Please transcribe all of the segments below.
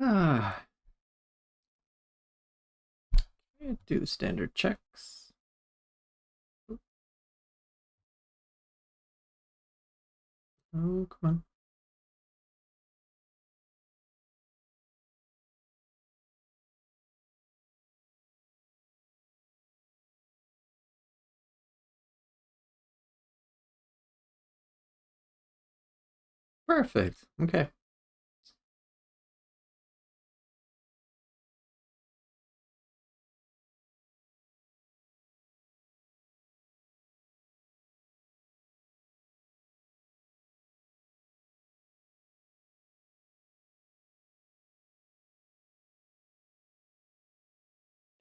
Ah, do the standard checks. Oh, come on. Perfect. Okay.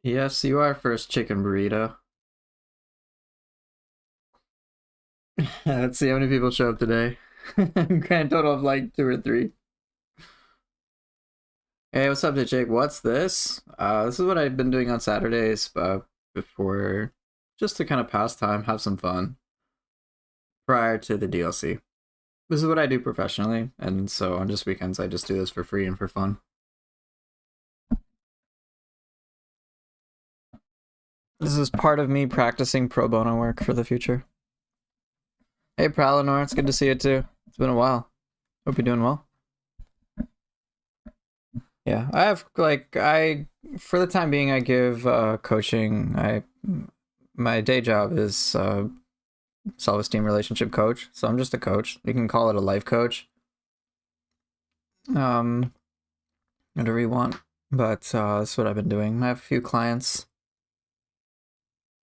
Yes, you are first chicken burrito. Let's see how many people show up today. Grand total of like two or three. Hey, what's up, Jake? What's this? This is what I've been doing on Saturdays before, just to kind of pass time, have some fun prior to the DLC. This is what I do professionally, and so on just weekends I just do this for free and for fun. This is part of me practicing pro bono work for the future. Hey, Pralinor, it's good to see you too. It's been a while. Hope you're doing well. Yeah, I have for the time being I give coaching. I My day job is self-esteem relationship coach, so I'm just a coach. You can call it a life coach. Um, Whatever you want, but that's what I've been doing. I have a few clients,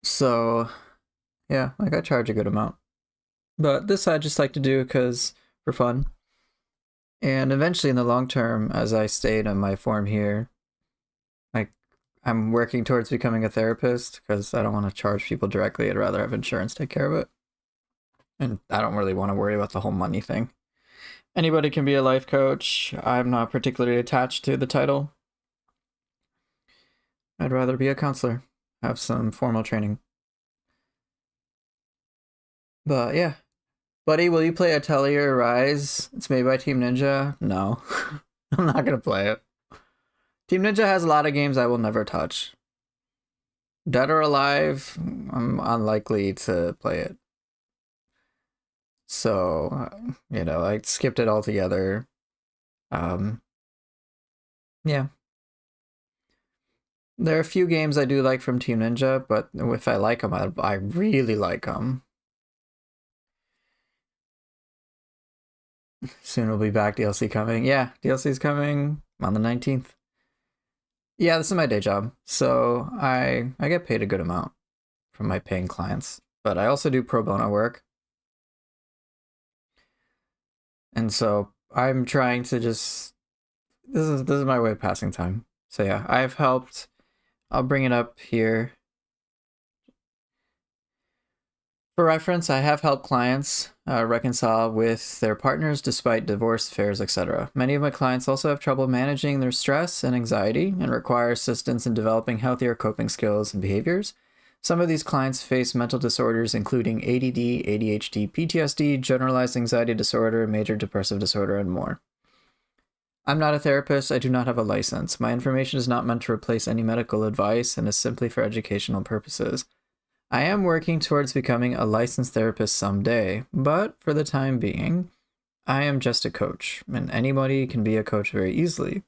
so yeah, like I charge a good amount. But this I just like to do because for fun. And eventually, in the long term, as I state in my form here, like I'm working towards becoming a therapist because I don't want to charge people directly. I'd rather have insurance take care of it. And I don't really want to worry about the whole money thing. Anybody can be a life coach. I'm not particularly attached to the title. I'd rather be a counselor, have some formal training. But yeah. Buddy, will you play Atelier Rise? It's made by Team Ninja. No. I'm not going to play it. Team Ninja has a lot of games I will never touch. Dead or Alive, I'm unlikely to play it. So, I skipped it altogether. Um, yeah. There are a few games I do like from Team Ninja, but if I like them, I really like them. Soon we'll be back. DLC coming. Yeah, DLC's coming on the 19th. Yeah, this is my day job. So I get paid a good amount from my paying clients, but I also do pro bono work. And so I'm trying to just this is my way of passing time. So yeah, I've helped. I'll bring it up here. For reference, I have helped clients reconcile with their partners despite divorce affairs, etc. Many of my clients also have trouble managing their stress and anxiety and require assistance in developing healthier coping skills and behaviors. Some of these clients face mental disorders including ADD, ADHD, PTSD, generalized anxiety disorder, major depressive disorder, and more. I'm not a therapist. I do not have a license. My information is not meant to replace any medical advice and is simply for educational purposes. I am working towards becoming a licensed therapist someday, but for the time being, I am just a coach, and anybody can be a coach very easily.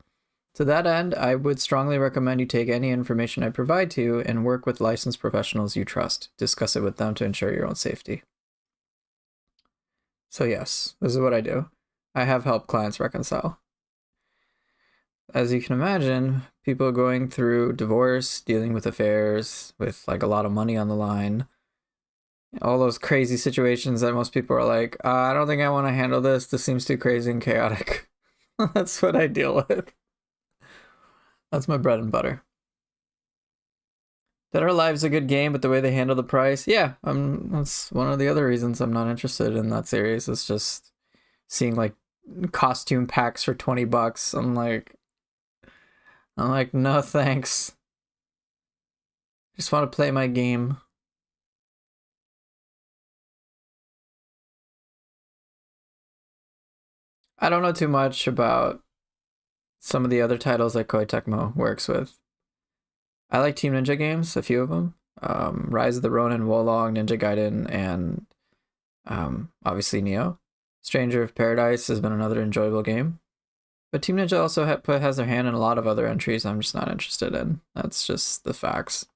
To that end, I would strongly recommend you take any information I provide to you and work with licensed professionals you trust. Discuss it with them to ensure your own safety. So yes, this is what I do. I have helped clients reconcile. As you can imagine, people going through divorce, dealing with affairs, with like a lot of money on the line, all those crazy situations that most people are like, I don't think I want to handle this. This seems too crazy and chaotic. That's what I deal with. That's my bread and butter. Dead or Alive's a good game, but the way they handle the price, yeah, that's one of the other reasons I'm not interested in that series. It's just seeing like costume packs for $20. I'm like, no thanks. Just want to play my game. I don't know too much about some of the other titles that Koei Tecmo works with. I like Team Ninja games, a few of them. Rise of the Ronin, Wolong, Ninja Gaiden, and obviously Neo. Stranger of Paradise has been another enjoyable game. But Team Ninja also has their hand in a lot of other entries I'm just not interested in. That's just the facts.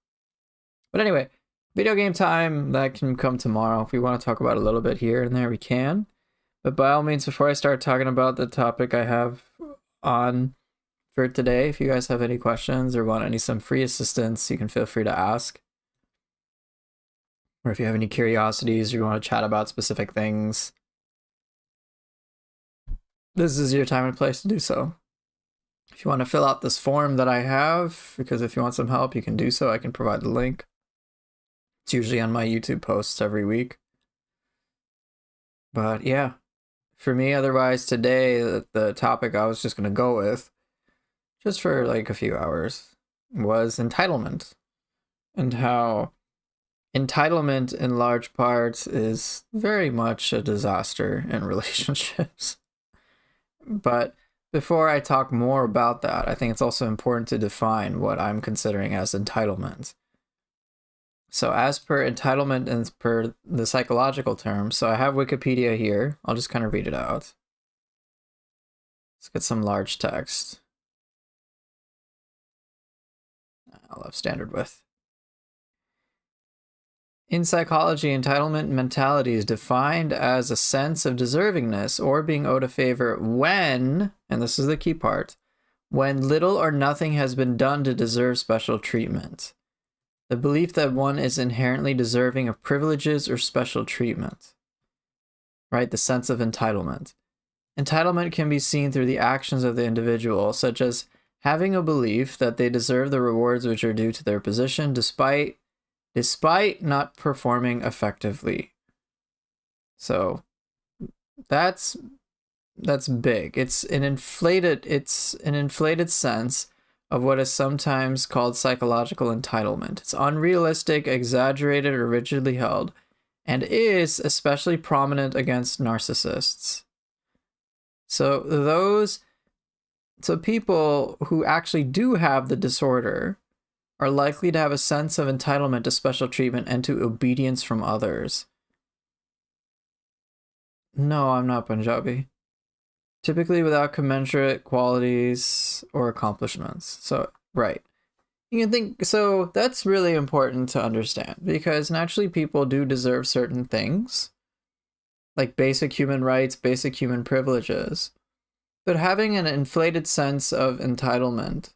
But anyway, video game time, that can come tomorrow. If we want to talk about a little bit here and there, we can. But by all means, before I start talking about the topic I have on for today, if you guys have any questions or want some free assistance, you can feel free to ask. Or if you have any curiosities or you want to chat about specific things, this is your time and place to do so. If you want to fill out this form that I have, because if you want some help, you can do so. I can provide the link. It's usually on my YouTube posts every week. But yeah, for me, otherwise today, the topic I was just going to go with, just for like a few hours, was entitlement. And how entitlement in large part is very much a disaster in relationships. But before I talk more about that, I think it's also important to define what I'm considering as entitlement. So as per entitlement and per the psychological term, so I have Wikipedia here. I'll just kind of read it out. Let's get some large text. I'll have standard width. In psychology, entitlement mentality is defined as a sense of deservingness or being owed a favor when, and this is the key part, when little or nothing has been done to deserve special treatment. The belief that one is inherently deserving of privileges or special treatment. Right? The sense of entitlement. Entitlement can be seen through the actions of the individual, such as having a belief that they deserve the rewards which are due to their position despite not performing effectively. So that's big. It's an inflated sense of what is sometimes called psychological entitlement. It's unrealistic, exaggerated, or rigidly held, and is especially prominent against narcissists. So people who actually do have the disorder are likely to have a sense of entitlement to special treatment and to obedience from others. No, I'm not Punjabi. Typically without commensurate qualities or accomplishments. So, right. You can think, so that's really important to understand, because naturally people do deserve certain things, like basic human rights, basic human privileges. But having an inflated sense of entitlement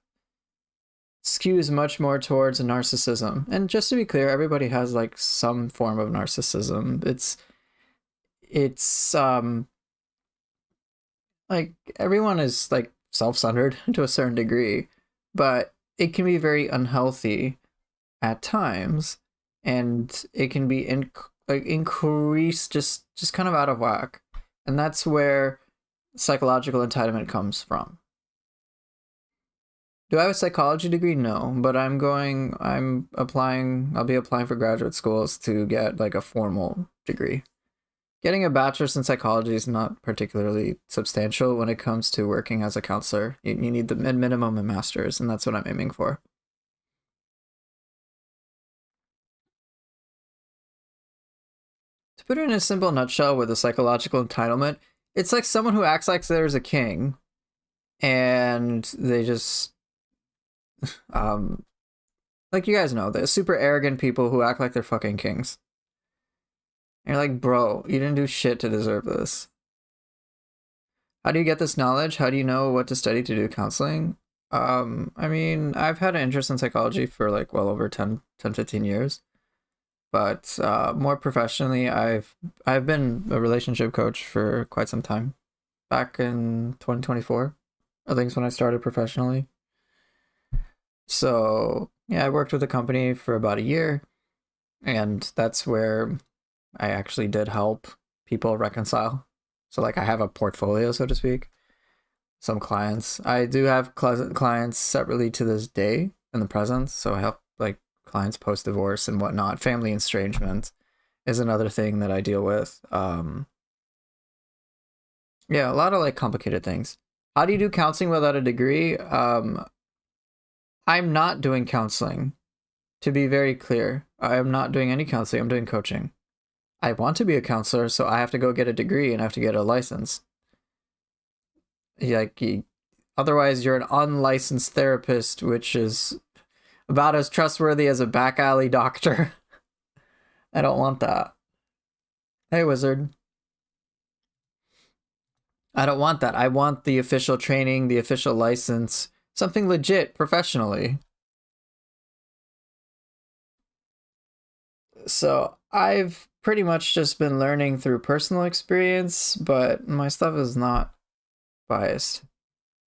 skews much more towards narcissism. And just to be clear, everybody has like some form of narcissism. It's like everyone is like self-centered to a certain degree, but it can be very unhealthy at times, and it can be increased just kind of out of whack. And that's where psychological entitlement comes from. Do I have a psychology degree? No, but I'll be applying for graduate schools to get like a formal degree. Getting a bachelor's in psychology is not particularly substantial when it comes to working as a counselor. You need the minimum a master's, and that's what I'm aiming for. To put it in a simple nutshell with a psychological entitlement, it's like someone who acts like there's a king, and they just like, you guys know, the super arrogant people who act like they're fucking kings. And you're like, bro, you didn't do shit to deserve this. How do you get this knowledge? How do you know what to study to do counseling? I mean, I've had an interest in psychology for like well over 15 years. But more professionally, I've been a relationship coach for quite some time. Back in 2024, I think is when I started professionally. So yeah, I worked with a company for about a year, and that's where I actually did help people reconcile. So like I have a portfolio, so to speak. Some clients. I do have clients separately to this day in the present. So I help like clients post-divorce and whatnot. Family estrangement is another thing that I deal with. Yeah, a lot of like complicated things. How do you do counseling without a degree? I'm not doing counseling. To be very clear, I am not doing any counseling. I'm doing coaching. I want to be a counselor, so I have to go get a degree and I have to get a license. Like, otherwise, you're an unlicensed therapist, which is about as trustworthy as a back alley doctor. I don't want that. Hey, wizard. I don't want that. I want the official training, the official license, something legit professionally. So I've pretty much just been learning through personal experience, but my stuff is not biased.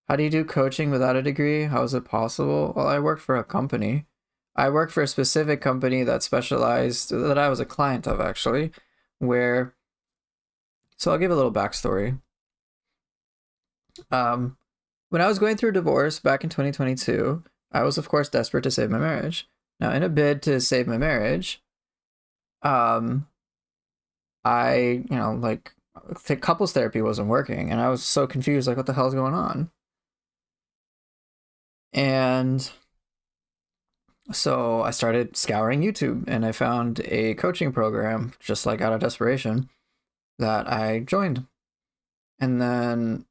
How do you do coaching without a degree? How is it possible? Well, I worked for a company. I worked for a specific company that specialized, that I was a client of actually, where, so I'll give a little backstory. When I was going through divorce back in 2022, I was of course desperate to save my marriage. Now, in a bid to save my marriage, I, like, couples therapy wasn't working, and I was so confused, like, what the hell is going on? And so I started scouring YouTube, and I found a coaching program, just like out of desperation, that I joined. And then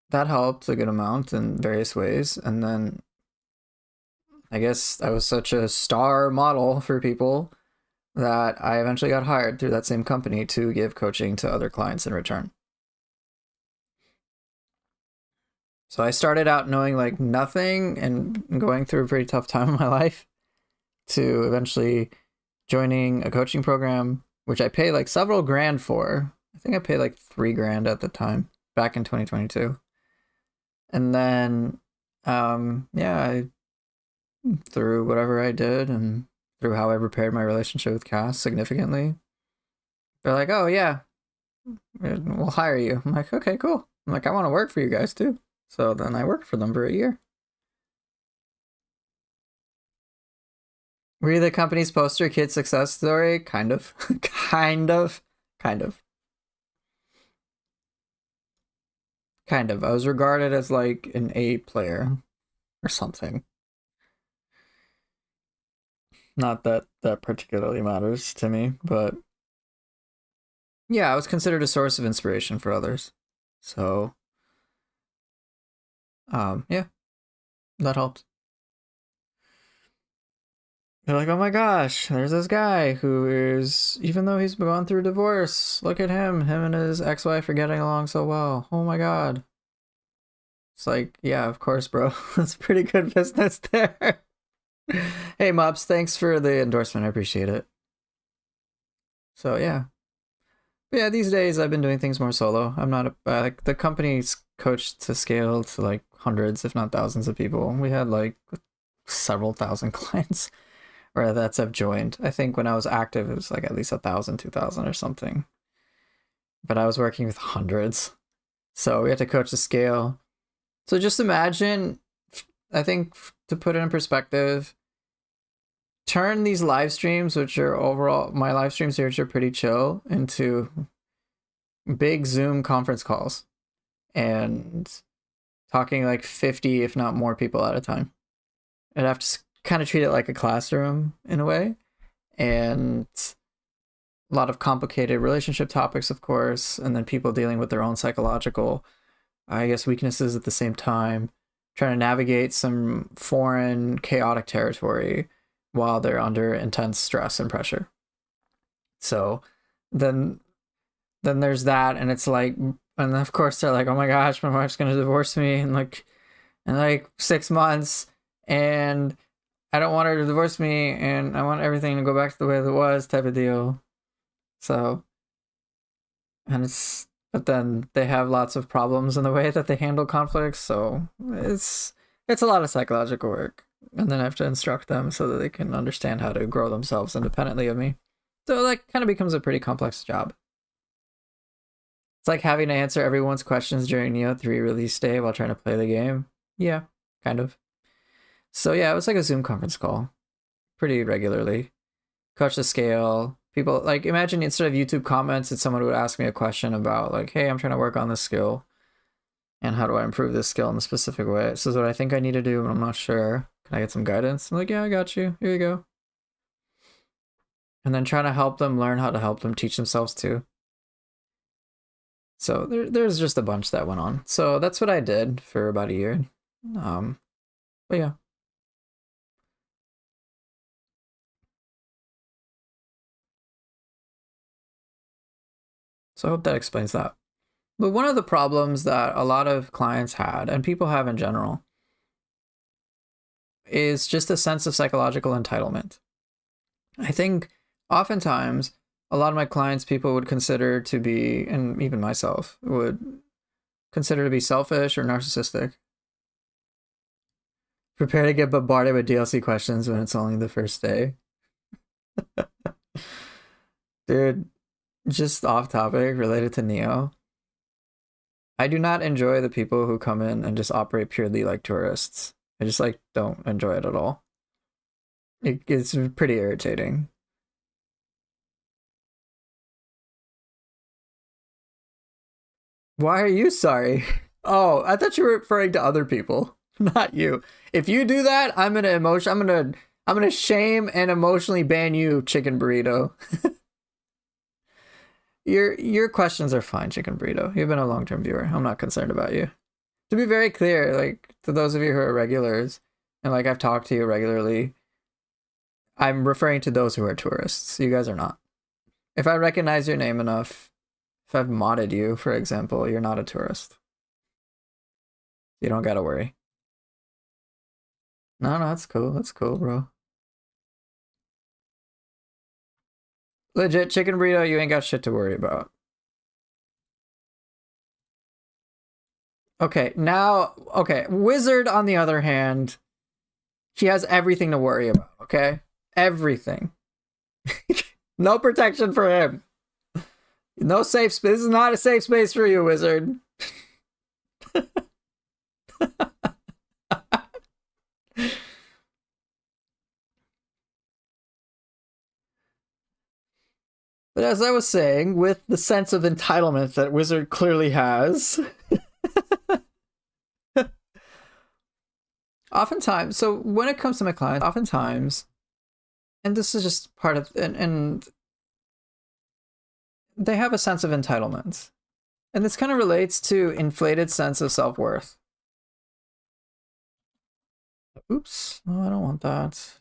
that helped a good amount in various ways. And then I guess I was such a star model for people that I eventually got hired through that same company to give coaching to other clients in return. So I started out knowing like nothing and going through a pretty tough time in my life to eventually joining a coaching program, which I paid like several grand for. I think I paid like $3,000 at the time, back in 2022. And then, yeah, through whatever I did and through how I repaired my relationship with Cass significantly, they're like, oh, yeah, we'll hire you. I'm like, okay, cool. I'm like, I want to work for you guys too. So then I worked for them for a year. Were you the company's poster kid success story? Kind of. Kind of. Kind of. Kind of. I was regarded as like an A player or something. Not that that particularly matters to me, but yeah, I was considered a source of inspiration for others. So, yeah, that helped. They're like, oh my gosh, there's this guy who is, even though he's gone through divorce, look at him. Him and his ex-wife are getting along so well. Oh my god. It's like, yeah, of course, bro. That's pretty good business there. Hey, Mobs, thanks for the endorsement. I appreciate it. So, yeah. But yeah, these days I've been doing things more solo. I'm not like the company's coached to scale to like hundreds, if not thousands of people. We had like several thousand clients or that's have joined. I think when I was active, it was like at least 1,000, 2,000 or something. But I was working with hundreds. So we had to coach the scale. So just imagine, I think to put it in perspective, turn these live streams, which are overall, my live streams here, which are pretty chill, into big Zoom conference calls and talking like 50, if not more people at a time. I'd have to kind of treat it like a classroom in a way. And a lot of complicated relationship topics, of course, and then people dealing with their own psychological, I guess, weaknesses at the same time, trying to navigate some foreign, chaotic territory while they're under intense stress and pressure. So then there's that, and it's like, and of course they're like, oh my gosh, my wife's gonna divorce me in like 6 months, and I don't want her to divorce me, and I want everything to go back to the way it was, type of deal. So, and it's, but then they have lots of problems in the way that they handle conflicts, so it's a lot of psychological work. And then I have to instruct them so that they can understand how to grow themselves independently of me. So that kind of becomes a pretty complex job. It's like having to answer everyone's questions during Neo 3 release day while trying to play the game. Yeah, kind of. So yeah, it was like a Zoom conference call pretty regularly. Coach the scale. People, like, imagine instead of YouTube comments, that someone would ask me a question about like, hey, I'm trying to work on this skill. And how do I improve this skill in a specific way? This is what I think I need to do, but I'm not sure. Can I get some guidance? I'm like, yeah, I got you. Here you go. And then trying to help them learn how to help them teach themselves too. So there's just a bunch that went on. So that's what I did for about a year. But yeah. So I hope that explains that. But one of the problems that a lot of clients had, and people have in general, is just a sense of psychological entitlement. I think oftentimes a lot of my clients, people would consider to be, and even myself would consider to be selfish or narcissistic. Prepare to get bombarded with DLC questions when it's only the first day. Dude, just off topic related to Neo. I do not enjoy the people who come in and just operate purely like tourists. I just like don't enjoy it at all. It's pretty irritating. Why are you sorry? Oh, I thought you were referring to other people, not you. If you do that, I'm gonna shame and emotionally ban you, Chicken Burrito. Your questions are fine, Chicken Burrito. You've been a long-term viewer. I'm not concerned about you. To be very clear, like to those of you who are regulars, and like I've talked to you regularly, I'm referring to those who are tourists. You guys are not. If I recognize your name enough, if I've modded you, for example, you're not a tourist. You don't gotta worry. No, that's cool. That's cool, bro. Legit, Chicken Burrito, you ain't got shit to worry about. Okay, now, okay, Wizard, on the other hand, he has everything to worry about, okay? Everything. No protection for him. No safe space. This is not a safe space for you, Wizard. But as I was saying, with the sense of entitlement that Wizard clearly has, oftentimes, so when it comes to my clients, oftentimes, and this is just part of, and they have a sense of entitlement. And this kind of relates to inflated sense of self-worth. Oops, no, I don't want that.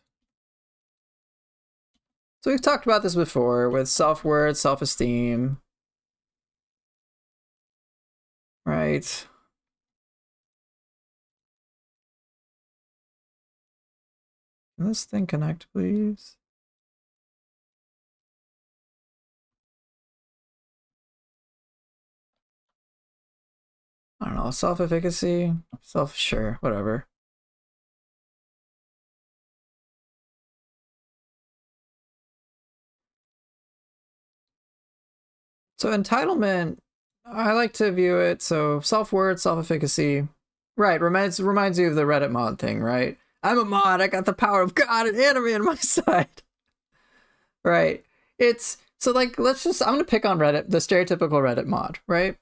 So we've talked about this before with self-worth, self-esteem, right? Can this thing connect, please? I don't know, self-efficacy, sure, whatever. So entitlement, I like to view it, so self-worth, self-efficacy, right, reminds you of the Reddit mod thing, right? I'm a mod, I got the power of God and enemy on my side. Right. It's, so like, I'm gonna pick on Reddit, the stereotypical Reddit mod, right?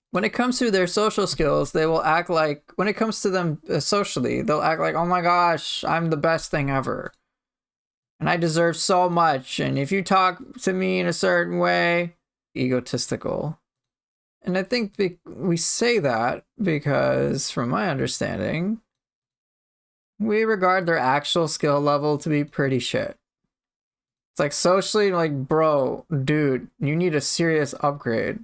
When it comes to their social skills, they will act like, when it comes to them socially, they'll act like, oh my gosh, I'm the best thing ever. And I deserve so much. And if you talk to me in a certain way, egotistical. And I think we say that because, from my understanding, we regard their actual skill level to be pretty shit. It's like socially, like, bro, dude, you need a serious upgrade.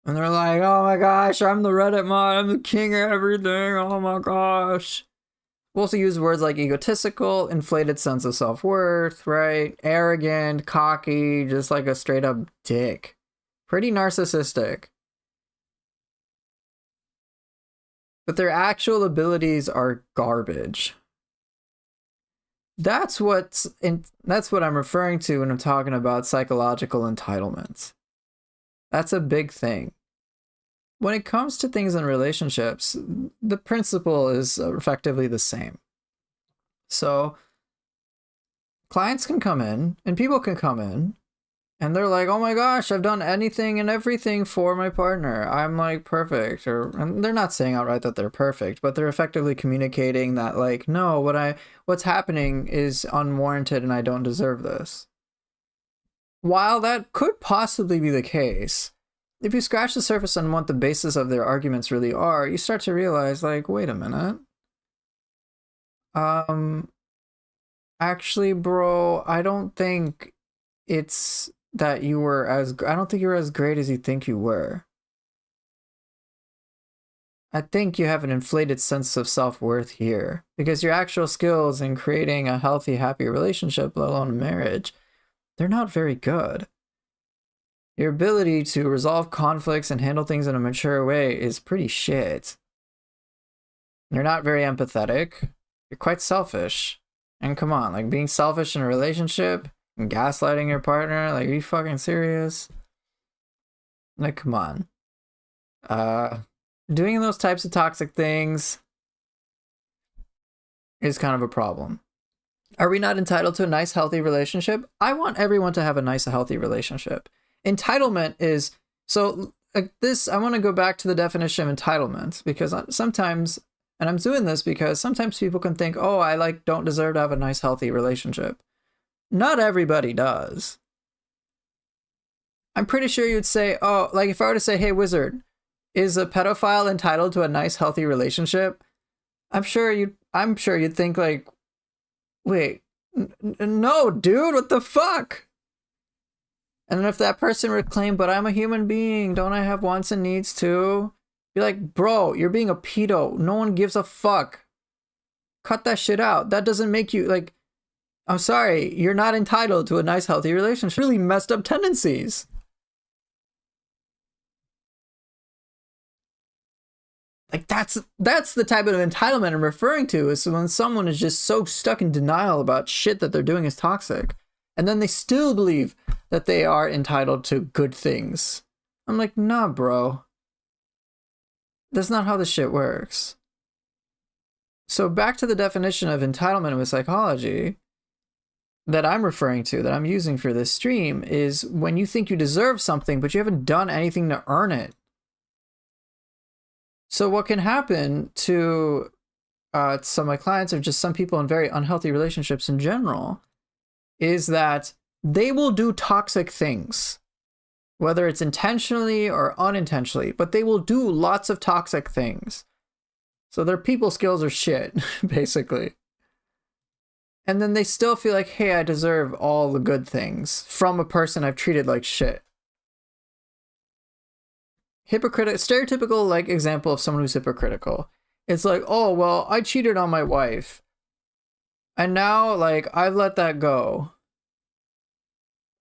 And they're like, oh my gosh, I'm the Reddit mod, I'm the king of everything, oh my gosh. We'll also use words like egotistical, inflated sense of self-worth, right? Arrogant, cocky, just like a straight up dick. Pretty narcissistic. But their actual abilities are garbage. That's what I'm referring to when I'm talking about psychological entitlements. That's a big thing. When it comes to things in relationships, the principle is effectively the same. So clients can come in and people can come in And they're like, oh my gosh, I've done anything and everything for my partner. I'm like perfect. And they're not saying outright that they're perfect, but they're effectively communicating that like, no, what's happening is unwarranted and I don't deserve this. While that could possibly be the case, if you scratch the surface on what the basis of their arguments really are, you start to realize like, wait a minute. Actually, bro, I don't think it's that you were I don't think you were as great as you think you were. I think you have an inflated sense of self-worth here because your actual skills in creating a healthy, happy relationship, let alone a marriage, they're not very good. Your ability to resolve conflicts and handle things in a mature way is pretty shit. You're not very empathetic. You're quite selfish. And come on, like being selfish in a relationship and gaslighting your partner, like are you fucking serious? Like come on. Doing those types of toxic things is kind of a problem. Are we not entitled to a nice, healthy relationship? I want everyone to have a nice, healthy relationship. Entitlement is so like this. I want to go back to the definition of entitlement because sometimes, and I'm doing this because sometimes people can think, oh, I like don't deserve to have a nice, healthy relationship. Not everybody does. I'm pretty sure you'd say, oh, like if I were to say, hey, wizard, is a pedophile entitled to a nice, healthy relationship? I'm sure you'd think like, wait, no, dude, what the fuck? And then if that person would claim, but I'm a human being, don't I have wants and needs too? Be like, bro, you're being a pedo. No one gives a fuck. Cut that shit out. That doesn't make you like, I'm sorry, you're not entitled to a nice, healthy relationship. Really messed up tendencies. Like that's the type of entitlement I'm referring to, is when someone is just so stuck in denial about shit that they're doing is toxic. And then they still believe that they are entitled to good things. I'm like, nah, bro. That's not how this shit works. So back to the definition of entitlement with psychology that I'm referring to, that I'm using for this stream, is when you think you deserve something, but you haven't done anything to earn it. So what can happen to some of my clients or just some people in very unhealthy relationships in general is that they will do toxic things, whether it's intentionally or unintentionally, but they will do lots of toxic things. So their people skills are shit, basically. And then they still feel like, hey, I deserve all the good things from a person I've treated like shit. Stereotypical like example of someone who's hypocritical. It's like, oh, well, I cheated on my wife. And now, like, I've let that go.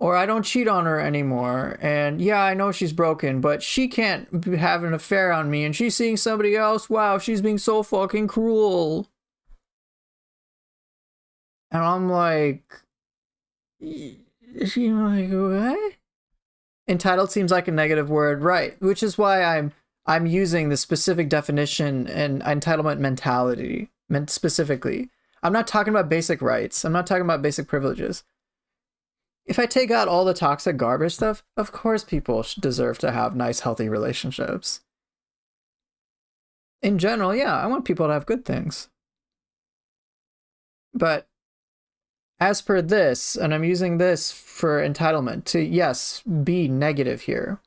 Or I don't cheat on her anymore. And yeah, I know she's broken, but she can't have an affair on me. And she's seeing somebody else. Wow, she's being so fucking cruel. And I'm like, what? Entitled seems like a negative word, right? Which is why I'm using the specific definition and entitlement mentality specifically. I'm not talking about basic rights. I'm not talking about basic privileges. If I take out all the toxic garbage stuff, of course people deserve to have nice, healthy relationships. In general, yeah, I want people to have good things. But as per this, and I'm using this for entitlement to, yes, be negative here.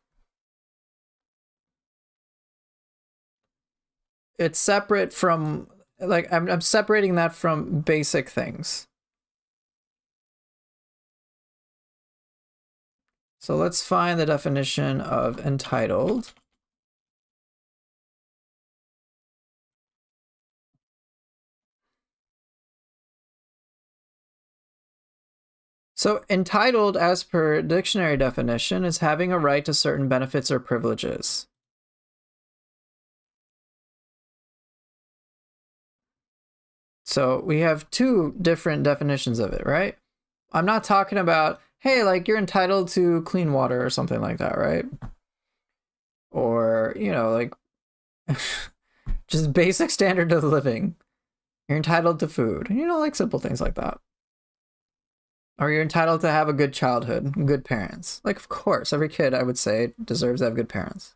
It's separate from, like, I'm separating that from basic things. So let's find the definition of entitled. So entitled, as per dictionary definition, is having a right to certain benefits or privileges. So we have two different definitions of it, right? I'm not talking about, hey, like you're entitled to clean water or something like that, right? Or, you know, like just basic standard of living. You're entitled to food, you know, like simple things like that. Or you're entitled to have a good childhood, good parents. Like, of course, every kid, I would say, deserves to have good parents.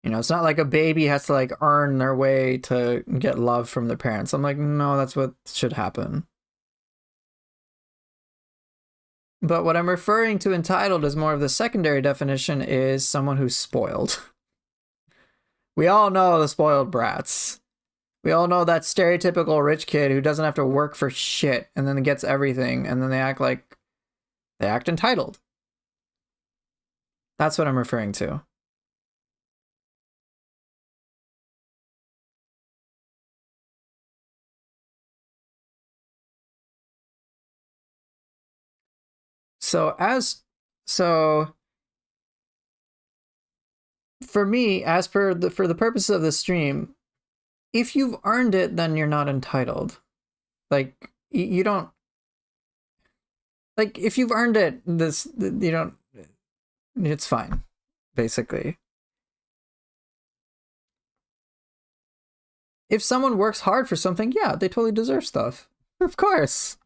You know, it's not like a baby has to like earn their way to get love from their parents. I'm like, no, that's what should happen. But what I'm referring to entitled is more of the secondary definition is someone who's spoiled. We all know the spoiled brats. We all know that stereotypical rich kid who doesn't have to work for shit and then gets everything and then they act entitled. That's what I'm referring to. So for me, as per for the purpose of the stream, if you've earned it, then you're not entitled. Like you don't like if you've earned it, you don't. It's fine, basically. If someone works hard for something, yeah, they totally deserve stuff. Of course.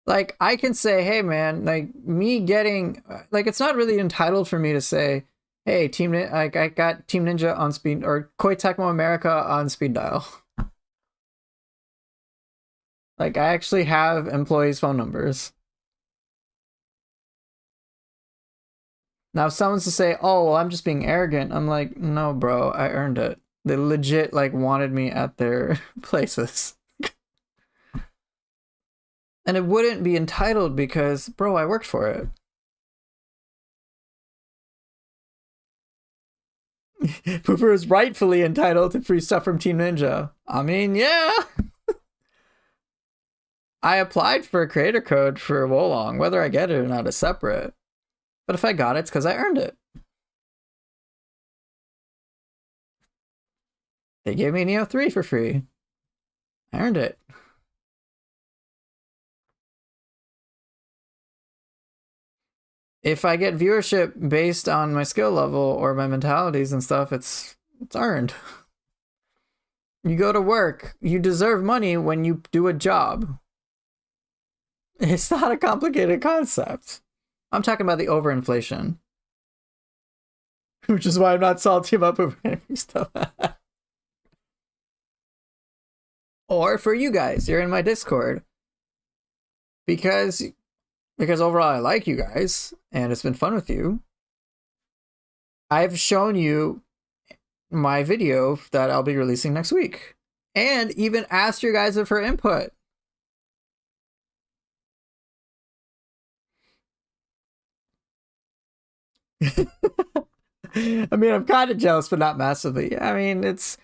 Like I can say, hey man, like me getting like it's not really entitled for me to say, hey, like I got Team Ninja on speed or Koei Tecmo America on speed dial. Like I actually have employees' phone numbers. Now if someone's to say, oh well, I'm just being arrogant, I'm like, no bro, I earned it. They legit like wanted me at their places. And it wouldn't be entitled because, bro, I worked for it. Pooper is rightfully entitled to free stuff from Team Ninja. I mean, yeah. I applied for a creator code for Wolong. Whether I get it or not is separate. But if I got it, it's because I earned it. They gave me Neo 3 for free. I earned it. If I get viewership based on my skill level or my mentalities and stuff, it's earned. You go to work. You deserve money when you do a job. It's not a complicated concept. I'm talking about the overinflation. Which is why I'm not salty about overrating stuff. Or for you guys, you're in my Discord. Because overall I like you guys and it's been fun with you. I've shown you my video that I'll be releasing next week and even asked your guys for input. I mean, I'm kind of jealous, but not massively. I mean, it's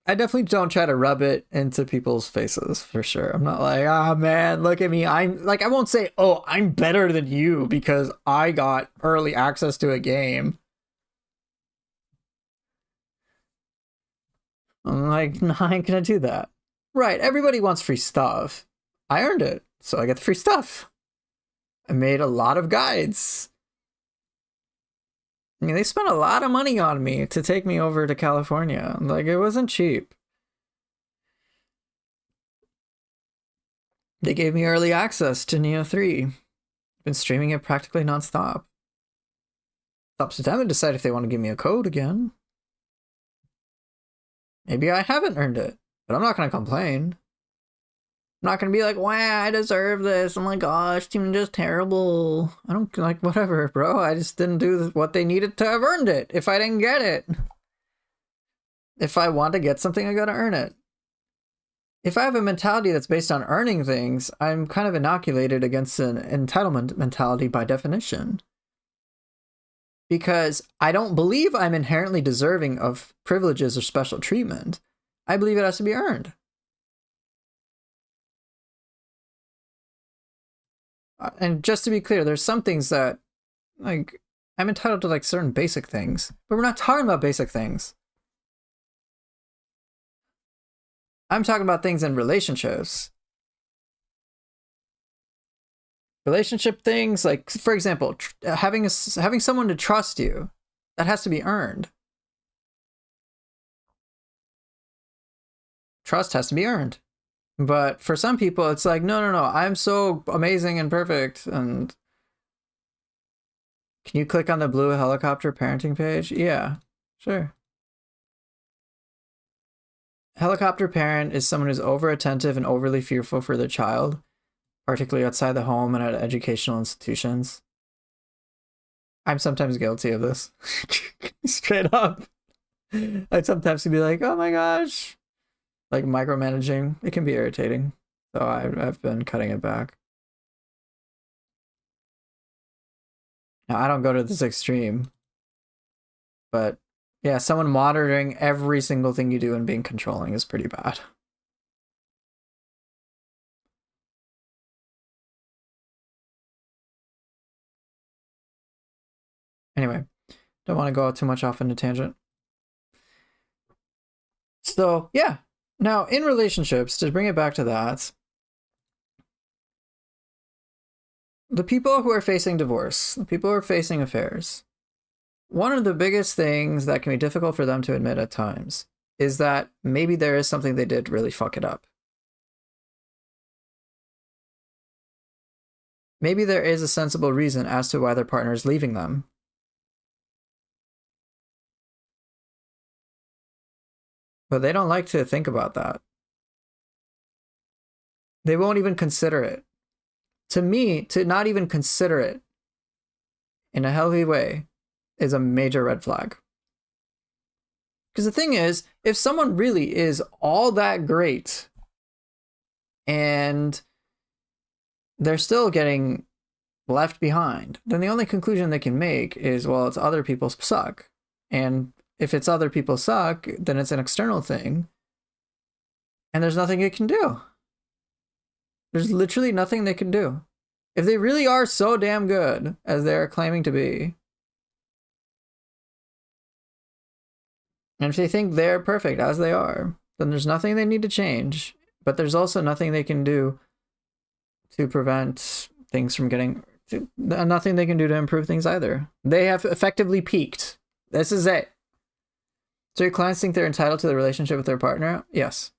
I definitely don't try to rub it into people's faces for sure. I'm not like, oh man, look at me. I'm like, I won't say, oh, I'm better than you because I got early access to a game. I'm like, no, I ain't gonna do that. Right, everybody wants free stuff. I earned it, so I get the free stuff. I made a lot of guides. I mean, they spent a lot of money on me to take me over to California. Like, it wasn't cheap. They gave me early access to Neo 3. Been streaming it practically nonstop. It's up to them to decide if they want to give me a code again. Maybe I haven't earned it, but I'm not going to complain. I'm not going to be like, wow, I deserve this. Oh my gosh, Team Ninja's terrible. I don't like, whatever, bro. I just didn't do what they needed to have earned it if I didn't get it. If I want to get something, I got to earn it. If I have a mentality that's based on earning things, I'm kind of inoculated against an entitlement mentality by definition. Because I don't believe I'm inherently deserving of privileges or special treatment. I believe it has to be earned. And just to be clear, there's some things that, like, I'm entitled to, like, certain basic things. But we're not talking about basic things. I'm talking about things in relationships. Relationship things, like, for example, having someone to trust you. That has to be earned. Trust has to be earned. But for some people, it's like, no, no, no, I'm so amazing and perfect. And can you click on the blue helicopter parenting page? Yeah, sure. Helicopter parent is someone who's over attentive and overly fearful for their child, particularly outside the home and at educational institutions. I'm sometimes guilty of this. Straight up. I'd sometimes be like, oh my gosh. Like micromanaging. It can be irritating. So I've been cutting it back. Now, I don't go to this extreme. But yeah, someone monitoring every single thing you do and being controlling is pretty bad. Anyway, don't want to go too much off into tangent. So yeah, now in relationships, to bring it back to that, the people who are facing divorce, the people who are facing affairs, one of the biggest things that can be difficult for them to admit at times is that maybe there is something they did really fuck it up. Maybe there is a sensible reason as to why their partner is leaving them. But they don't like to think about that. They won't even consider it. To me, to not even consider it in a healthy way is a major red flag. Because the thing is, if someone really is all that great and they're still getting left behind, then the only conclusion they can make is, well, it's other people suck. And if it's other people suck, then it's an external thing. And there's nothing it can do. There's literally nothing they can do. If they really are so damn good as they're claiming to be, and if they think they're perfect as they are, then there's nothing they need to change. But there's also nothing they can do to prevent things from getting... nothing they can do to improve things either. They have effectively peaked. This is it. So your clients think they're entitled to the relationship with their partner? Yes.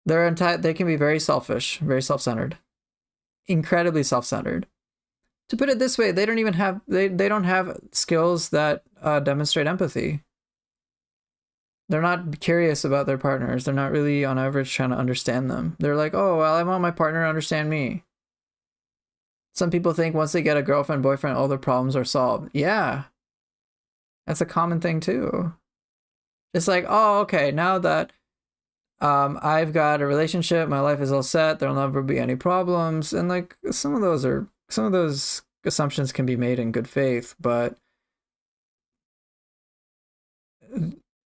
They're entitled. They can be very selfish, very self-centered, incredibly self-centered. To put it this way, they don't even have they don't have skills that demonstrate empathy. They're not curious about their partners. They're not really, on average, trying to understand them. They're like, oh, well, I want my partner to understand me. Some people think once they get a girlfriend, boyfriend, all their problems are solved. Yeah. That's a common thing too. It's like, oh, okay, now that I've got a relationship, my life is all set, there'll never be any problems. And like some of those assumptions can be made in good faith, but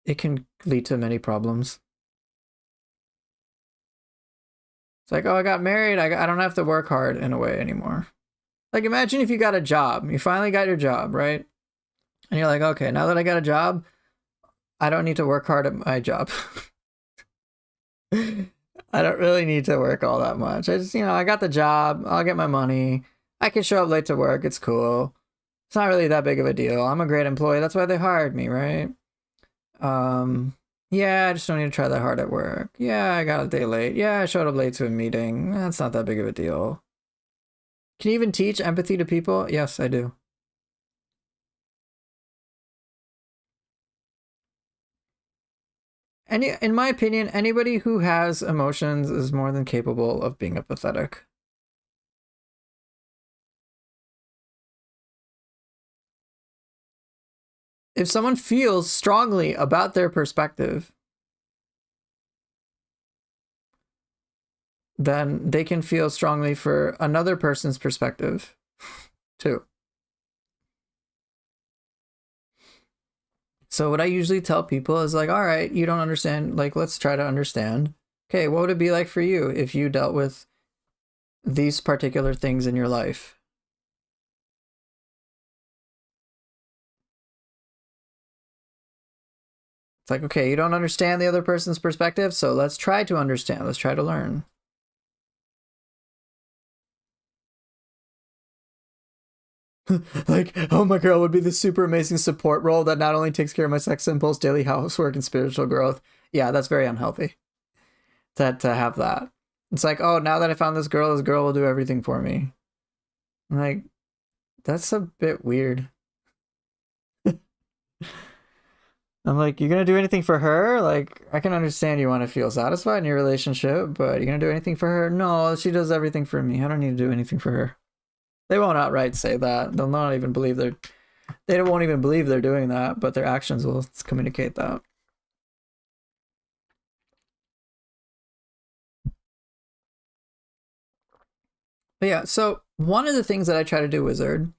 it can lead to many problems. It's like, oh, I got married, I don't have to work hard in a way anymore. Like imagine if you got a job, you finally got your job, right? And you're like, okay, now that I got a job, I don't need to work hard at my job. I don't really need to work all that much. I just, I got the job. I'll get my money. I can show up late to work. It's cool. It's not really that big of a deal. I'm a great employee. That's why they hired me, right? Yeah, I just don't need to try that hard at work. Yeah, I got a day late. Yeah, I showed up late to a meeting. That's not that big of a deal. Can you even teach empathy to people? Yes, I do. In my opinion, anybody who has emotions is more than capable of being empathetic. If someone feels strongly about their perspective, then they can feel strongly for another person's perspective too. So what I usually tell people is like, all right, you don't understand, like, let's try to understand. Okay, what would it be like for you if you dealt with these particular things in your life? It's like, okay, you don't understand the other person's perspective, so let's try to understand. Let's try to learn. Like, oh, my girl would be the super amazing support role that not only takes care of my sex impulse, daily housework, and spiritual growth. Yeah, that's very unhealthy. To have that. It's like, oh, now that I found this girl will do everything for me. I'm like, that's a bit weird. I'm like, you're gonna do anything for her? Like, I can understand you want to feel satisfied in your relationship, but you're gonna do anything for her? No, she does everything for me. I don't need to do anything for her. They won't outright say that. They'll not even believe they won't even believe they're doing that, but their actions will communicate that. But yeah, so one of the things that I try to do, Wizard,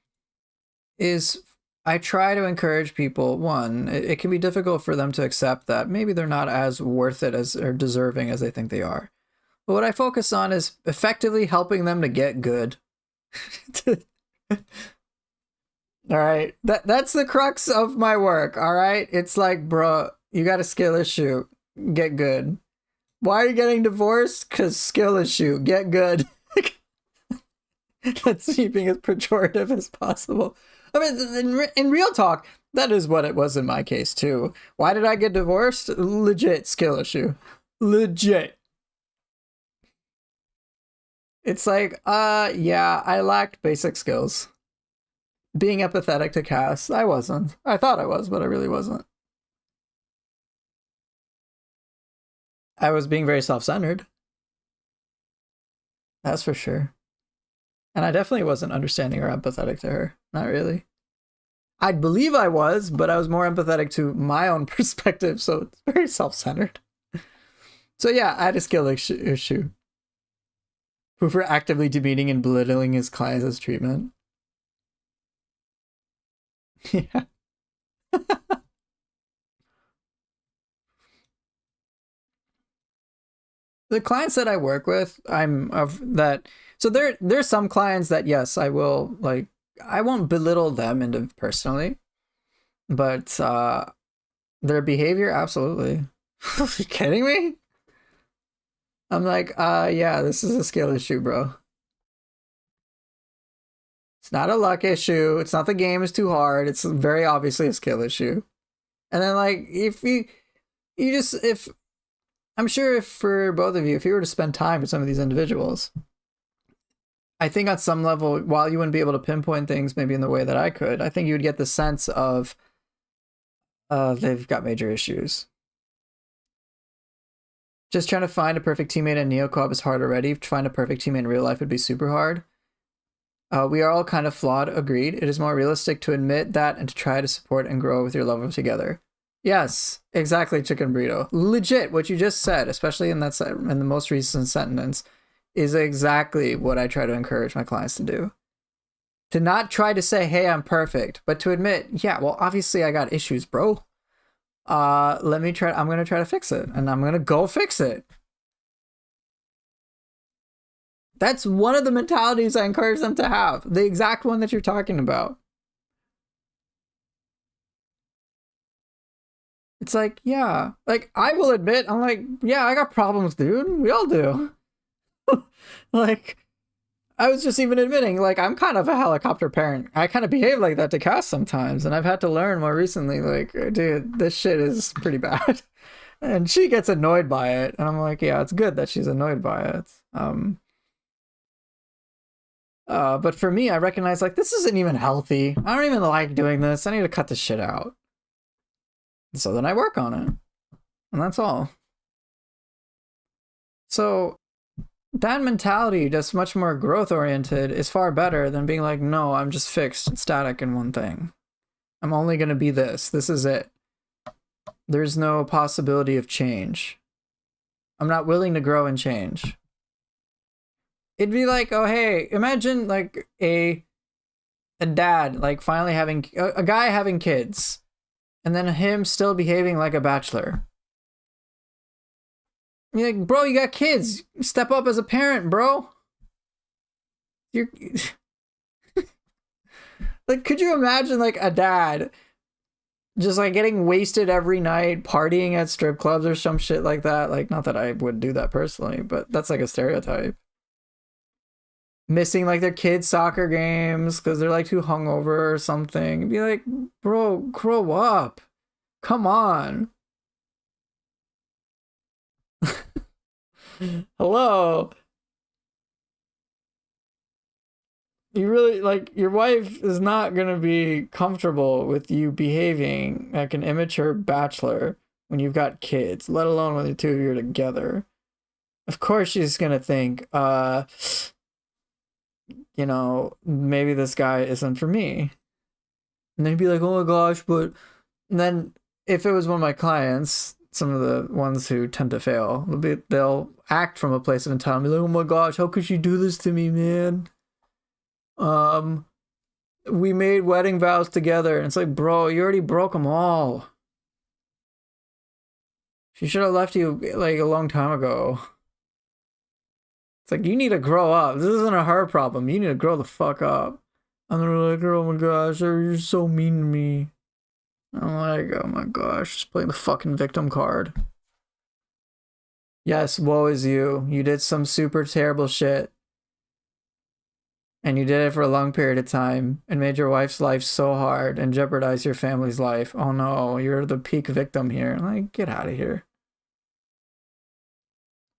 is I try to encourage people. One, it can be difficult for them to accept that maybe they're not as worth it as or deserving as they think they are. But what I focus on is effectively helping them to get good. All right, that's the crux of my work. All right, it's like, bro, you got a skill issue, get good. Why are you getting divorced? Because skill issue, get good. That's me being as pejorative as possible. I mean, in real talk, that is what it was in my case too. Why did I get divorced? Legit skill issue. Legit. It's like, yeah, I lacked basic skills. Being empathetic to Cass, I wasn't. I thought I was, but I really wasn't. I was being very self-centered. That's for sure. And I definitely wasn't understanding or empathetic to her. Not really. I'd believe I was, but I was more empathetic to my own perspective, so it's very self-centered. So yeah, I had a skill issue. Who for actively demeaning and belittling his clients as treatment. Yeah. The clients that I work with, I'm of that. So there's some clients that, yes, I will, like, I won't belittle them into personally, but their behavior, absolutely. Are you kidding me? I'm like, yeah, this is a skill issue, bro. It's not a luck issue. It's not the game is too hard. It's very obviously a skill issue. And then, like, if you just, if I'm sure if for both of you, if you were to spend time with some of these individuals, I think on some level, while you wouldn't be able to pinpoint things maybe in the way that I could, I think you would get the sense of they've got major issues. Just trying to find a perfect teammate in NeoCoop is hard already. To find a perfect teammate in real life would be super hard. We are all kind of flawed, agreed. It is more realistic to admit that and to try to support and grow with your lover together. Yes, exactly, Chicken Burrito. Legit, what you just said, especially in that in the most recent sentence, is exactly what I try to encourage my clients to do. To not try to say, hey, I'm perfect, but to admit, yeah, well, obviously I got issues, bro. Let me try, I'm gonna try to fix it, and I'm gonna go fix it. That's one of the mentalities I encourage them to have. The exact one that you're talking about. It's like, yeah, like I will admit, I'm like, yeah, I got problems, dude. We all do. Like, I was just even admitting, like, I'm kind of a helicopter parent. I kind of behave like that to Cass sometimes, and I've had to learn more recently, like, dude, this shit is pretty bad. And she gets annoyed by it, and I'm like, yeah, it's good that she's annoyed by it. But for me, I recognize, like, this isn't even healthy. I don't even like doing this. I need to cut this shit out. So then I work on it. And that's all. So that mentality, just much more growth oriented, is far better than being like, no, I'm just fixed and static in one thing. I'm only going to be this. This is it. There's no possibility of change. I'm not willing to grow and change. It'd be like, oh, hey, imagine like a dad, like finally having a guy having kids, and then him still behaving like a bachelor. You're like, bro, you got kids. Step up as a parent, bro. You're like, could you imagine like a dad just like getting wasted every night, partying at strip clubs or some shit like that? Like, not that I would do that personally, but that's like a stereotype. missing like their kids' soccer games because they're like too hungover or something. Be like, bro, grow up. Come on. Hello. You really like your wife is not gonna be comfortable with you behaving like an immature bachelor when you've got kids, let alone when the two of you are together. Of course she's gonna think, maybe this guy isn't for me. And they'd be like, oh my gosh, but and then if it was one of my clients, some of the ones who tend to fail, they'll act from a place of entitlement, be like, oh my gosh, how could you do this to me, man? Um, we made wedding vows together, and it's like, bro, you already broke them all. She should have left you like a long time ago. It's like, you need to grow up. This isn't a her problem. You need to grow the fuck up. And they're like, oh my gosh, you're so mean to me. I'm like, oh my gosh, just playing the fucking victim card. Yes, woe is you. You did some super terrible shit. And you did it for a long period of time and made your wife's life so hard and jeopardized your family's life. Oh no, you're the peak victim here. Like, get out of here.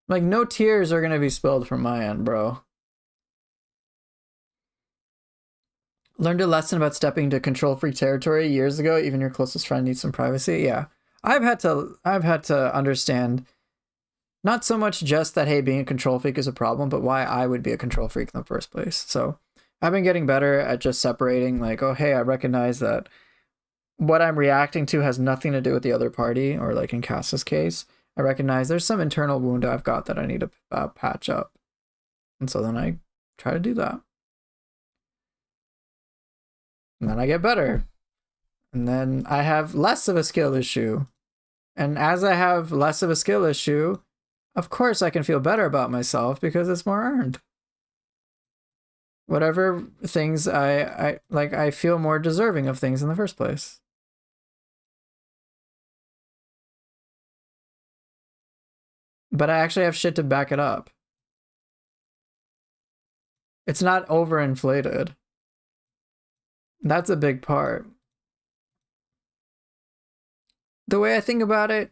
Like, no tears are gonna be spilled from my end, bro. Learned a lesson about stepping into control freak territory years ago. Even your closest friend needs some privacy. Yeah. I've had to understand not so much just that, hey, being a control freak is a problem, but why I would be a control freak in the first place. So I've been getting better at just separating, like, oh, hey, I recognize that what I'm reacting to has nothing to do with the other party, or like in Cass's case, I recognize there's some internal wound I've got that I need to patch up. And so then I try to do that. And then I get better. And then I have less of a skill issue. And as I have less of a skill issue, of course I can feel better about myself because it's more earned. Whatever things I like, I feel more deserving of things in the first place. But I actually have shit to back it up. It's not overinflated. That's a big part. The way I think about it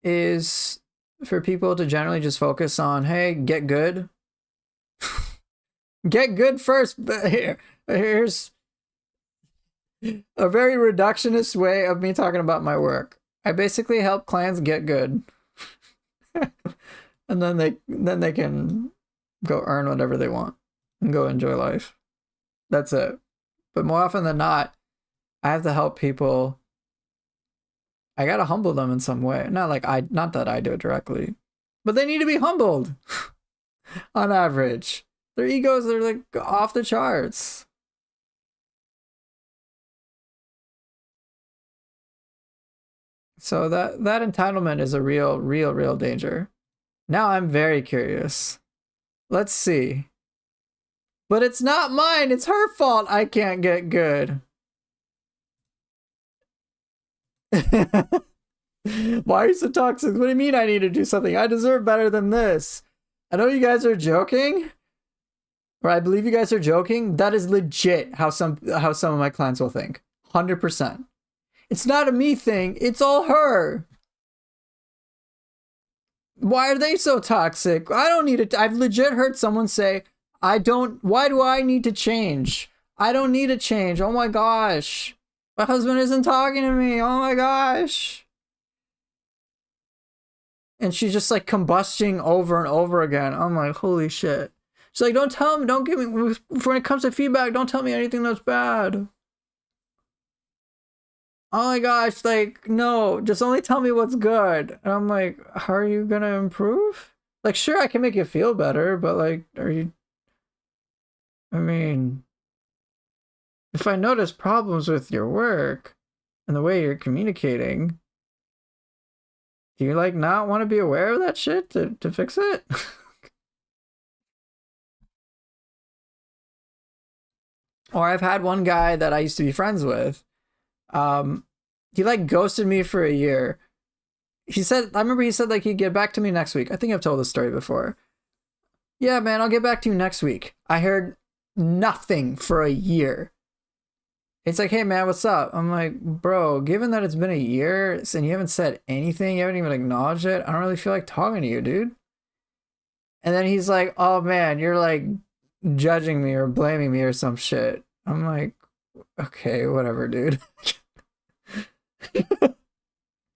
is for people to generally just focus on, hey, get good. Get good first. Here's a very reductionist way of me talking about my work. I basically help clients get good. And then they can go earn whatever they want and go enjoy life. That's it. But more often than not, I have to help people. I gotta humble them in some way. Not that I do it directly, but they need to be humbled. On average, their egos are like off the charts. So that entitlement is a real danger. Now I'm very curious. Let's see. But it's not mine. It's her fault I can't get good. Why are you so toxic? What do you mean I need to do something? I deserve better than this. I know you guys are joking. Or I believe you guys are joking. That is legit how some of my clients will think. 100%. It's not a me thing. It's all her. Why are they so toxic? I don't need it. I've legit heard someone say, why do I need to change? I don't need to change. Oh my gosh. My husband isn't talking to me. Oh my gosh. And she's just like combusting over and over again. I'm like, holy shit. She's like, don't give me, when it comes to feedback, don't tell me anything that's bad. Oh my gosh, like, no, just only tell me what's good. And I'm like, how are you gonna improve? Like, sure, I can make you feel better, but like, I mean, if I notice problems with your work and the way you're communicating, do you like not want to be aware of that shit to fix it? Or I've had one guy that I used to be friends with. He like ghosted me for a year. I remember he said like he'd get back to me next week. I think I've told this story before. Yeah, man, I'll get back to you next week. I heard nothing for a year. It's like, hey, man, what's up? I'm like, bro, given that it's been a year and you haven't said anything, you haven't even acknowledged it, I don't really feel like talking to you, dude. And then he's like, oh, man, you're like judging me or blaming me or some shit. I'm like, okay, whatever, dude.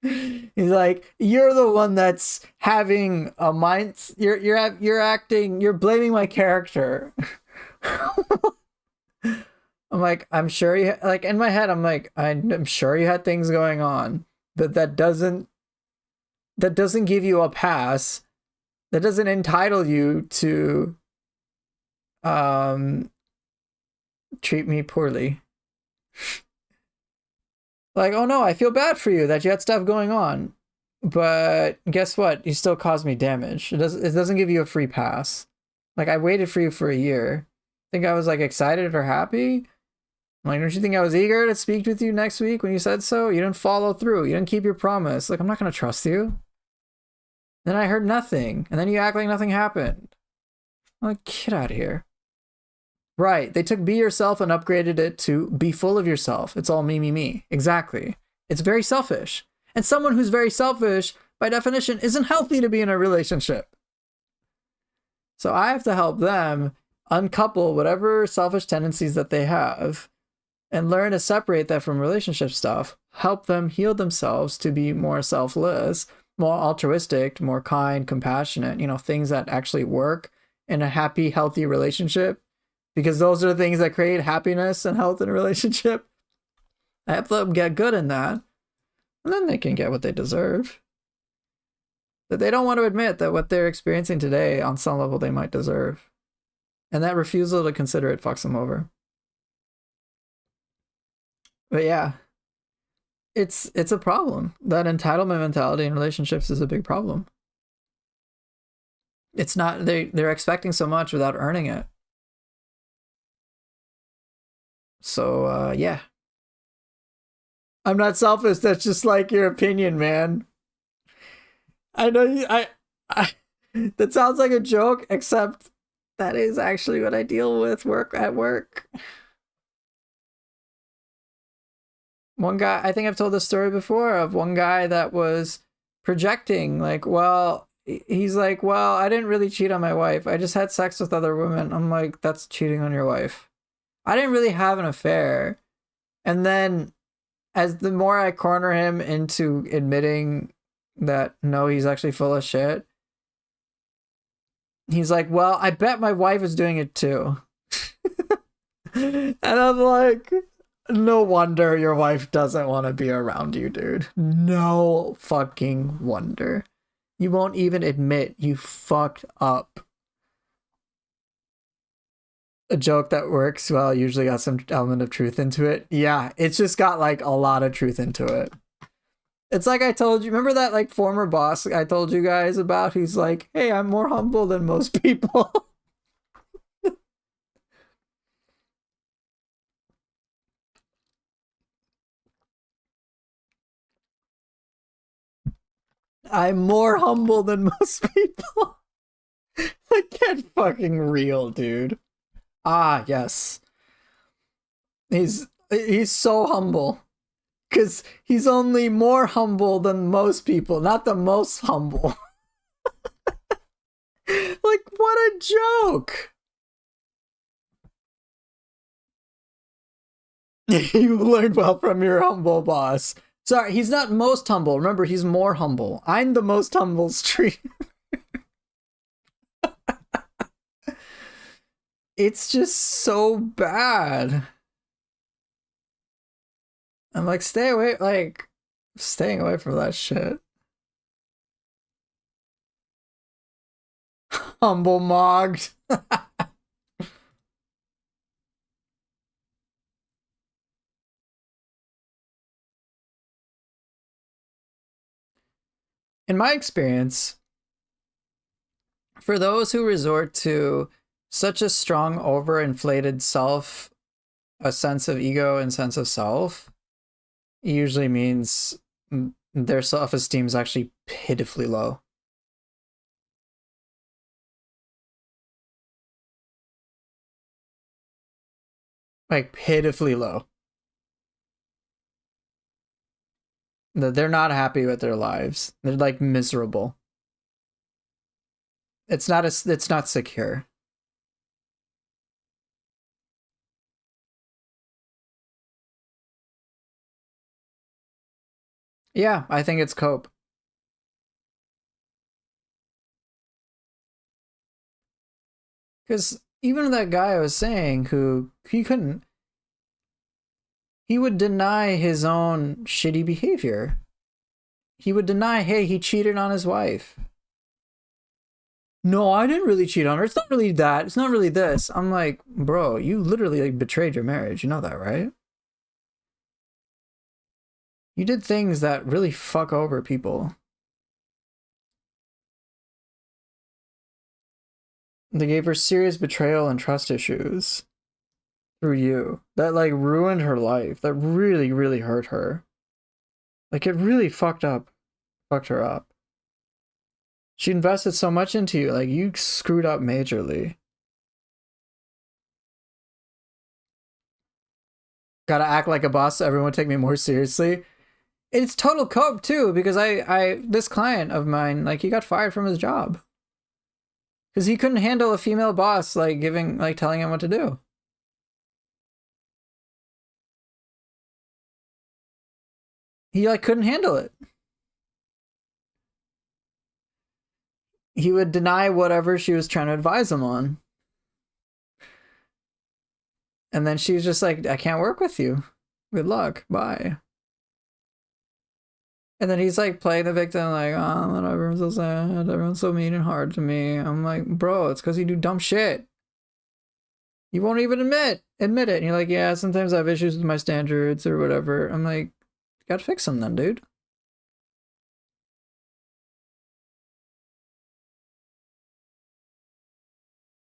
He's like, you're the one that's having a mind. You're acting. You're blaming my character. I'm like, I'm sure you like in my head. I'm like, I'm sure you had things going on, but that doesn't give you a pass. That doesn't entitle you to um treat me poorly. Like, oh no, I feel bad for you that you had stuff going on. But guess what? You still caused me damage. It doesn't give you a free pass. Like I waited for you for a year. Think I was like excited or happy? Like, don't you think I was eager to speak with you next week when you said so? You didn't follow through. You didn't keep your promise. Like, I'm not gonna trust you. Then I heard nothing, and then you act like nothing happened. I'm like, get out of here. Right. They took be yourself and upgraded it to be full of yourself. It's all me, me, me. Exactly. It's very selfish. And someone who's very selfish, by definition, isn't healthy to be in a relationship. So I have to help them uncouple whatever selfish tendencies that they have and learn to separate that from relationship stuff, help them heal themselves to be more selfless, more altruistic, more kind, compassionate, things that actually work in a happy, healthy relationship. Because those are the things that create happiness and health in a relationship. I have them get good in that. And then they can get what they deserve. But they don't want to admit that what they're experiencing today, on some level, they might deserve. And that refusal to consider it fucks them over. But yeah, it's a problem. That entitlement mentality in relationships is a big problem. It's not, they're expecting so much without earning it. So yeah, I'm not selfish. That's just like your opinion, man. I know you. I that sounds like a joke, except that is actually what I deal with at work. One guy, I think I've told this story before of one guy that was projecting, like, well, he's like, well, I didn't really cheat on my wife. I just had sex with other women. I'm like, that's cheating on your wife. I didn't really have an affair. And then as the more I corner him into admitting that no, he's actually full of shit, he's like, well, I bet my wife is doing it too. And I'm like, no wonder your wife doesn't want to be around you, dude. No fucking wonder. You won't even admit you fucked up. A joke that works well usually got some element of truth into it. Yeah, it's just got like a lot of truth into it. It's like I told you, remember that like former boss I told you guys about who's like, hey, I'm more humble than most people. I'm more humble than most people. I get fucking real, dude. Ah, yes. He's so humble. Because he's only more humble than most people, not the most humble. Like, what a joke! You learned well from your humble boss. Sorry, he's not most humble. Remember, he's more humble. I'm the most humble street. It's just so bad. I'm like, stay away, like, staying away from that shit. Humble mogged. In my experience, for those who resort to such a strong, overinflated self, a sense of ego and sense of self, usually means their self-esteem is actually pitifully low. like pitifully low. They're not happy with their lives. They're like miserable. It's not secure. Yeah, I think it's cope. Because even that guy I was saying who he would deny his own shitty behavior. He would deny, hey, he cheated on his wife. No, I didn't really cheat on her. It's not really that. It's not really this. I'm like, bro, you literally like betrayed your marriage. You know that, right? You did things that really fuck over people. They gave her serious betrayal and trust issues through you. That like ruined her life. That really, really hurt her. Like it really fucked her up. She invested so much into you. Like you screwed up majorly. Gotta act like a boss so everyone take me more seriously. It's total cope too, because this client of mine, like he got fired from his job. Because he couldn't handle a female boss like telling him what to do. He like couldn't handle it. He would deny whatever she was trying to advise him on. And then she was just like, I can't work with you. Good luck. Bye. And then he's like playing the victim, like, oh, whatever, I'm so sad. Everyone's so mean and hard to me. I'm like, bro, it's because you do dumb shit. You won't even admit it. And you're like, yeah, sometimes I have issues with my standards or whatever. I'm like, you gotta fix them then, dude.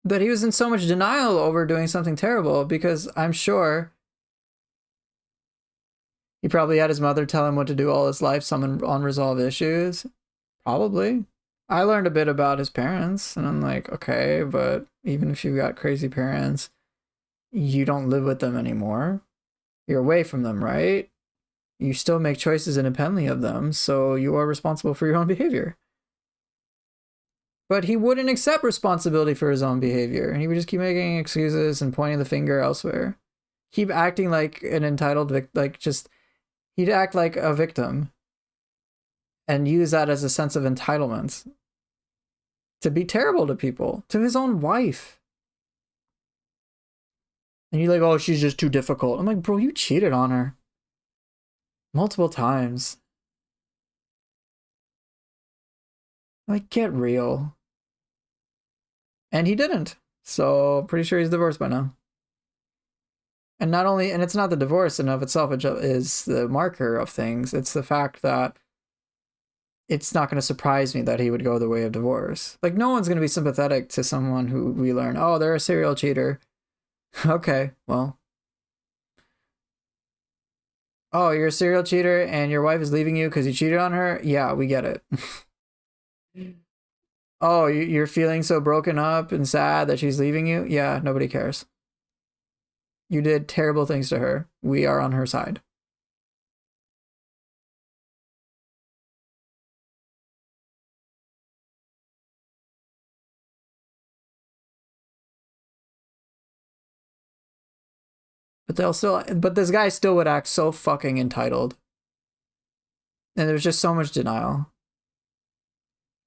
But he was in so much denial over doing something terrible because I'm sure he probably had his mother tell him what to do all his life, some unresolved issues. Probably. I learned a bit about his parents, and I'm like, okay, but even if you've got crazy parents, you don't live with them anymore. You're away from them, right? You still make choices independently of them, so you are responsible for your own behavior. But he wouldn't accept responsibility for his own behavior, and he would just keep making excuses and pointing the finger elsewhere. Keep acting like an entitled he'd act like a victim and use that as a sense of entitlement to be terrible to people, to his own wife. And you're like, oh, she's just too difficult. I'm like, bro, you cheated on her multiple times. Like, get real. And he didn't. So, pretty sure he's divorced by now. And not only, and it's not the divorce in of itself, which is the marker of things. It's the fact that it's not going to surprise me that he would go the way of divorce. Like, no one's going to be sympathetic to someone who we learn, oh, they're a serial cheater. Okay, well. Oh, you're a serial cheater and your wife is leaving you because you cheated on her? Yeah, we get it. Oh, you're feeling so broken up and sad that she's leaving you? Yeah, nobody cares. You did terrible things to her. We are on her side. But this guy still would act so fucking entitled. And there's just so much denial.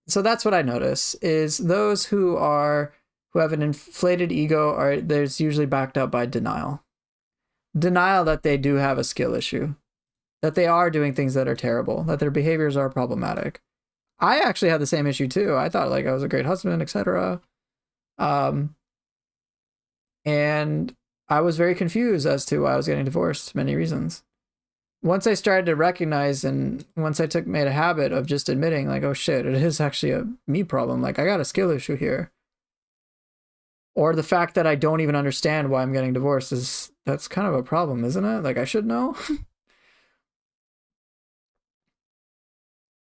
So that's what I notice is those who have an inflated ego there's usually backed up by denial. Denial that they do have a skill issue, that they are doing things that are terrible, that their behaviors are problematic. I actually had the same issue too. I thought like I was a great husband, etc. And I was very confused as to why I was getting divorced, many reasons. Once I started to recognize and once I made a habit of just admitting like, oh shit, it is actually a me problem. Like I got a skill issue here. Or the fact that I don't even understand why I'm getting divorced that's kind of a problem, isn't it? Like I should know.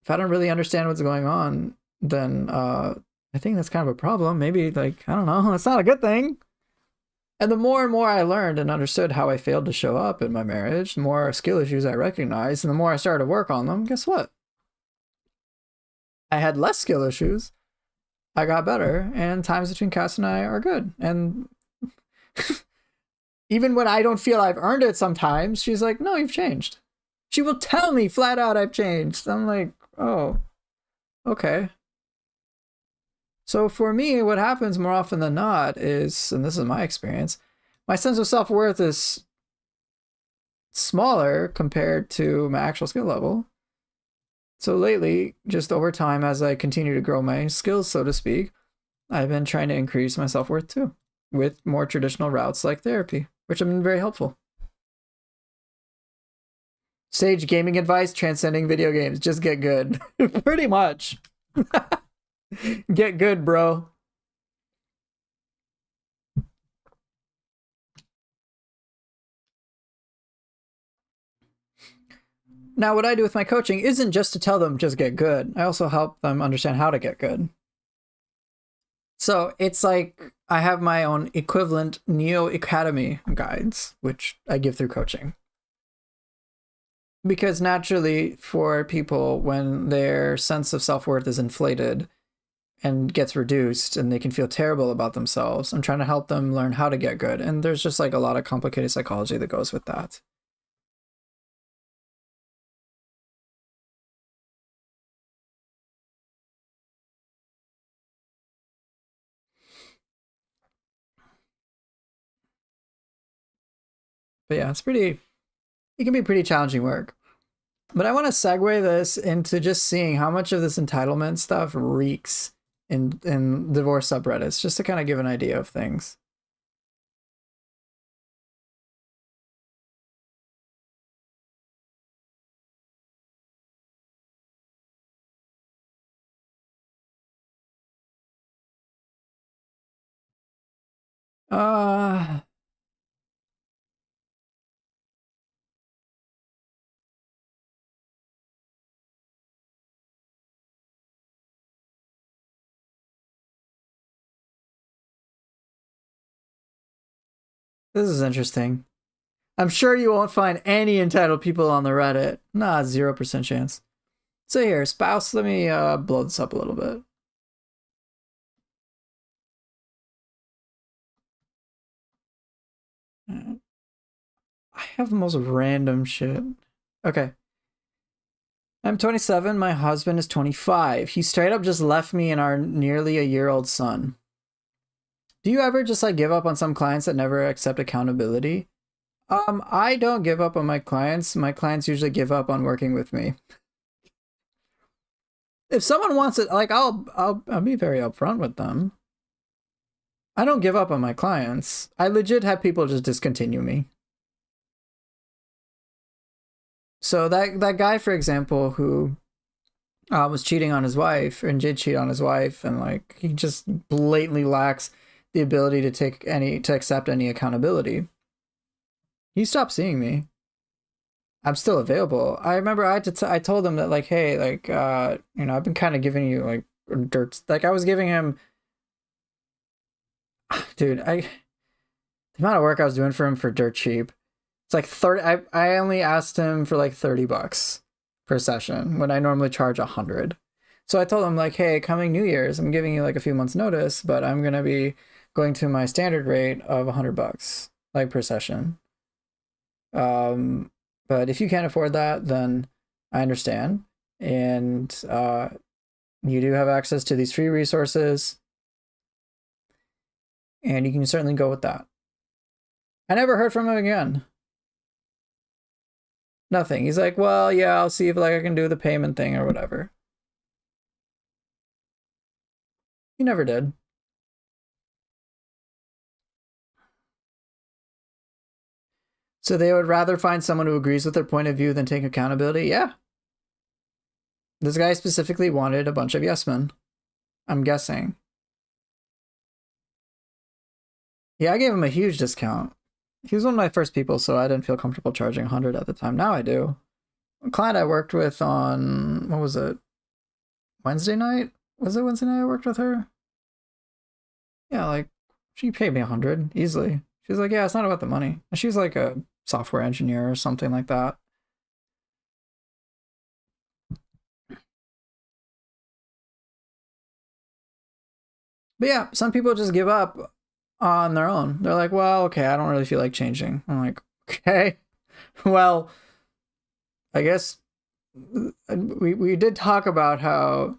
If I don't really understand what's going on, then I think that's kind of a problem. Maybe like, I don't know, that's not a good thing. And the more and more I learned and understood how I failed to show up in my marriage, the more skill issues I recognized, and the more I started to work on them, guess what? I had less skill issues. I got better, and times between Cass and I are good. And even when I don't feel I've earned it sometimes, she's like, no, you've changed. She will tell me flat out I've changed. I'm like, oh, okay. So for me, what happens more often than not is, and this is my experience, my sense of self-worth is smaller compared to my actual skill level. So lately, just over time, as I continue to grow my skills, so to speak, I've been trying to increase my self-worth too, with more traditional routes like therapy, which have been very helpful. Sage gaming advice, transcending video games. Just get good. Pretty much. Get good, bro. Now, what I do with my coaching isn't just to tell them just get good. I also help them understand how to get good. So it's like I have my own equivalent Neo Academy guides, which I give through coaching. Because naturally, for people, when their sense of self-worth is inflated and gets reduced and they can feel terrible about themselves, I'm trying to help them learn how to get good. And there's just like a lot of complicated psychology that goes with that. But yeah, it can be pretty challenging work. But I want to segue this into just seeing how much of this entitlement stuff reeks in divorce subreddits, just to kind of give an idea of things. Uh, this is interesting. I'm sure you won't find any entitled people on the Reddit. Nah, 0% chance. So here, spouse, let me blow this up a little bit. I have the most random shit. Okay. I'm 27. My husband is 25. He straight up just left me and our nearly a year-old son. Do you ever just like give up on some clients that never accept accountability? I don't give up on my clients. My clients usually give up on working with me. If someone wants it, like I'll be very upfront with them. I don't give up on my clients. I legit have people just discontinue me. So that guy, for example, who was cheating on his wife and did cheat on his wife, and like he just blatantly lacks the ability to accept any accountability. He stopped seeing me. I'm still available. I remember I told him that like, hey, like I've been kind of giving you like dirt. Like I was giving him, dude, the amount of work I was doing for him for dirt cheap. It's like 30. I only asked him for like $30 per session when I normally charge 100. So I told him like, hey, coming New Year's, I'm giving you like a few months notice, but I'm gonna be going to my standard rate of $100 like per session. But if you can't afford that, then I understand. And you do have access to these free resources, and you can certainly go with that. I never heard from him again. Nothing. He's like, well, yeah, I'll see if like I can do the payment thing or whatever. He never did. So they would rather find someone who agrees with their point of view than take accountability? Yeah. This guy specifically wanted a bunch of yes men, I'm guessing. Yeah, I gave him a huge discount. He was one of my first people, so I didn't feel comfortable charging 100 at the time. Now I do. A client I worked with on, what was it? Wednesday night? Was it Wednesday night I worked with her? Yeah, like, she paid me 100 easily. She's like, yeah, it's not about the money. And she's like a software engineer or something like that. But yeah, some people just give up on their own. They're like, well, okay, I don't really feel like changing. I'm like, okay, well, I guess we did talk about how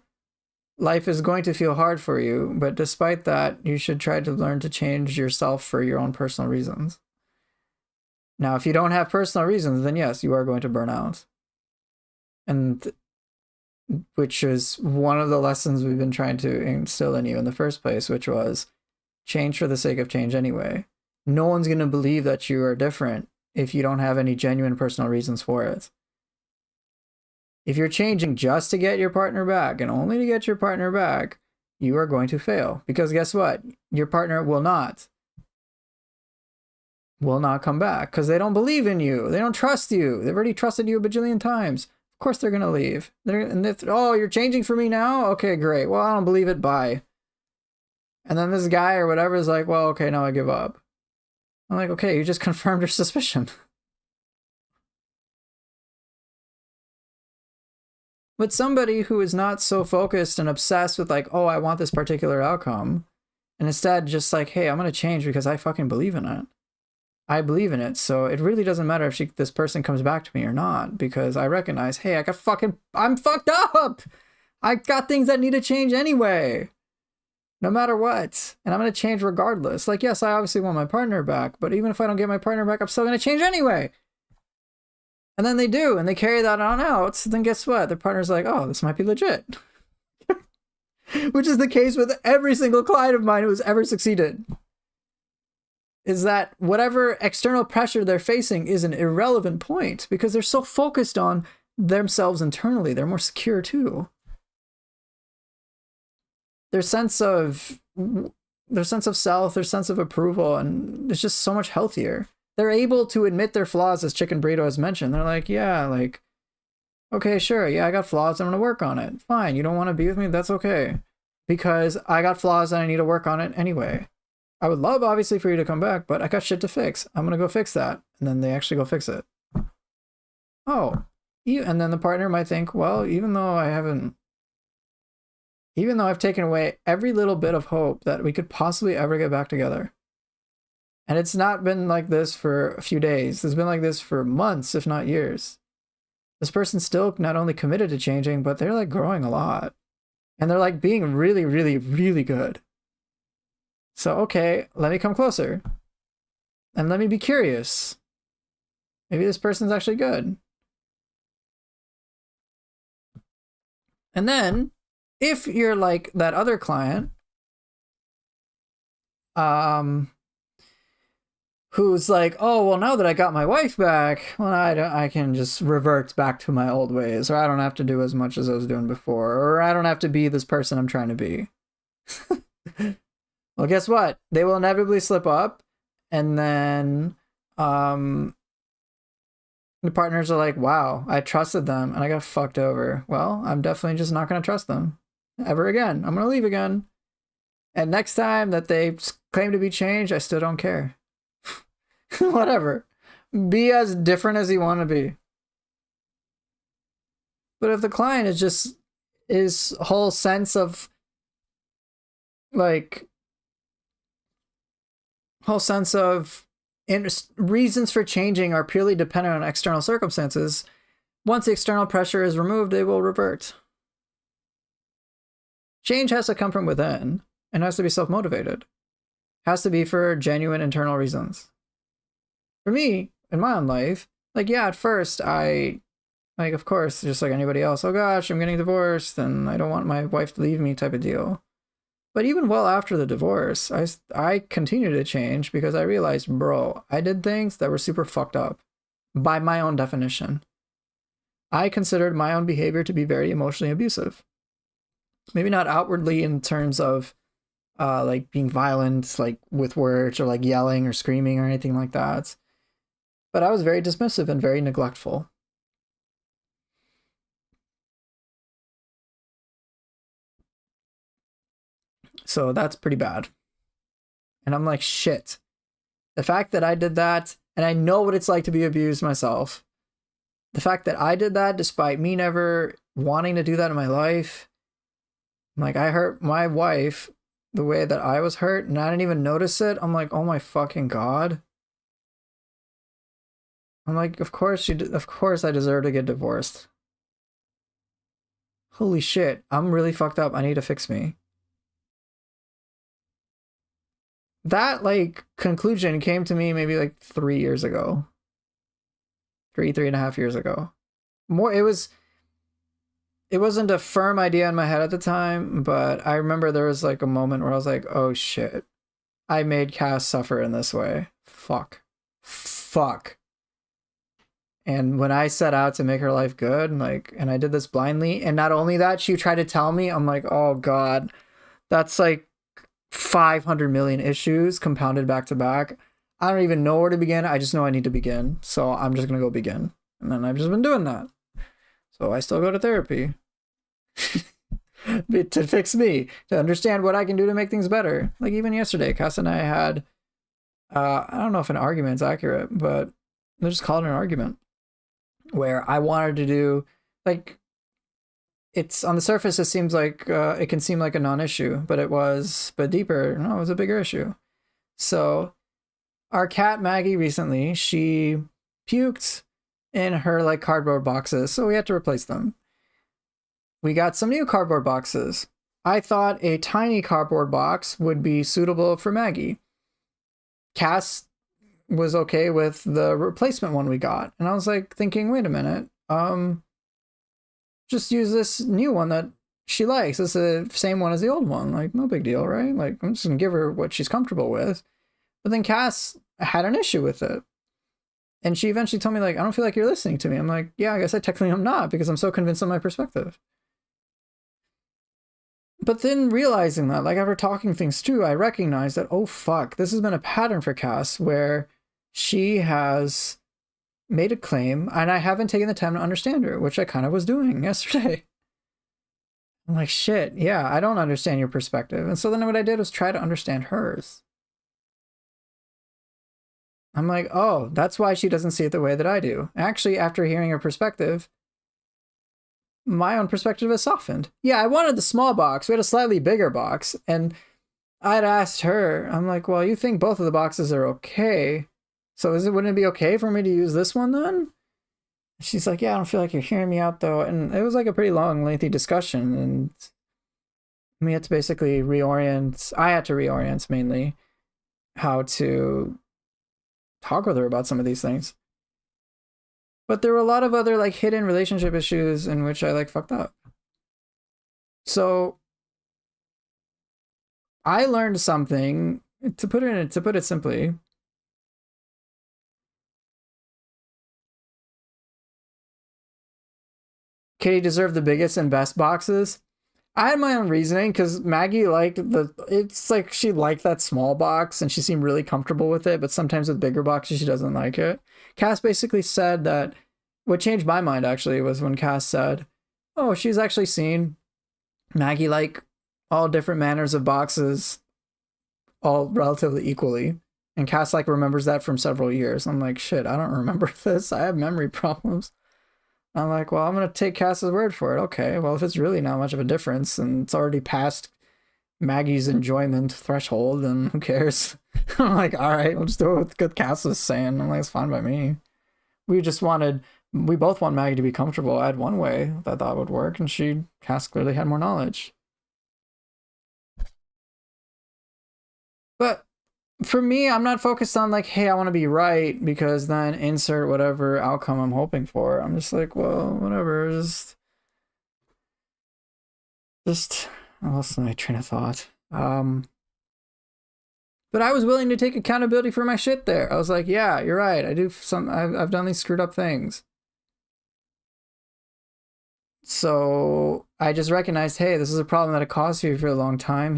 life is going to feel hard for you, but despite that, you should try to learn to change yourself for your own personal reasons. Now, if you don't have personal reasons, then yes, you are going to burn out. And which is one of the lessons we've been trying to instill in you in the first place, which was change for the sake of change anyway. No one's going to believe that you are different if you don't have any genuine personal reasons for it. If you're changing just to get your partner back and only to get your partner back, you are going to fail. Because guess what? Your partner will not come back because they don't believe in you. They don't trust you. They've already trusted you a bajillion times. Of course they're going to leave. And if, oh, you're changing for me now? Okay, great. Well, I don't believe it. Bye. And then this guy or whatever is like, well, okay, now I give up. I'm like, okay, you just confirmed your suspicion. But somebody who is not so focused and obsessed with like, oh, I want this particular outcome, and instead just like, hey, I'm going to change because I fucking believe in it. I believe in it, so it really doesn't matter if this person comes back to me or not, because I recognize, hey, I'm fucked up! I got things that need to change anyway, no matter what, and I'm going to change regardless. Like, yes, I obviously want my partner back, but even if I don't get my partner back, I'm still going to change anyway. And then they do, and they carry that on out, so then guess what? Their partner's like, oh, this might be legit. Which is the case with every single client of mine who has ever succeeded. Is that whatever external pressure they're facing is an irrelevant point because they're so focused on themselves internally. They're more secure too. Their sense of self, their sense of approval, and it's just so much healthier. They're able to admit their flaws, as Chicken Burrito has mentioned. They're like, yeah, like, okay, sure, yeah, I got flaws, I'm gonna work on it. Fine, you don't want to be with me? That's okay. Because I got flaws and I need to work on it anyway. I would love, obviously, for you to come back, but I got shit to fix. I'm going to go fix that. And then they actually go fix it. Oh. And then the partner might think, well, even though I've taken away every little bit of hope that we could possibly ever get back together. And it's not been like this for a few days. It's been like this for months, if not years. This person's still not only committed to changing, but they're like growing a lot. And they're like being really, really, really good. So, okay, let me come closer. And let me be curious. Maybe this person's actually good. And then, if you're like that other client, who's like, oh, well, now that I got my wife back, well, I can just revert back to my old ways, or I don't have to do as much as I was doing before, or I don't have to be this person I'm trying to be. Well, guess what? They will inevitably slip up, and then the partners are like, wow, I trusted them, and I got fucked over. Well, I'm definitely just not going to trust them ever again. I'm going to leave again. And next time that they claim to be changed, I still don't care. Whatever. Be as different as you want to be. But if the client is just his whole sense of like reasons for changing are purely dependent on external circumstances, once the external pressure is removed, they will revert. Change has to come from within and has to be self-motivated. Has to be for genuine internal reasons. For me, in my own life, like, yeah, at first I, like, of course, just like anybody else, oh gosh, I'm getting divorced and I don't want my wife to leave me type of deal. But even well after the divorce, I continued to change because I realized, bro, I did things that were super fucked up by my own definition. I considered my own behavior to be very emotionally abusive. Maybe not outwardly in terms of like being violent, like with words or like yelling or screaming or anything like that. But I was very dismissive and very neglectful. So that's pretty bad. And I'm like, shit, The fact that I did that, and I know what it's like to be abused myself. The fact that I did that despite me never wanting to do that in my life. Like, I hurt my wife the way that I was hurt, and I didn't even notice it. I'm like, oh my fucking God. I'm like, of course I deserve to get divorced. Holy shit, I'm really fucked up. I need to fix me. That, like, conclusion came to me maybe like 3 years ago. Three and a half years ago. It wasn't a firm idea in my head at the time, but I remember there was like a moment where I was like, oh shit, I made Cass suffer in this way. Fuck. And when I set out to make her life good, like, and I did this blindly, and not only that, she tried to tell me, I'm like, oh God, that's like 500 million issues compounded back to back. I don't even know where to begin. I just know I need to begin. So I'm just going to go begin. And then I've just been doing that. So I still go to therapy to fix me, to understand what I can do to make things better. Like even yesterday, Cass and I had, I don't know if an argument's accurate, but let's just call it an argument, where I wanted to do, like, it's on the surface, it seems like it can seem like a non-issue, but deeper, no, it was a bigger issue. So our cat Maggie recently, she puked in her like cardboard boxes, so we had to replace them. We got some new cardboard boxes. I thought a tiny cardboard box would be suitable for Maggie. Cass was okay with the replacement one we got, and I was like thinking, wait a minute, just use this new one that she likes. It's the same one as the old one. Like, no big deal, right? Like, I'm just gonna give her what she's comfortable with. But then Cass had an issue with it. And she eventually told me, like, I don't feel like you're listening to me. I'm like, yeah, I guess I technically am not, because I'm so convinced of my perspective. But then realizing that, like, after talking things through, I recognized that, oh fuck, this has been a pattern for Cass where she has made a claim and I haven't taken the time to understand her, which I kind of was doing yesterday. I'm like, shit, yeah, I don't understand your perspective. And so then what I did was try to understand hers. I'm like, oh, that's why she doesn't see it the way that I do. Actually, after hearing her perspective, my own perspective has softened. Yeah, I wanted the small box. We had a slightly bigger box. And I'd asked her, I'm like, well, you think both of the boxes are okay. So wouldn't it be okay for me to use this one then? She's like, yeah, I don't feel like you're hearing me out though. And it was like a pretty long, lengthy discussion. And we had to basically reorient. I had to reorient mainly how to talk with her about some of these things. But there were a lot of other like hidden relationship issues in which I like fucked up. So I learned something, to put it simply. Katie deserved the biggest and best boxes. I had my own reasoning because Maggie it's like she liked that small box and she seemed really comfortable with it, but sometimes with bigger boxes she doesn't like it. Cass basically said that, what changed my mind actually was when Cass said, oh, she's actually seen Maggie like all different manners of boxes all relatively equally. And Cass like remembers that from several years. I'm like, shit, I don't remember this. I have memory problems. I'm like, well, I'm going to take Cass's word for it. Okay, well, if it's really not much of a difference and it's already past Maggie's enjoyment threshold, then who cares? I'm like, all right, we'll just do it with what Cass is saying. I'm like, it's fine by me. We both want Maggie to be comfortable. I had one way that I thought would work, and Cass clearly had more knowledge. But for me, I'm not focused on like, hey, I want to be right, because then insert whatever outcome I'm hoping for. I'm just like, well, whatever. Just I lost my train of thought. But I was willing to take accountability for my shit there. I was like, yeah, you're right. I've done these screwed up things. So I just recognized, hey, this is a problem that I caused you for a long time.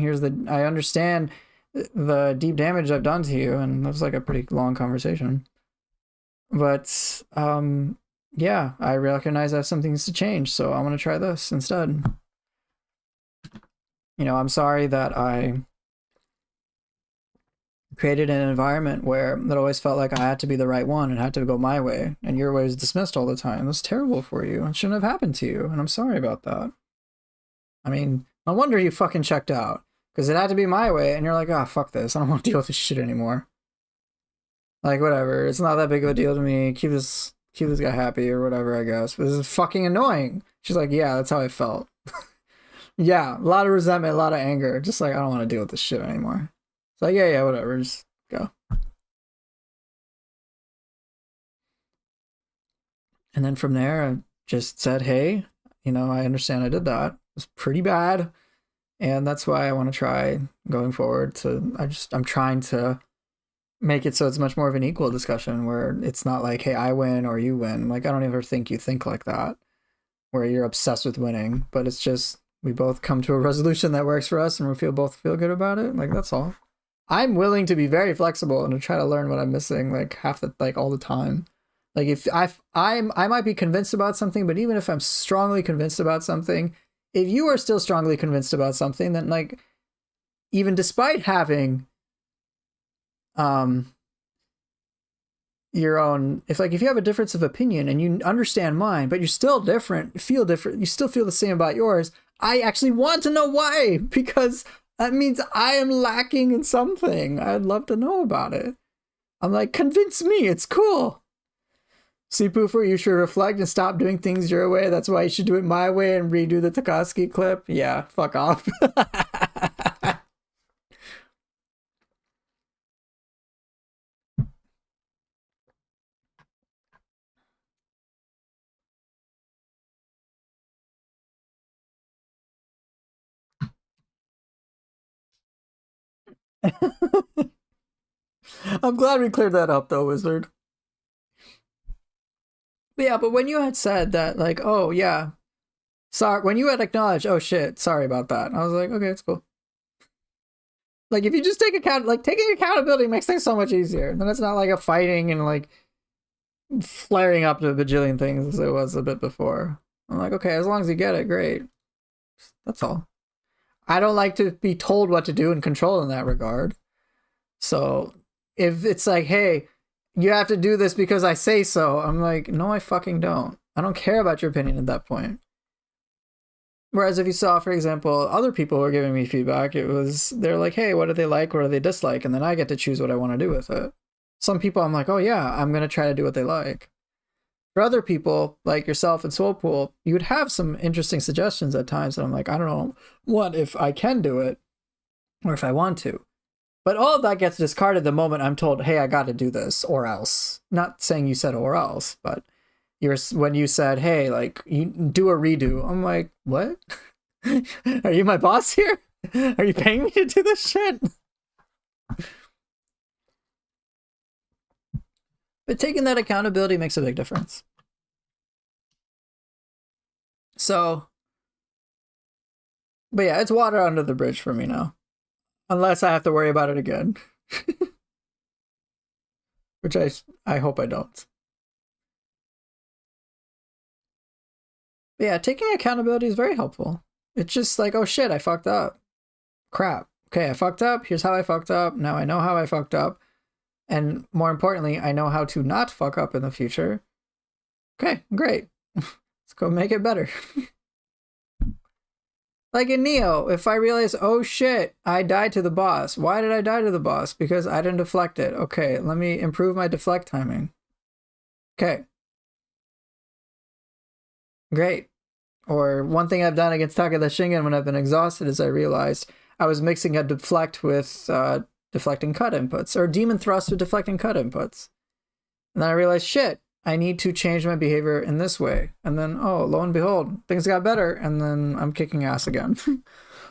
I understand the deep damage I've done to you, and it was like a pretty long conversation. But yeah, I recognize I have some things to change, so I want to try this instead. I'm sorry that I created an environment where it always felt like I had to be the right one and had to go my way, and your way was dismissed all the time. That's terrible for you. It shouldn't have happened to you, and I'm sorry about that. I mean, no wonder you fucking checked out, because it had to be my way, and you're like, ah, oh, fuck this. I don't want to deal with this shit anymore. Like, whatever. It's not that big of a deal to me. Keep this guy happy or whatever, I guess. But this is fucking annoying. She's like, yeah, that's how I felt. Yeah, a lot of resentment, a lot of anger. Just like, I don't want to deal with this shit anymore. It's like, yeah, whatever. Just go. And then from there, I just said, hey, I understand I did that. It was pretty bad. And that's why I want to try going forward I'm trying to make it so it's much more of an equal discussion where it's not like, hey, I win or you win. Like, I don't ever think you think like that, where you're obsessed with winning, but it's just, we both come to a resolution that works for us and we both feel good about it. Like, that's all. I'm willing to be very flexible and to try to learn what I'm missing, like all the time. Like, if I might be convinced about something, but even if I'm strongly convinced about something, if you are still strongly convinced about something, then like, even despite having your own, if you have a difference of opinion and you understand mine, but you're still different, you still feel the same about yours, I actually want to know why, because that means I am lacking in something. I'd love to know about it. I'm like, convince me, it's cool. See, Poofer, you should reflect and stop doing things your way. That's why you should do it my way and redo the Takaski clip. Yeah, fuck off. I'm glad we cleared that up, though, Wizard. But yeah, but when you had said that, like, oh, yeah, sorry, when you had acknowledged, oh, shit, sorry about that, I was like, okay, it's cool. Like, if you just take taking accountability makes things so much easier. Then it's not like a fighting and, like, flaring up to a bajillion things as it was a bit before. I'm like, okay, as long as you get it, great. That's all. I don't like to be told what to do and controlled in that regard. So if it's like, hey, you have to do this because I say so, I'm like, no, I fucking don't. I don't care about your opinion at that point. Whereas if you saw, for example, other people who are giving me feedback, they're like, hey, what do they like? What do they dislike? And then I get to choose what I want to do with it. Some people I'm like, oh yeah, I'm going to try to do what they like. For other people, like yourself and Soulpool, you would have some interesting suggestions at times that I'm like, I don't know what if I can do it or if I want to. But all of that gets discarded the moment I'm told, hey, I got to do this or else. Not saying you said or else, but when you said, hey, like, you do a redo, I'm like, what? Are you my boss here? Are you paying me to do this shit? But taking that accountability makes a big difference. So, but yeah, it's water under the bridge for me now. Unless I have to worry about it again. Which I hope I don't. But yeah, taking accountability is very helpful. It's just like, oh shit, I fucked up. Crap. Okay, I fucked up. Here's how I fucked up. Now I know how I fucked up. And more importantly, I know how to not fuck up in the future. Okay, great. Let's go make it better. Like in Neo, if I realize, oh shit, I died to the boss. Why did I die to the boss? Because I didn't deflect it. Okay, let me improve my deflect timing. Okay. Great. Or one thing I've done against Takeda Shingen when I've been exhausted is I realized I was mixing a deflect with deflecting cut inputs, or demon thrust with deflecting cut inputs. And then I realized, shit, I need to change my behavior in this way. And then, oh, lo and behold, things got better. And then I'm kicking ass again.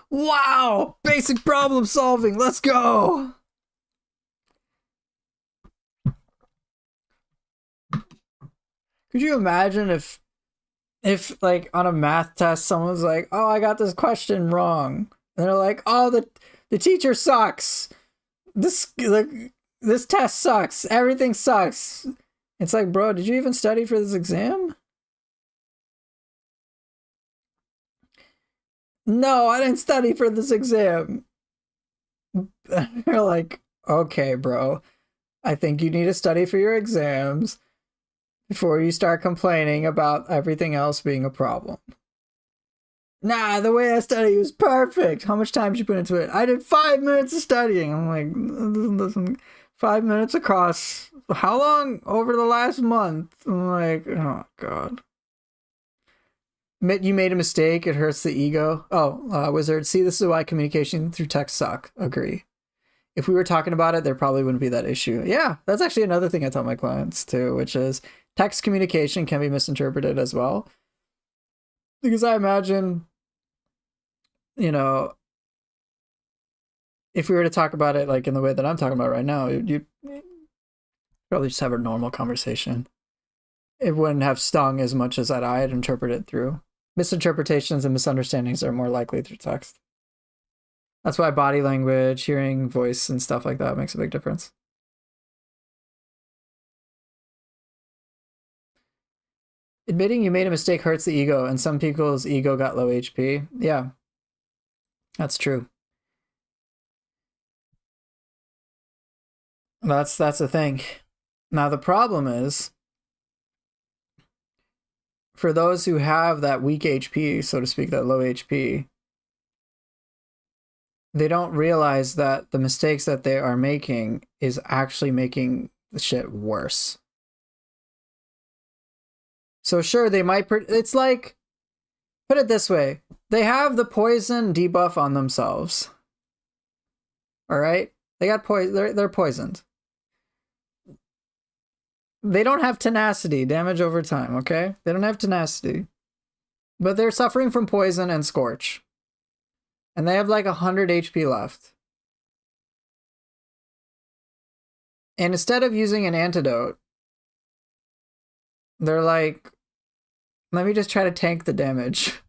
Wow! Basic problem solving. Let's go! Could you imagine if like on a math test, someone's like, oh, I got this question wrong. And they're like, oh, the teacher sucks. This test sucks. Everything sucks. It's like, bro, did you even study for this exam? No, I didn't study for this exam. They're like, Okay, bro. I think you need to study for your exams before you start complaining about everything else being a problem. Nah, the way I study was perfect. How much time did you put into it? I did 5 minutes of studying. I'm like, listen, 5 minutes across. How long over the last month? I'm like, oh god. You made a mistake. It hurts the ego. Oh, wizard. See, this is why communication through text suck. Agree. If we were talking about it, there probably wouldn't be that issue. Yeah, that's actually another thing I tell my clients too, which is text communication can be misinterpreted as well. Because I imagine, you know, if we were to talk about it like in the way that I'm talking about right now, you'd probably just have a normal conversation. It wouldn't have stung as much as that I'd interpret it through. Misinterpretations and misunderstandings are more likely through text. That's why body language, hearing, voice, and stuff like that makes a big difference. Admitting you made a mistake hurts the ego, and some people's ego got low HP. Yeah, that's true. That's the thing. Now the problem is, for those who have that weak HP, so to speak, that low HP, they don't realize that the mistakes that they are making is actually making the shit worse. So sure, they might, it's like, put it this way, they have the poison debuff on themselves. All right? They got poison, they're poisoned. They don't have tenacity, damage over time, okay? They don't have tenacity. But they're suffering from poison and scorch. And they have like 100 HP left. And instead of using an antidote, they're like, let me just try to tank the damage.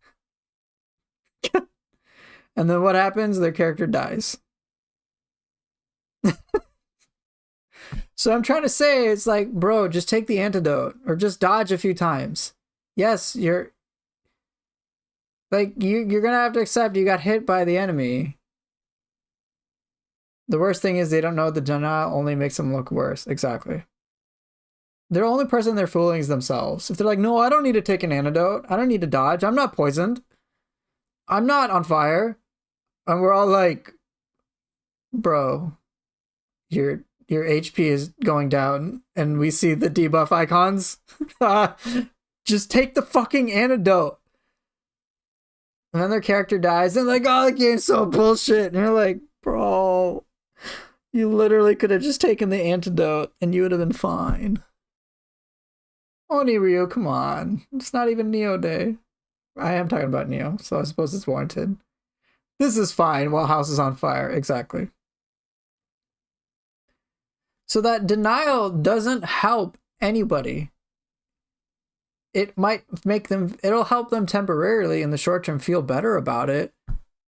And then what happens? Their character dies. So I'm trying to say, it's like, bro, just take the antidote or just dodge a few times. Yes, you're like, you're gonna have to accept you got hit by the enemy. The worst thing is they don't know the denial only makes them look worse. Exactly. The only person they're fooling is themselves. If they're like, no, I don't need to take an antidote. I don't need to dodge. I'm not poisoned. I'm not on fire. And we're all like, bro, your HP is going down and we see the debuff icons. Just take the fucking antidote. And then their character dies and like, oh, the game's so bullshit. And you're like, bro, you literally could have just taken the antidote and you would have been fine. Oni Ryu, come on. It's not even Neo Day. I am talking about Neo, so I suppose it's warranted. This is fine while house is on fire. Exactly. So that denial doesn't help anybody. It might make them, it'll help them temporarily in the short term feel better about it.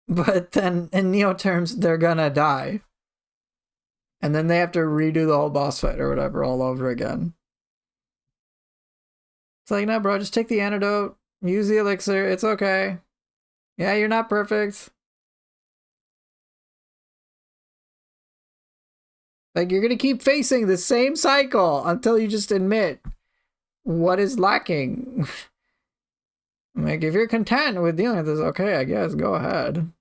But then in Neo terms, they're gonna die. And then they have to redo the whole boss fight or whatever all over again. It's like, no, bro, just take the antidote, use the elixir, it's okay. Yeah, you're not perfect. Like, you're gonna keep facing the same cycle until you just admit what is lacking. Like, if you're content with dealing with this, okay, I guess, go ahead.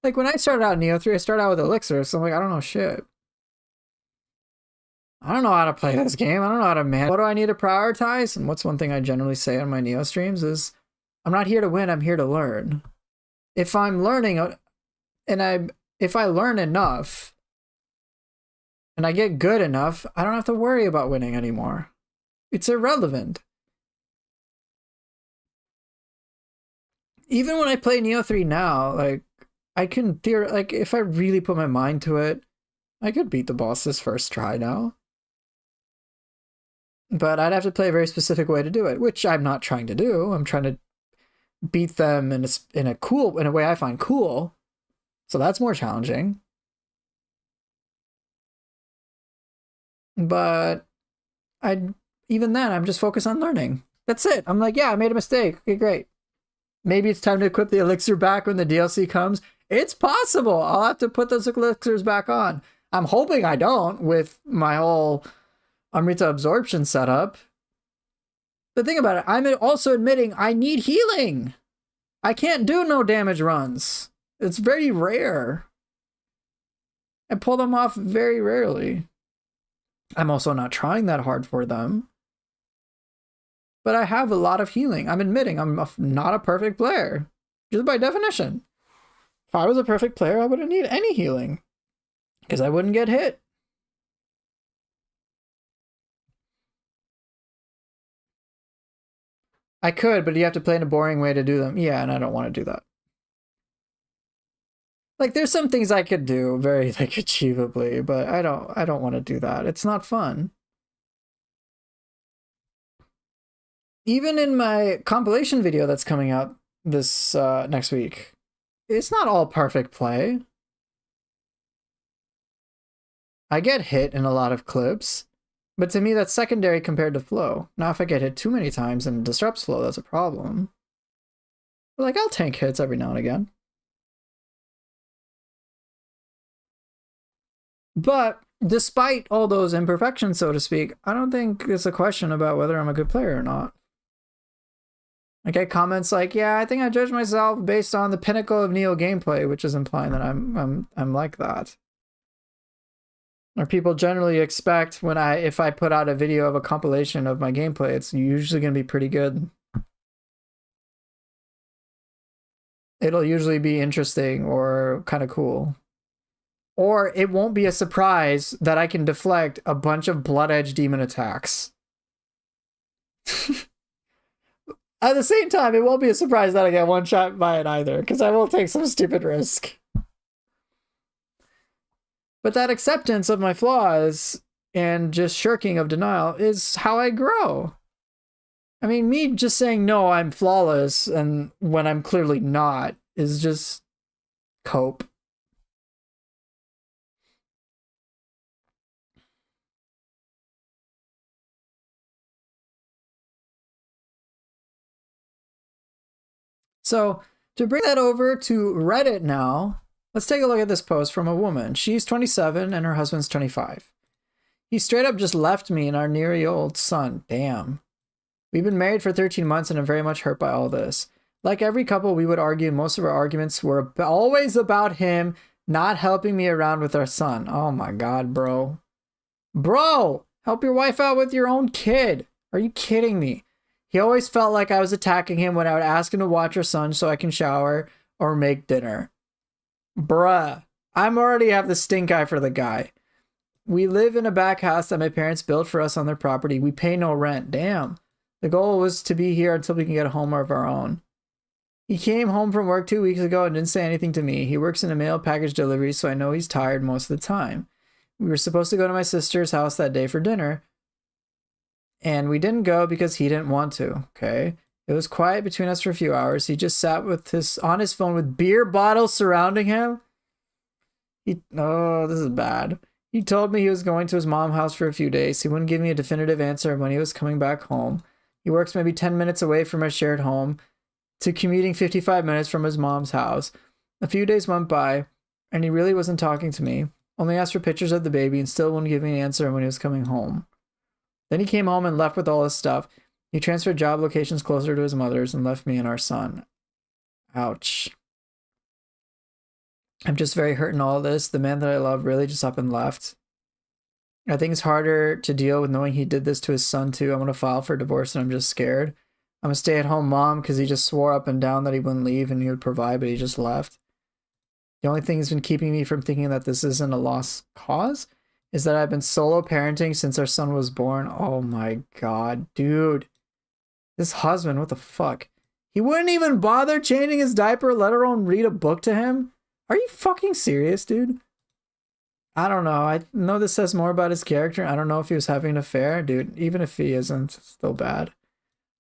Like, when I started out in Neo 3, I started out with elixir, so I'm like, I don't know shit. I don't know how to play this game. I don't know how to manage. What do I need to prioritize? And what's one thing I generally say on my Neo streams is, I'm not here to win, I'm here to learn. If I'm learning, and if I learn enough, and I get good enough, I don't have to worry about winning anymore. It's irrelevant. Even when I play Neo 3 now, like, I can like, if I really put my mind to it, I could beat the boss this first try now. But I'd have to play a very specific way to do it, which I'm not trying to do. I'm trying to beat them in a way I find cool. So that's more challenging. But even then, I'm just focused on learning. That's it. I'm like, yeah, I made a mistake. Okay, great. Maybe it's time to equip the elixir back when the DLC comes. It's possible. I'll have to put those elixirs back on. I'm hoping I don't with my whole Amrita absorption setup. The thing about it, I'm also admitting I need healing. I can't do no damage runs. It's very rare. I pull them off very rarely. I'm also not trying that hard for them. But I have a lot of healing. I'm admitting I'm not a perfect player. Just by definition. If I was a perfect player, I wouldn't need any healing. Because I wouldn't get hit. I could, but you have to play in a boring way to do them. Yeah, and I don't want to do that. Like, there's some things I could do very, like, achievably, but I don't want to do that. It's not fun. Even in my compilation video that's coming out this next week, it's not all perfect play. I get hit in a lot of clips, but to me that's secondary compared to flow. Now if I get hit too many times and disrupts flow, that's a problem. But like, I'll tank hits every now and again. But despite all those imperfections, so to speak, I don't think it's a question about whether I'm a good player or not. I get comments like, yeah, I think I judge myself based on the pinnacle of Neo gameplay, which is implying that I'm like that. Or people generally expect if I put out a video of a compilation of my gameplay, it's usually going to be pretty good. It'll usually be interesting or kind of cool. Or it won't be a surprise that I can deflect a bunch of Blood Edge demon attacks. At the same time, it won't be a surprise that I get one shot by it either, because I will take some stupid risk. But that acceptance of my flaws and just shirking of denial is how I grow. I mean, me just saying, no, I'm flawless, and when I'm clearly not, is just cope. So to bring that over to Reddit now, let's take a look at this post from a woman. She's 27 and her husband's 25. He straight up just left me and our near-old son. Damn. We've been married for 13 months and I'm very much hurt by all this. Like every couple, we would argue, and most of our arguments were always about him not helping me around with our son. Oh my God, bro. Bro, help your wife out with your own kid. Are you kidding me? He always felt like I was attacking him when I would ask him to watch our son so I can shower or make dinner. Bruh, I'm already have the stink eye for the guy. We live in a back house that my parents built for us on their property. We pay no rent. Damn. The goal was to be here until we can get a home of our own. He came home from work 2 weeks ago and didn't say anything to me. He works in a mail package delivery, so I know he's tired most of the time. We were supposed to go to my sister's house that day for dinner, and we didn't go because he didn't want to, okay? It was quiet between us for a few hours. He just sat on his phone with beer bottles surrounding him. Oh, this is bad. He told me he was going to his mom's house for a few days. He wouldn't give me a definitive answer when he was coming back home. He works maybe 10 minutes away from our shared home to commuting 55 minutes from his mom's house. A few days went by, and he really wasn't talking to me. Only asked for pictures of the baby and still wouldn't give me an answer when he was coming home. Then he came home and left with all his stuff. He transferred job locations closer to his mother's and left me and our son. Ouch. I'm just very hurt in all this. The man that I love really just up and left. I think it's harder to deal with knowing he did this to his son too. I'm going to file for divorce and I'm just scared. I'm a stay-at-home mom because he just swore up and down that he wouldn't leave and he would provide, but he just left. The only thing that's been keeping me from thinking that this isn't a lost cause is that I've been solo parenting since our son was born. Oh my God, dude. This husband, what the fuck? He wouldn't even bother changing his diaper, let alone read a book to him? Are you fucking serious, dude? I don't know. I know this says more about his character. I don't know if he was having an affair. Dude, even if he isn't, it's still bad.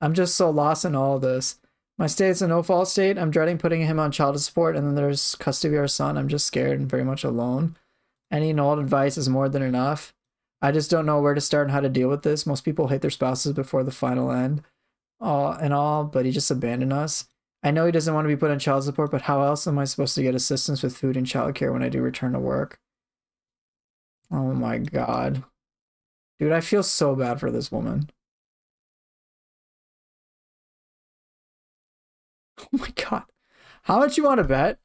I'm just so lost in all of this. My state's a no-fault state. I'm dreading putting him on child support, and then there's custody of our son. I'm just scared and very much alone. Any and all advice is more than enough. I just don't know where to start and how to deal with this. Most people hate their spouses before the final end. But he just abandoned us. I know he doesn't want to be put on child support, but how else am I supposed to get assistance with food and childcare when I do return to work? Oh my God. Dude, I feel so bad for this woman. Oh my God. How much you want to bet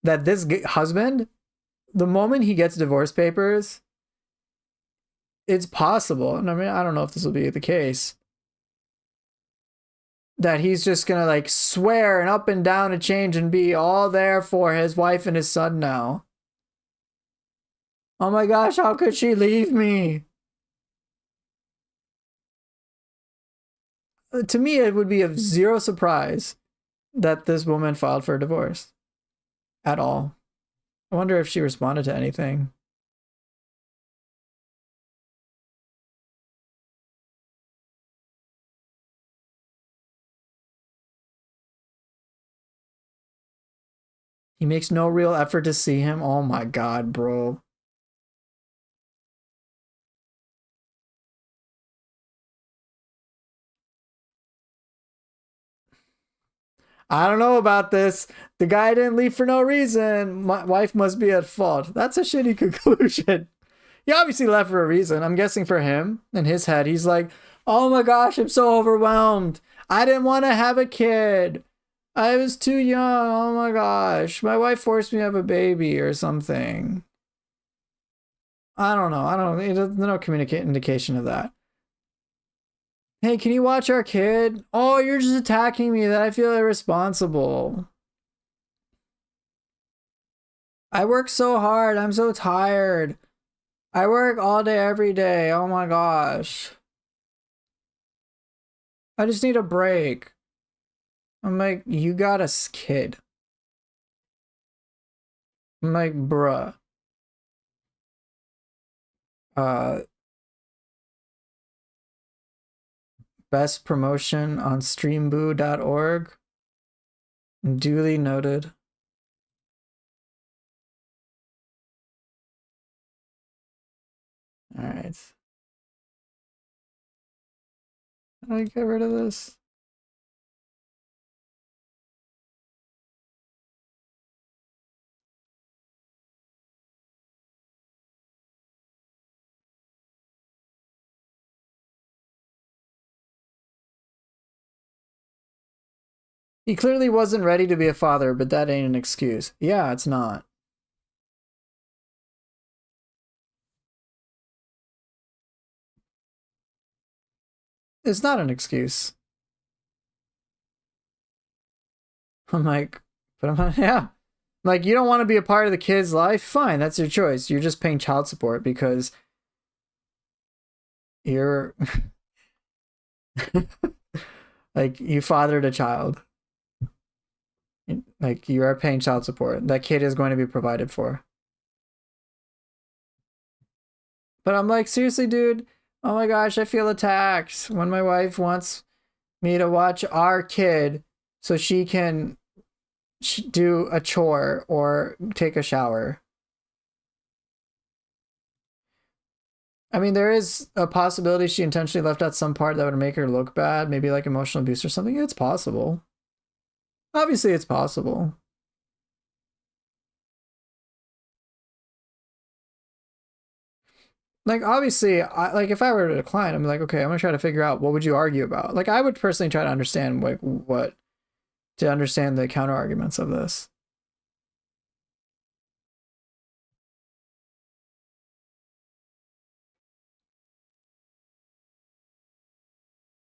that this husband, the moment he gets divorce papers, it's possible, and I mean, I don't know if this will be the case, that he's just gonna like swear and up and down a change and be all there for his wife and his son now. Oh my gosh, how could she leave me? To me, it would be of zero surprise that this woman filed for a divorce at all. I wonder if she responded to anything. He makes no real effort to see him. Oh my God, bro. I don't know about this. The guy didn't leave for no reason. My wife must be at fault. That's a shitty conclusion. He obviously left for a reason. I'm guessing for him, in his head, he's like, oh my gosh, I'm so overwhelmed. I didn't want to have a kid. I was too young. Oh my gosh. My wife forced me to have a baby or something. I don't know. There's no indication of that. Hey, can you watch our kid? Oh, you're just attacking me. That I feel irresponsible. I work so hard. I'm so tired. I work all day, every day. Oh my gosh. I just need a break. I'm like, you got a kid. I'm like, bruh. Uh, Best promotion on streamboo.org. Duly noted. All right. How do I get rid of this? He clearly wasn't ready to be a father, but that ain't an excuse. Yeah, it's not. It's not an excuse. I'm like, but I'm like, yeah. Like, you don't want to be a part of the kid's life? Fine, that's your choice. You're just paying child support because you're like, you fathered a child. Like, you are paying child support. That kid is going to be provided for. But I'm like, seriously, dude? Oh my gosh, I feel attacked when my wife wants me to watch our kid so she can do a chore or take a shower. I mean, there is a possibility she intentionally left out some part that would make her look bad, maybe like emotional abuse or something. It's possible. Obviously, it's possible. Like, obviously, like if I were a client, I'm like, okay, I'm gonna try to figure out what would you argue about. Like, I would personally try to understand like what to understand the counter arguments of this.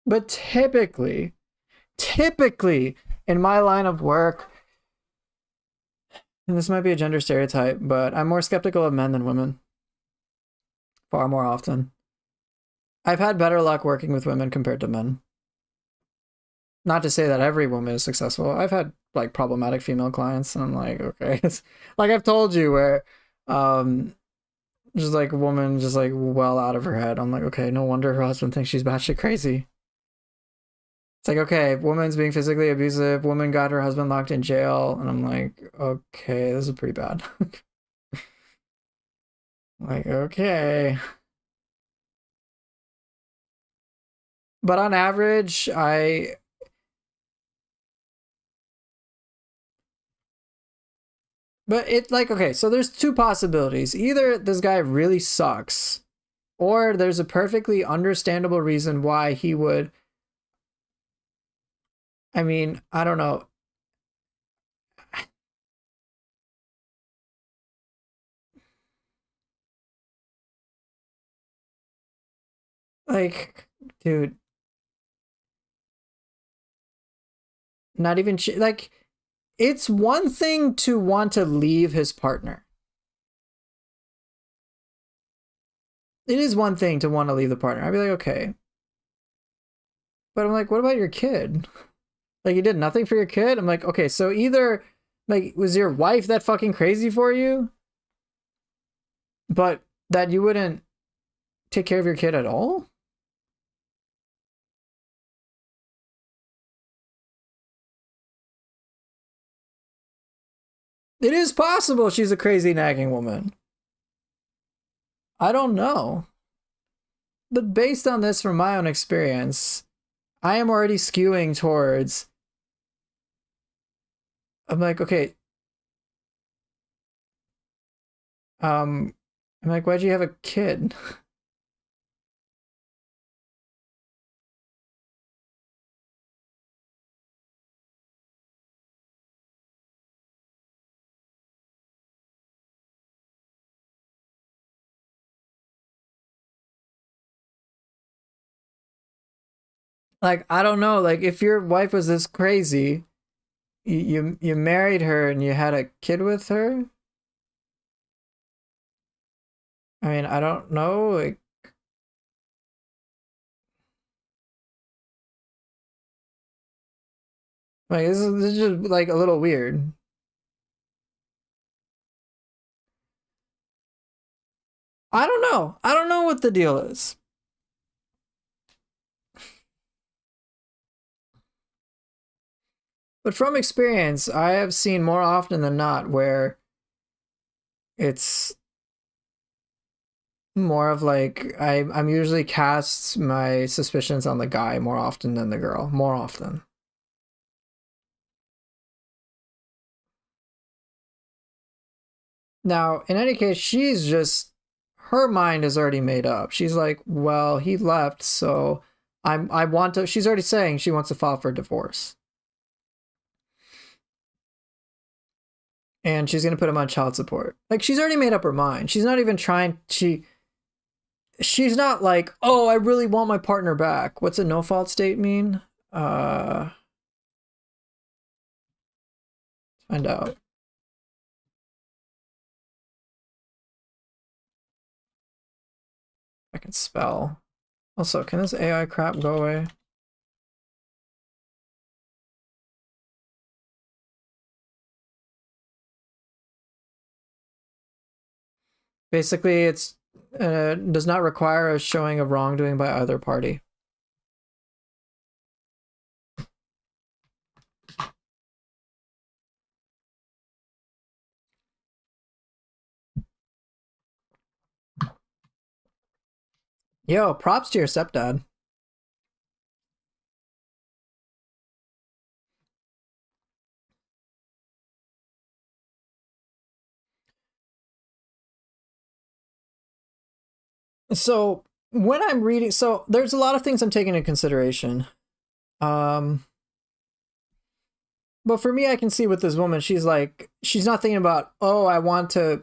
But typically in my line of work, and this might be a gender stereotype, but I'm more skeptical of men than women. Far more often. I've had better luck working with women compared to men. Not to say that every woman is successful. I've had like problematic female clients, and I'm like, okay, it's like I've told you where, um, just like a woman just like well out of her head. I'm like, okay, no wonder her husband thinks she's batshit crazy. It's like, okay, woman's being physically abusive. Woman got her husband locked in jail, and I'm like, okay, this is pretty bad. Like, okay. But on average, But it like, okay, so there's two possibilities. Either this guy really sucks, or there's a perfectly understandable reason why he would. I mean, I don't know. Like, dude, not even like it's one thing to want to leave his partner. It is one thing to want to leave the partner. I'd be like, okay. But I'm like, what about your kid? Like, you did nothing for your kid? I'm like, okay, so either, like, was your wife that fucking crazy for you? But that you wouldn't take care of your kid at all? It is possible she's a crazy nagging woman. I don't know. But based on this from my own experience, I am already skewing towards. I'm like, okay. I'm like, why'd you have a kid? Like, I don't know. Like, if your wife was this crazy, you married her and you had a kid with her. I mean, I don't know. Like this is just like a little weird. I don't know. I don't know what the deal is. But from experience, I have seen more often than not where it's more of like I'm usually cast my suspicions on the guy more often than the girl. More often. Now, in any case, she's just her mind is already made up. She's like, well, he left, so I want to. She's already saying she wants to file for divorce, and she's gonna put him on child support. Like she's already made up her mind. She's not even trying. She's not like, oh, I really want my partner back. What's a no fault state mean? Find out. I can spell. Also, can this AI crap go away? Basically, it's does not require a showing of wrongdoing by either party. Yo, props to your stepdad. So when I'm reading, so there's a lot of things I'm taking into consideration. Um, but for me, I can see with this woman, she's like, she's not thinking about, oh, I want to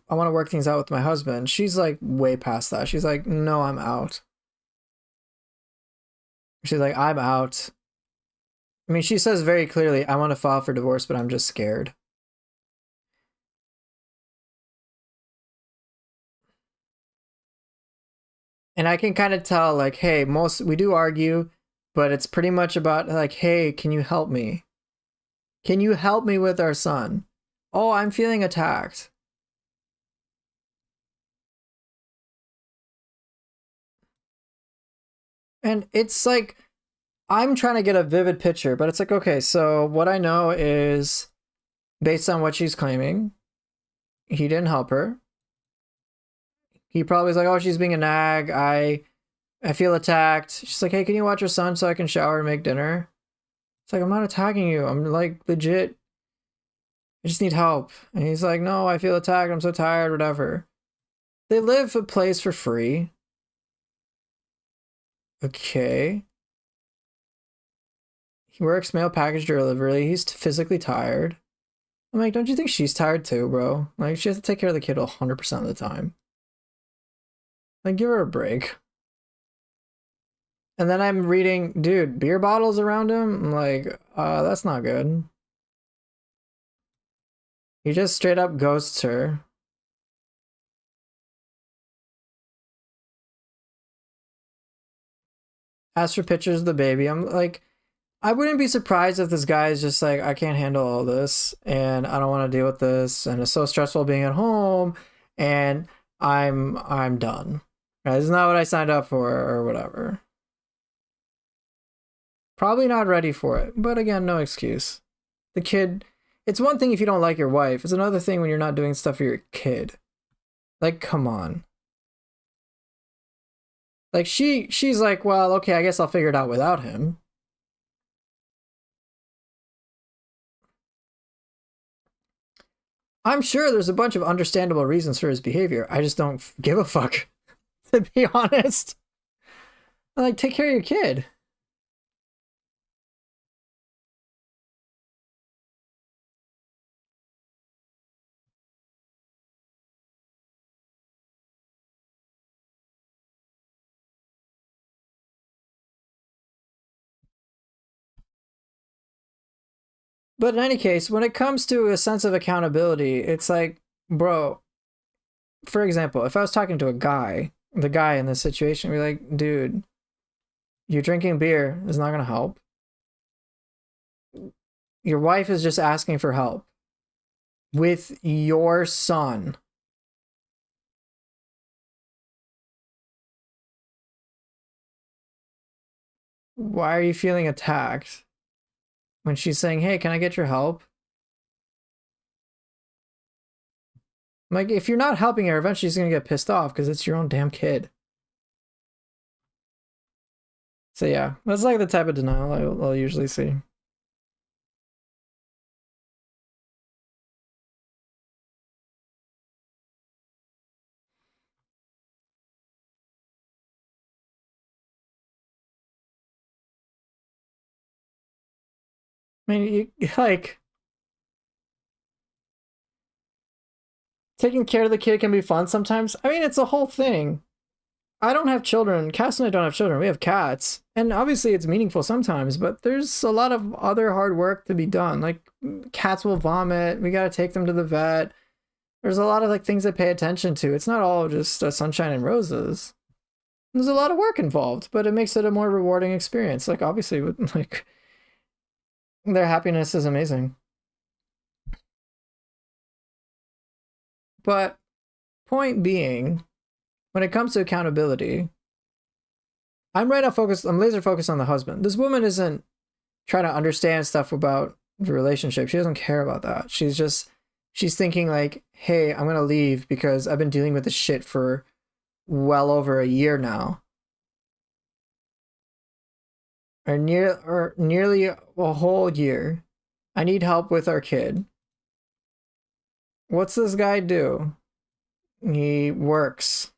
work things out with my husband. She's like way past that. She's like, no, I'm out. She's like, I'm out. I mean, she says very clearly, I want to file for divorce, but I'm just scared. And I can kind of tell, like, hey, we do argue, but it's pretty much about, like, hey, can you help me? Can you help me with our son? Oh, I'm feeling attacked. And it's like, I'm trying to get a vivid picture, but it's like, okay, so what I know is based on what she's claiming, he didn't help her. He probably was like, oh, she's being a nag. I feel attacked. She's like, hey, can you watch your son so I can shower and make dinner? It's like, I'm not attacking you. I'm like legit. I just need help. And he's like, no, I feel attacked. I'm so tired, whatever. They live a place for free. Okay. He works mail package delivery. He's physically tired. I'm like, don't you think she's tired too, bro? Like, she has to take care of the kid 100% of the time. Like, give her a break. And then I'm reading, dude, beer bottles around him? I'm like, that's not good. He just straight up ghosts her. Asks for pictures of the baby. I'm like, I wouldn't be surprised if this guy is just like, I can't handle all this and I don't want to deal with this and it's so stressful being at home and I'm done. Right, this is not what I signed up for or whatever. Probably not ready for it, but again, no excuse. The kid, it's one thing if you don't like your wife, it's another thing when you're not doing stuff for your kid. Like, come on. Like she's like, well, okay, I guess I'll figure it out without him. I'm sure there's a bunch of understandable reasons for his behavior. I just don't give a fuck, to be honest. Like, take care of your kid. But in any case, when it comes to a sense of accountability, it's like, bro, for example, if I was talking to a guy, the guy in this situation, be like, dude, you drinking beer is not going to help. Your wife is just asking for help with your son. Why are you feeling attacked when she's saying, hey, can I get your help? Like, if you're not helping her, eventually she's going to get pissed off because it's your own damn kid. So yeah, that's like the type of denial I'll usually see. I mean, you, like, taking care of the kid can be fun sometimes. I mean, it's a whole thing. I don't have children. Cass and I don't have children. We have cats. And obviously it's meaningful sometimes, but there's a lot of other hard work to be done. Like, cats will vomit. We got to take them to the vet. There's a lot of like things to pay attention to. It's not all just sunshine and roses. There's a lot of work involved, but it makes it a more rewarding experience. Like, obviously, with like their happiness is amazing. But point being, when it comes to accountability, I'm right now focused, I'm laser focused on the husband. This woman isn't trying to understand stuff about the relationship. She doesn't care about that. She's thinking like, hey, I'm gonna leave because I've been dealing with this shit for well over a year now. Or nearly a whole year. I need help with our kid. What's this guy do? He works.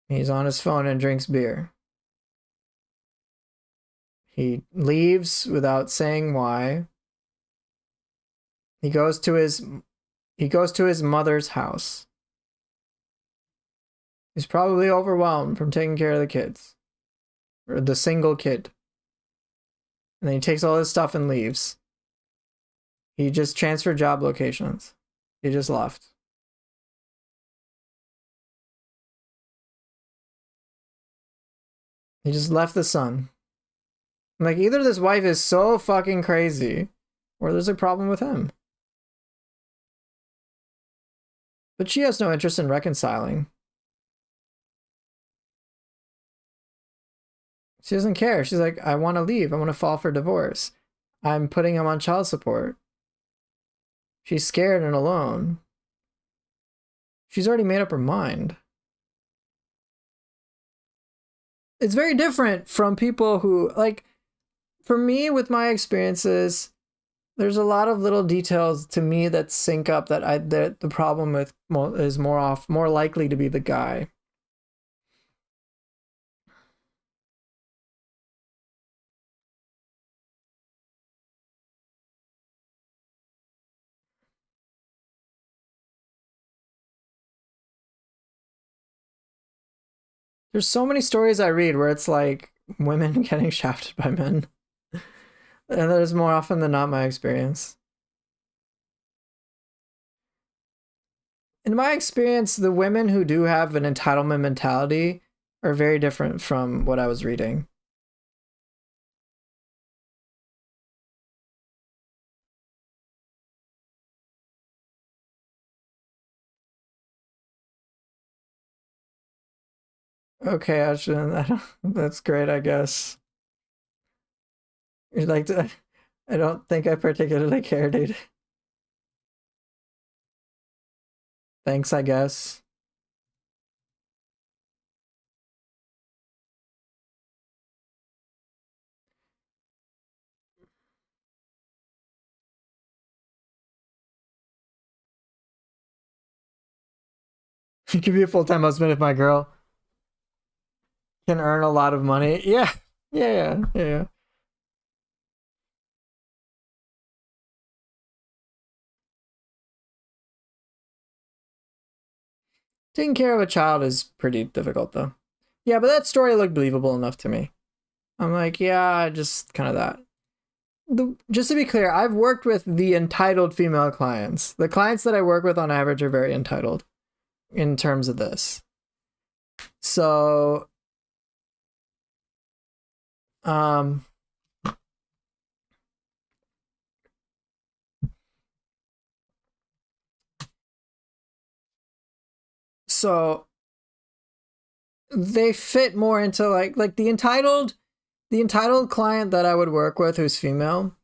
He's on his phone and drinks beer. He leaves without saying why. He goes to his mother's house. He's probably overwhelmed from taking care of the kids. Or the single kid. And then he takes all his stuff and leaves. He just transferred job locations. He just left. He just left the son. Like, either this wife is so fucking crazy, or there's a problem with him. But she has no interest in reconciling. She doesn't care. She's like, I want to leave. I want to file for divorce. I'm putting him on child support. She's scared and alone. She's already made up her mind. It's very different from people who, like, for me, with my experiences, there's a lot of little details to me that sync up that the problem with is more likely to be the guy. There's so many stories I read where it's like women getting shafted by men, and that is more often than not my experience. In my experience, the women who do have an entitlement mentality are very different from what I was reading. Okay, Ashton, that's great, I guess. You'd like to, I don't think I particularly care, dude. Thanks, I guess. You could be a full-time husband if my girl can earn a lot of money. Yeah, yeah. Taking care of a child is pretty difficult, though. Yeah, but that story looked believable enough to me. I'm like, yeah, just kind of that. Just to be clear, I've worked with the entitled female clients. The clients that I work with on average are very entitled in terms of this. So, um, so they fit more into like the entitled client that I would work with who's female.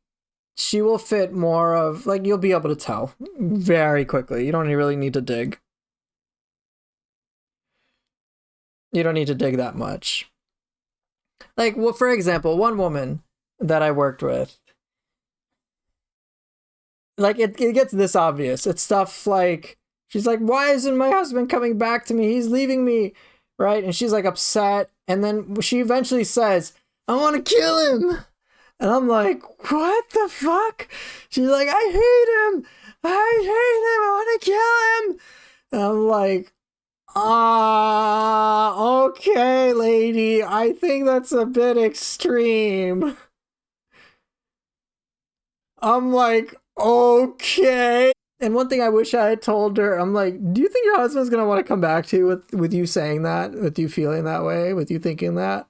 She will fit more of like you'll be able to tell very quickly. You don't really need to dig. You don't need to dig that much. Like, well, for example, one woman that I worked with, like it gets this obvious. It's stuff like she's like, "Why isn't my husband coming back to me? He's leaving me." Right? And she's like upset, and then she eventually says, "I want to kill him." And I'm like, "What the fuck?" She's like, "I hate him. I hate him. I want to kill him." And I'm like, okay, lady. I think that's a bit extreme. I'm like, okay. And one thing I wish I had told her, I'm like, do you think your husband's gonna want to come back to you with you saying that, with you feeling that way, with you thinking that?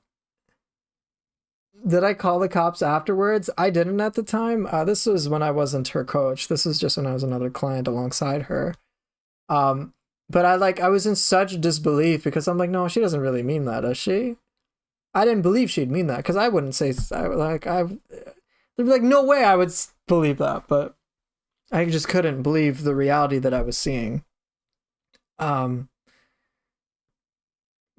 Did I call the cops afterwards? I didn't at the time. This was when I wasn't her coach. This was just when I was another client alongside her. Um, but I was in such disbelief because I'm like, no, she doesn't really mean that, does she? I didn't believe she'd mean that because I wouldn't say They'd be like, no way, I would believe that, but I just couldn't believe the reality that I was seeing. Um,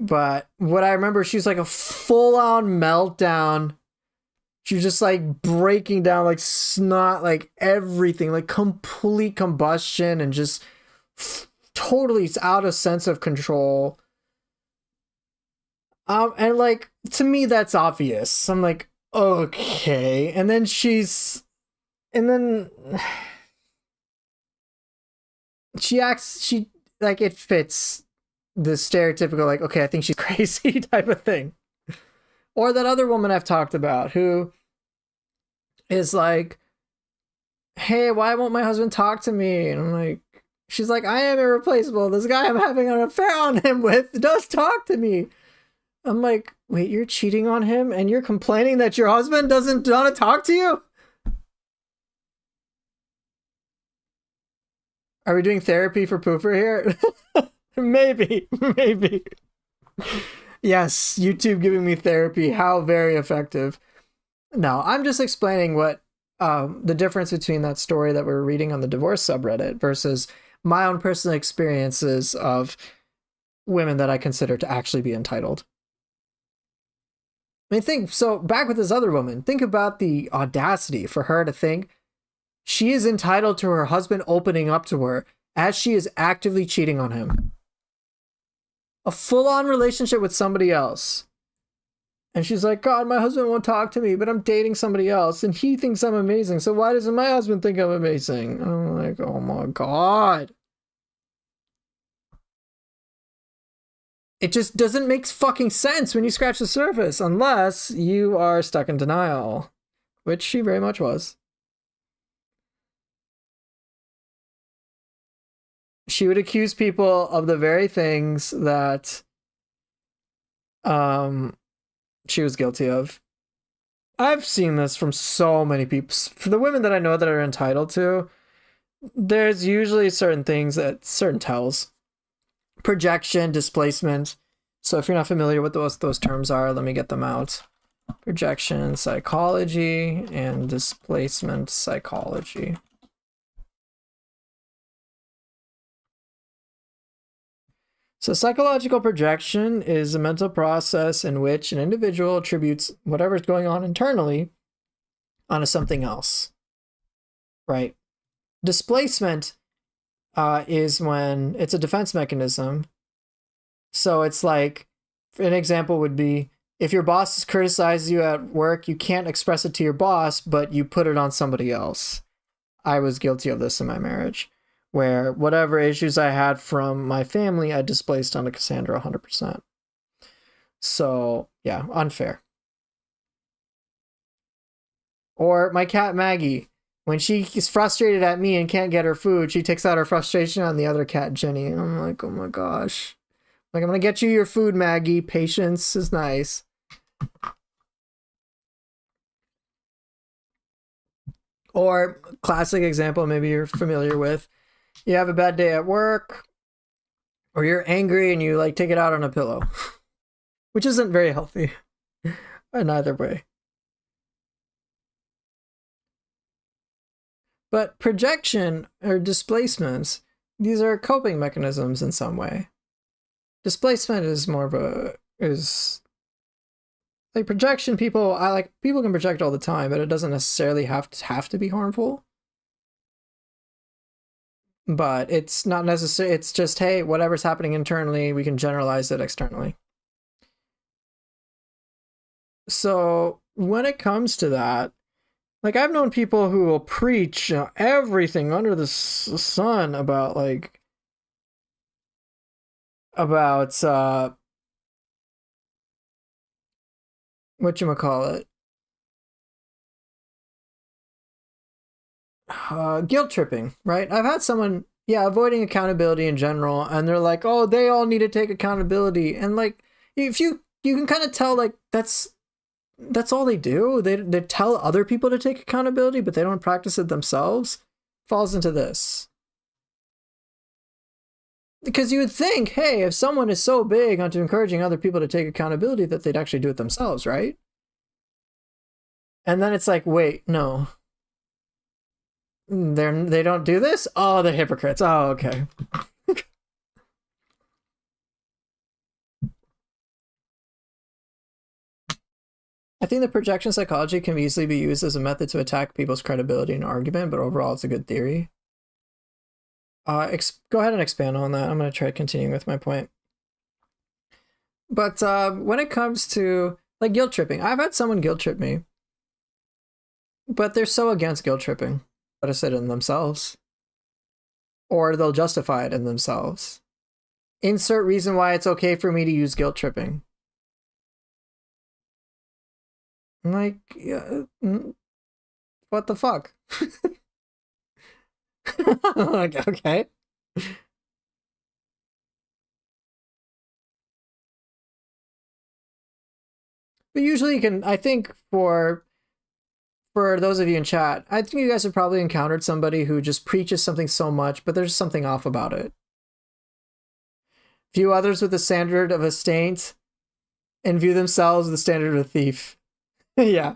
but what I remember, she's like a full on meltdown. She was just like breaking down, like snot, like everything, like complete combustion, and just totally out of sense of control. And like to me, that's obvious. I'm like, okay. And then she like it fits the stereotypical like, okay, I think she's crazy type of thing. Or that other woman I've talked about who is like, hey, why won't my husband talk to me? And I'm like, she's like, I am irreplaceable. This guy I'm having an affair on him with does talk to me. I'm like, wait, you're cheating on him and you're complaining that your husband doesn't want to talk to you? Are we doing therapy for pooper here? Maybe, maybe. Yes, YouTube giving me therapy. How very effective. No, I'm just explaining what the difference between that story that we are reading on the divorce subreddit versus my own personal experiences of women that I consider to actually be entitled. I mean, so back with this other woman, think about the audacity for her to think she is entitled to her husband opening up to her as she is actively cheating on him. A full-on relationship with somebody else. And she's like, God, my husband won't talk to me, but I'm dating somebody else, and he thinks I'm amazing, so why doesn't my husband think I'm amazing? And I'm like, oh my God. It just doesn't make fucking sense when you scratch the surface, unless you are stuck in denial, which she very much was. She would accuse people of the very things that she was guilty of. I've seen this from so many people. For the women that I know that are entitled to, there's usually certain things that certain tells. Projection, displacement. So if you're not familiar with what those terms are, let me get them out. Projection psychology and displacement psychology. So psychological projection is a mental process in which an individual attributes whatever's going on internally onto something else, right? Displacement is when it's a defense mechanism. So it's like, an example would be, if your boss criticizes you at work, you can't express it to your boss, but you put it on somebody else. I was guilty of this in my marriage, where whatever issues I had from my family, I displaced onto Cassandra 100%. So, yeah, unfair. Or my cat Maggie, when she is frustrated at me and can't get her food, she takes out her frustration on the other cat, Jenny. And I'm like, oh my gosh. Like, I'm going to get you your food, Maggie. Patience is nice. Or, classic example, maybe you're familiar with, you have a bad day at work, or you're angry and you like take it out on a pillow, which isn't very healthy in either way. But projection or displacements, these are coping mechanisms in some way. Displacement is more of like projection. People can project all the time, but it doesn't necessarily have to be harmful. But it's not necessary. It's just, hey, whatever's happening internally, we can generalize it externally. So when it comes to that, like, I've known people who will preach everything under the sun about whatchamacallit, guilt tripping, right? I've had someone, avoiding accountability in general, and they're like, oh, they all need to take accountability. And like, if you can kind of tell, like, that's all they do. They tell other people to take accountability, but they don't practice it themselves. Falls into this. Because you would think, hey, if someone is so big onto encouraging other people to take accountability, that they'd actually do it themselves, right? And then it's like, wait, no. They don't do this? Oh, they're hypocrites. Oh, okay. I think the projection psychology can easily be used as a method to attack people's credibility in an argument, but overall it's a good theory. Go ahead and expand on that. I'm going to try continuing with my point. But when it comes to like guilt tripping, I've had someone guilt trip me, but they're so against guilt tripping, but I said it in themselves, or they'll justify it in themselves. Insert reason why it's okay for me to use guilt tripping. I'm like, yeah, what the fuck? Like, okay. But usually you can, I think for those of you in chat, I think you guys have probably encountered somebody who just preaches something so much, but there's something off about it. View others with the standard of a saint and view themselves with the standard of a thief. Yeah.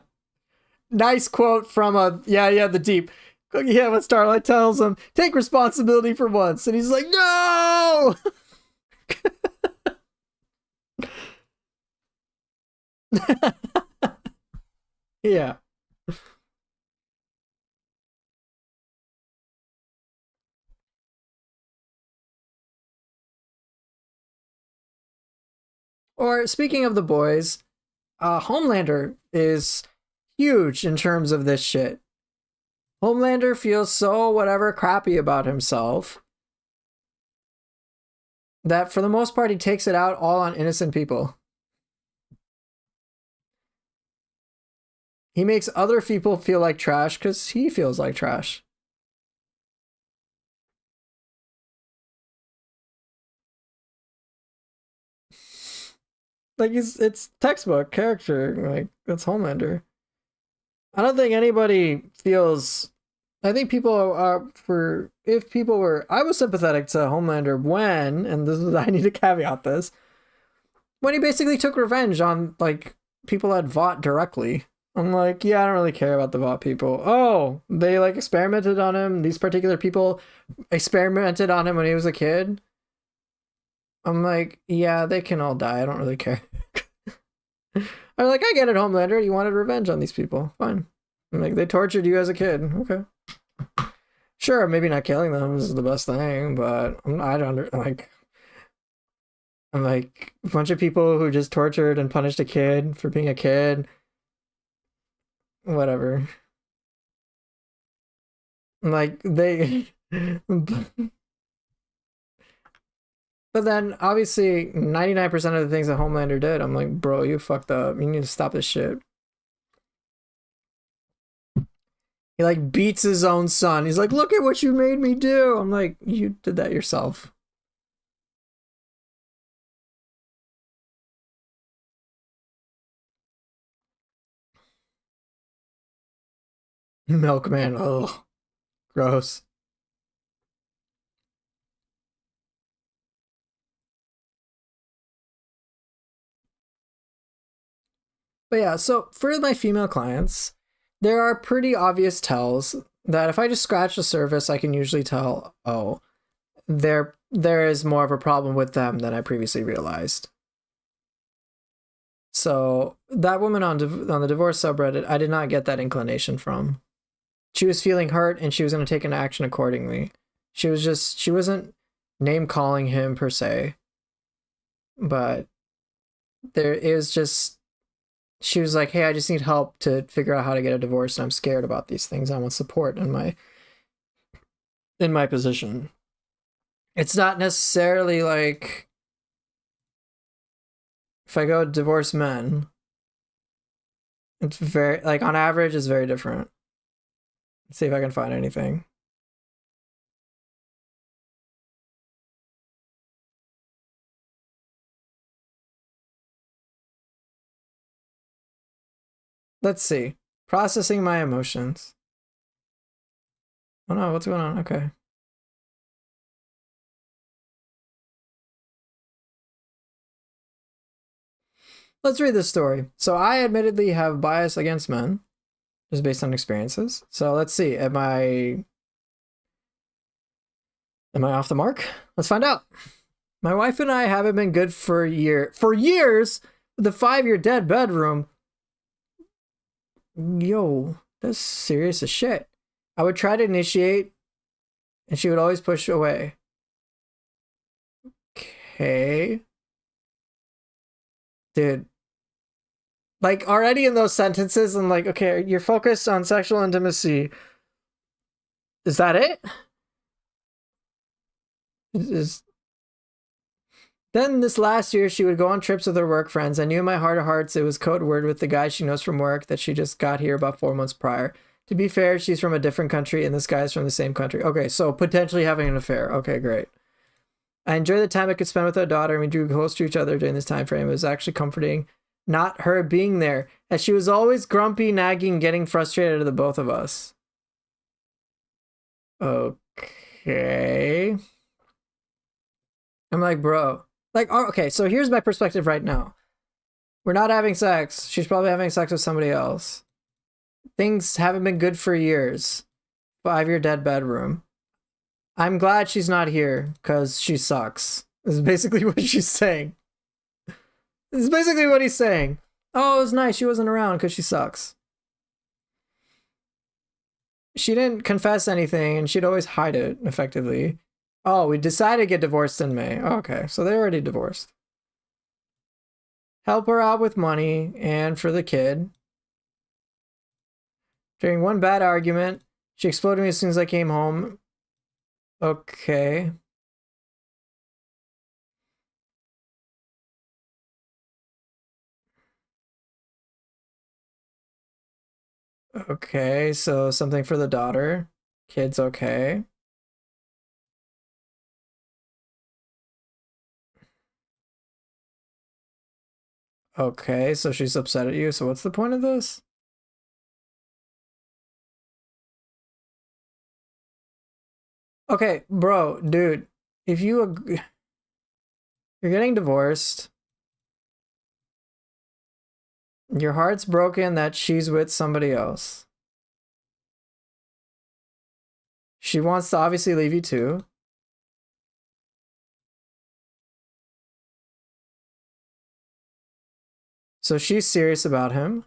Nice quote from the Deep. Yeah, when Starlight tells him, take responsibility for once. And he's like, no! Yeah. Or speaking of the boys, Homelander is huge in terms of this shit. Homelander feels so whatever crappy about himself that for the most part he takes it out all on innocent people. He makes other people feel like trash because he feels like trash. Like it's textbook character. Like that's Homelander. I don't think anybody feels. I think people are for if people were. I was sympathetic to Homelander when, and this is I need to caveat this when he basically took revenge on like people that Vought directly. I'm like, yeah, I don't really care about the Vought people. Oh, they like experimented on him. These particular people experimented on him when he was a kid. I'm like, yeah, they can all die. I don't really care. I'm like, I get it, Homelander. You wanted revenge on these people. Fine. I'm like, they tortured you as a kid. Okay. Sure, maybe not killing them is the best thing, but I don't like. I'm like a bunch of people who just tortured and punished a kid for being a kid. Whatever. Like they. But then obviously 99% of the things that Homelander did, I'm like, bro, you fucked up. You need to stop this shit. He like beats his own son. He's like, look at what you made me do. I'm like, you did that yourself. Milkman. Oh, gross. But yeah, so for my female clients, there are pretty obvious tells that if I just scratch the surface, I can usually tell, oh, there is more of a problem with them than I previously realized. So that woman on the divorce subreddit, I did not get that inclination from. She was feeling hurt and she was going to take an action accordingly. She wasn't name calling him per se, but there is just she was like, hey, I just need help to figure out how to get a divorce and I'm scared about these things. I want support in my position. It's not necessarily like if I go divorce men, it's very like on average it's very different. Let's see if I can find anything. Let's see. Processing my emotions. Oh no, what's going on? Okay. Let's read this story. So I admittedly have bias against men, just based on experiences. So let's see. Am I off the mark? Let's find out. My wife and I haven't been good for years. The 5-year dead bedroom. Yo, that's serious as shit. I would try to initiate, and she would always push away. Okay, dude. Like already in those sentences, I'm like, okay, you're focused on sexual intimacy. Is that it? Is Then this last year, she would go on trips with her work friends. I knew in my heart of hearts it was code word with the guy she knows from work that she just got here about 4 months prior. To be fair, she's from a different country and this guy's from the same country. Okay, so potentially having an affair. Okay, great. I enjoy the time I could spend with our daughter and we drew close to each other during this time frame. It was actually comforting, not her being there, as she was always grumpy, nagging, getting frustrated at the both of us. Okay. I'm like, bro. Like, okay, so here's my perspective right now. We're not having sex. She's probably having sex with somebody else. Things haven't been good for years. 5-year dead bedroom. I'm glad she's not here because she sucks. This is basically what she's saying. This is basically what he's saying. Oh, it was nice. She wasn't around because she sucks. she didn't confess anything, and she'd always hide it effectively. Oh, we decided to get divorced in May. Okay, so they're already divorced. Help her out with money and for the kid. During one bad argument, she exploded me as soon as I came home. Okay. Okay, so something for the daughter. Kid's okay. Okay, so she's upset at you. So what's the point of this? Okay, bro, dude, if you're getting divorced, your heart's broken that she's with somebody else. She wants to obviously leave you too. So she's serious about him.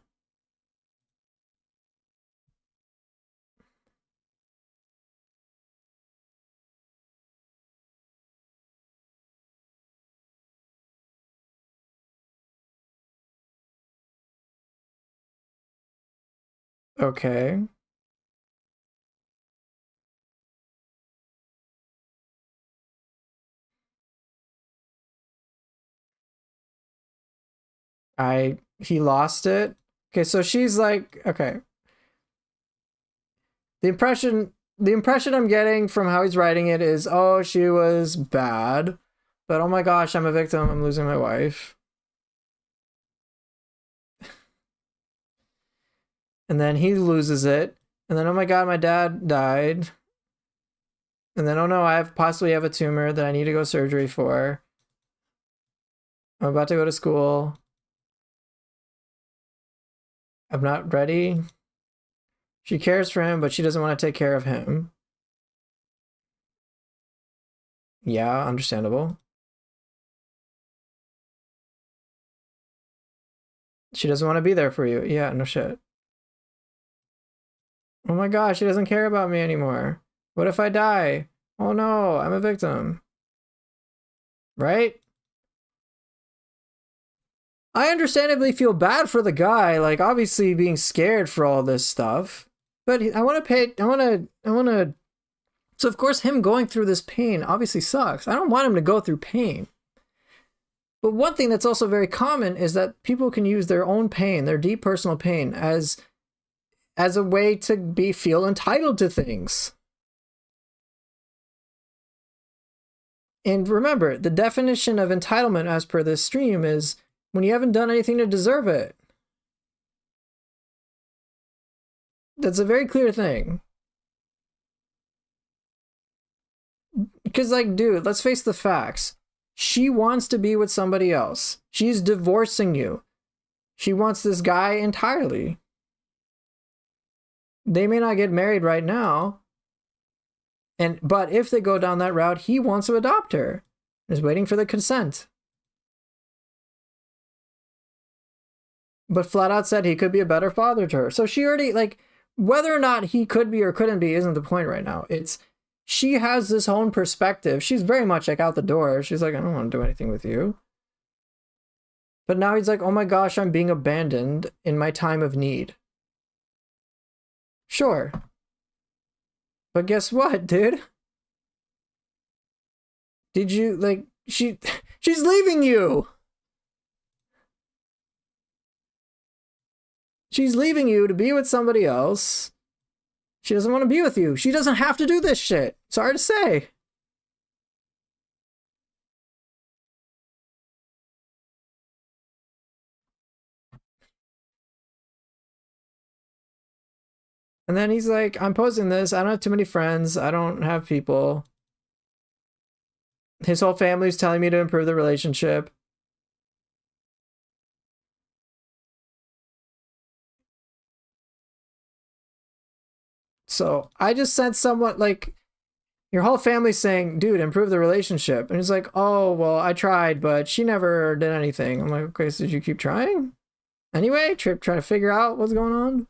Okay. He lost it. Okay, so she's like, okay. The impression I'm getting from how he's writing it is, oh, she was bad, but oh my gosh, I'm a victim. I'm losing my wife. And then he loses it. And then, oh my god, my dad died. And then, oh no, I possibly have a tumor that I need to go surgery for. I'm about to go to school. I'm not ready. She cares for him, but she doesn't want to take care of him. Yeah, understandable. She doesn't want to be there for you. Yeah, no shit. Oh my gosh, she doesn't care about me anymore. What if I die? Oh no, I'm a victim. Right? I understandably feel bad for the guy, like obviously being scared for all this stuff. But I want to pay, I want to. So of course him going through this pain obviously sucks. I don't want him to go through pain. But one thing that's also very common is that people can use their own pain, their deep personal pain, as a way to feel entitled to things. And remember, the definition of entitlement as per this stream is when you haven't done anything to deserve it. That's a very clear thing. Because, like, dude, let's face the facts. She wants to be with somebody else. She's divorcing you. She wants this guy entirely. They may not get married right now. But if they go down that route, he wants to adopt her. He's waiting for the consent. But flat out said he could be a better father to her. So she already, like, whether or not he could be or couldn't be isn't the point right now. It's, she has this own perspective. She's very much like out the door. She's like, I don't want to do anything with you. But now he's like, oh my gosh, I'm being abandoned in my time of need. Sure. But guess what, dude? Did you, like, she's leaving you! She's leaving you to be with somebody else. She doesn't want to be with you. She doesn't have to do this shit. Sorry to say. And then he's like, I'm posting this. I don't have too many friends. I don't have people. His whole family's telling me to improve the relationship. So I just sent someone, like, your whole family's saying, dude, improve the relationship. And he's like, oh, well, I tried, but she never did anything. I'm like, okay, so did you keep trying? Anyway, trying to figure out what's going on?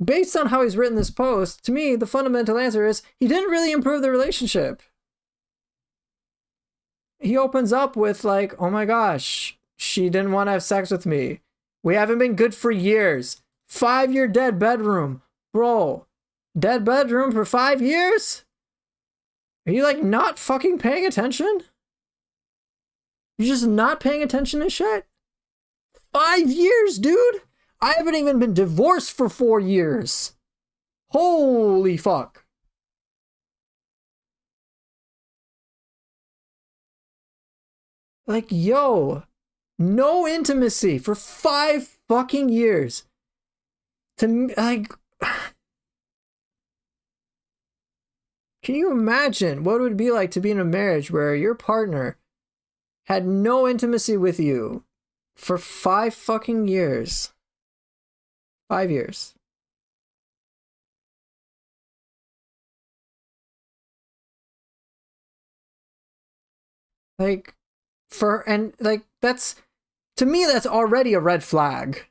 Based on how he's written this post, to me, the fundamental answer is he didn't really improve the relationship. He opens up with like, oh my gosh, she didn't want to have sex with me. We haven't been good for years. 5-year dead bedroom. Bro, dead bedroom for 5 years? Are you like not fucking paying attention? You're just not paying attention to shit? 5 years, dude? I haven't even been divorced for 4 years. Holy fuck. Like, yo, no intimacy for 5 fucking years. To me, like, can you imagine what it would be like to be in a marriage where your partner had no intimacy with you for 5 fucking years? 5 years. Like, that's, to me, that's already a red flag.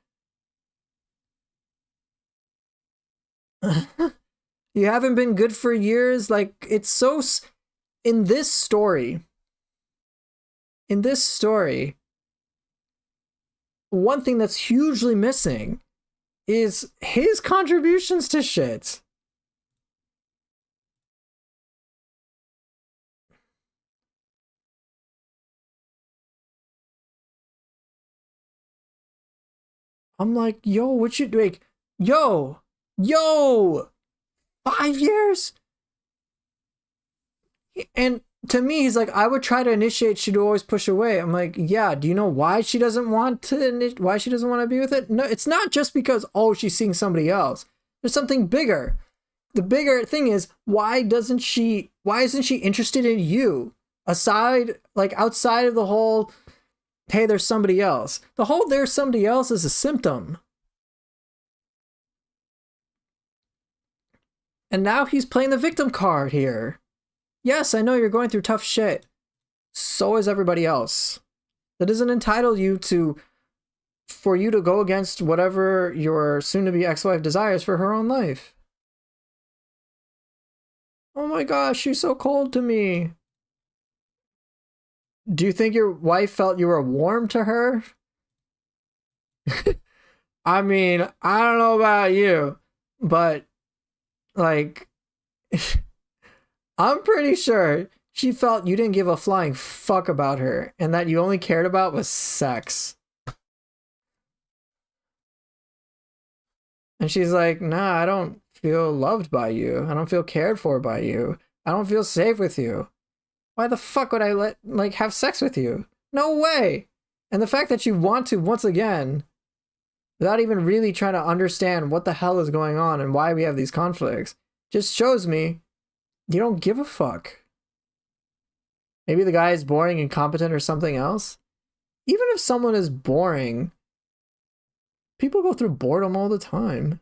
You haven't been good for years. Like, it's so, in this story, one thing that's hugely missing is his contributions to shit. I'm like, yo, what you like? Yo, 5 years? And to me, he's like, I would try to initiate, she'd always push away. I'm like, yeah, do you know why she doesn't want to, why she doesn't want to be with it? No, it's not just because, oh, she's seeing somebody else. There's something bigger. The bigger thing is, why isn't she interested in you? Aside, like outside of the whole, hey, there's somebody else. The whole there's somebody else is a symptom. And now he's playing the victim card here. Yes, I know you're going through tough shit. So is everybody else. That doesn't entitle you for you to go against whatever your soon-to-be ex-wife desires for her own life. Oh my gosh, she's so cold to me. Do you think your wife felt you were warm to her? I mean, I don't know about you, but like, I'm pretty sure she felt you didn't give a flying fuck about her and that you only cared about was sex. And she's like, nah, I don't feel loved by you. I don't feel cared for by you. I don't feel safe with you. Why the fuck would I have sex with you? No way. And the fact that you want to, once again, without even really trying to understand what the hell is going on and why we have these conflicts, just shows me you don't give a fuck. Maybe the guy is boring, incompetent, or something else. Even if someone is boring, people go through boredom all the time.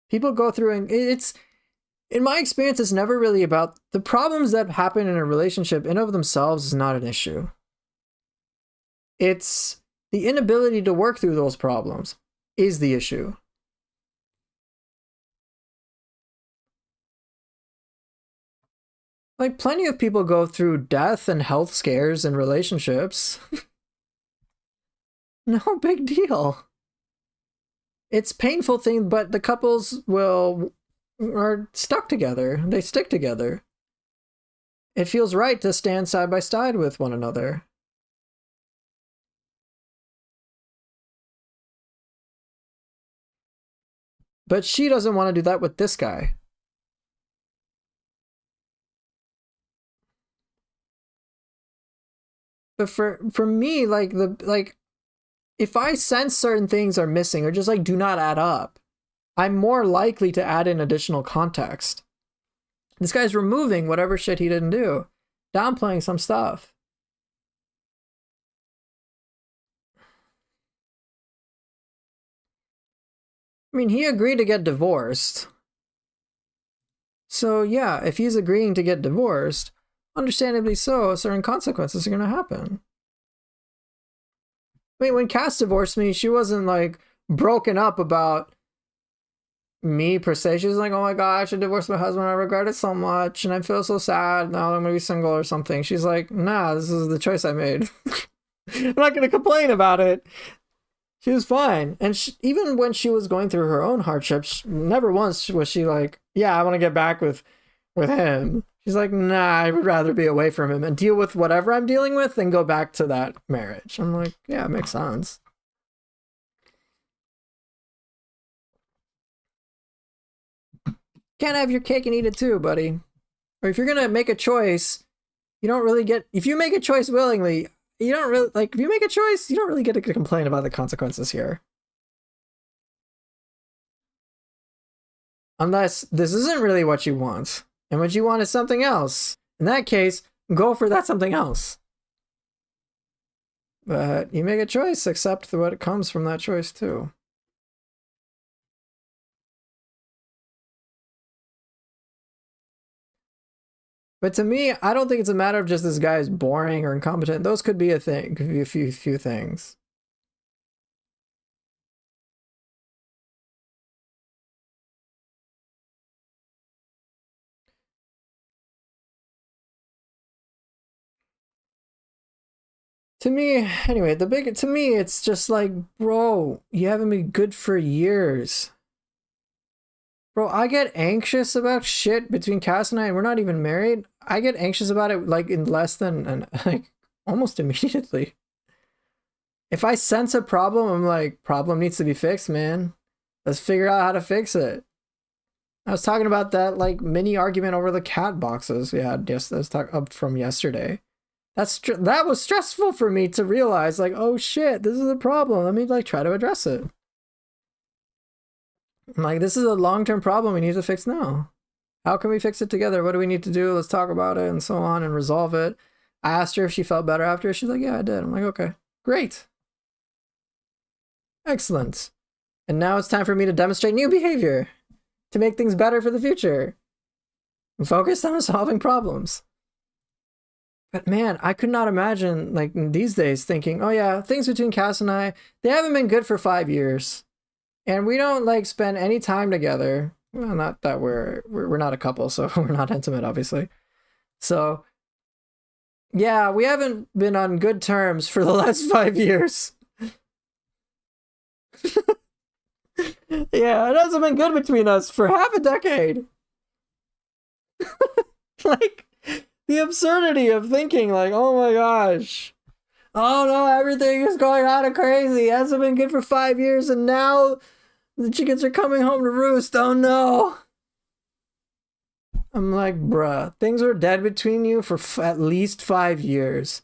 People go through, and it's, in my experience, it's never really about the problems that happen in a relationship in of themselves is not an issue. It's the inability to work through those problems is the issue. Like, plenty of people go through death and health scares in relationships. No big deal. It's painful thing, but the couples are stuck together. They stick together. It feels right to stand side by side with one another. But she doesn't want to do that with this guy. But for me, if I sense certain things are missing or just do not add up, I'm more likely to add in additional context. This guy's removing whatever shit he didn't do, downplaying some stuff. I mean, he agreed to get divorced. So yeah, if he's agreeing to get divorced, understandably so, certain consequences are going to happen. I mean, when Cass divorced me, she wasn't broken up about me per se. She's like, oh my god, I should divorce my husband. I regret it so much, and I feel so sad now that I'm gonna be single or something. She's like, nah, this is the choice I made. I'm not gonna complain about it. She was fine, and even when she was going through her own hardships, never once was she like, yeah, I want to get back with him. She's like, nah, I would rather be away from him and deal with whatever I'm dealing with than go back to that marriage. I'm like, yeah, it makes sense. Can't have your cake and eat it too, buddy. Or if you're gonna make a choice, you don't really get, if you make a choice willingly, you don't really, like, if you make a choice, you don't really get to complain about the consequences here. Unless this isn't really what you want, and what you want is something else. In that case, go for that something else. But you make a choice, accept what comes from that choice too. But to me, I don't think it's a matter of just this guy is boring or incompetent. Those could be a thing, could be a few things. To me, anyway, to me, it's just like, bro, you haven't been good for years. Bro, I get anxious about shit between Cass and I, and we're not even married. I get anxious about it like in less than like almost immediately. If I sense a problem, I'm like, problem needs to be fixed, man. Let's figure out how to fix it. I was talking about that like mini argument over the cat boxes we had. Yes, that was up from yesterday. That was stressful for me to realize, like, oh shit, this is a problem. Let me like try to address it. I'm like, this is a long-term problem we need to fix now. How can we fix it together? What do we need to do? Let's talk about it and so on and resolve it. I asked her if she felt better after. She's like, yeah, I did. I'm like, okay, great. Excellent. And now it's time for me to demonstrate new behavior to make things better for the future. I'm focused on solving problems. But man, I could not imagine, like, these days thinking, oh yeah, things between Cass and I, they haven't been good for 5 years. And we don't, like, spend any time together. Well, not that we're not a couple, so we're not intimate, obviously. So, yeah, we haven't been on good terms for the last 5 years. Yeah, it hasn't been good between us for half a decade. Like, the absurdity of thinking, like, oh my gosh. Oh no, everything is going out of crazy. It hasn't been good for 5 years, and now the chickens are coming home to roost. Oh no. I'm like, bruh, things were dead between you for at least 5 years.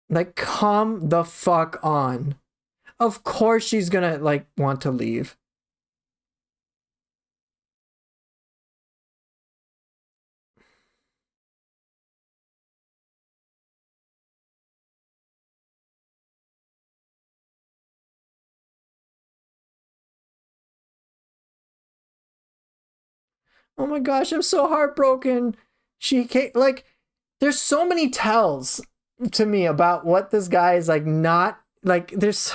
Like, come the fuck on. Of course she's gonna, like, want to leave. Oh my gosh, I'm so heartbroken. She can't, like, there's so many tells to me about what this guy is, like, not, like, there's,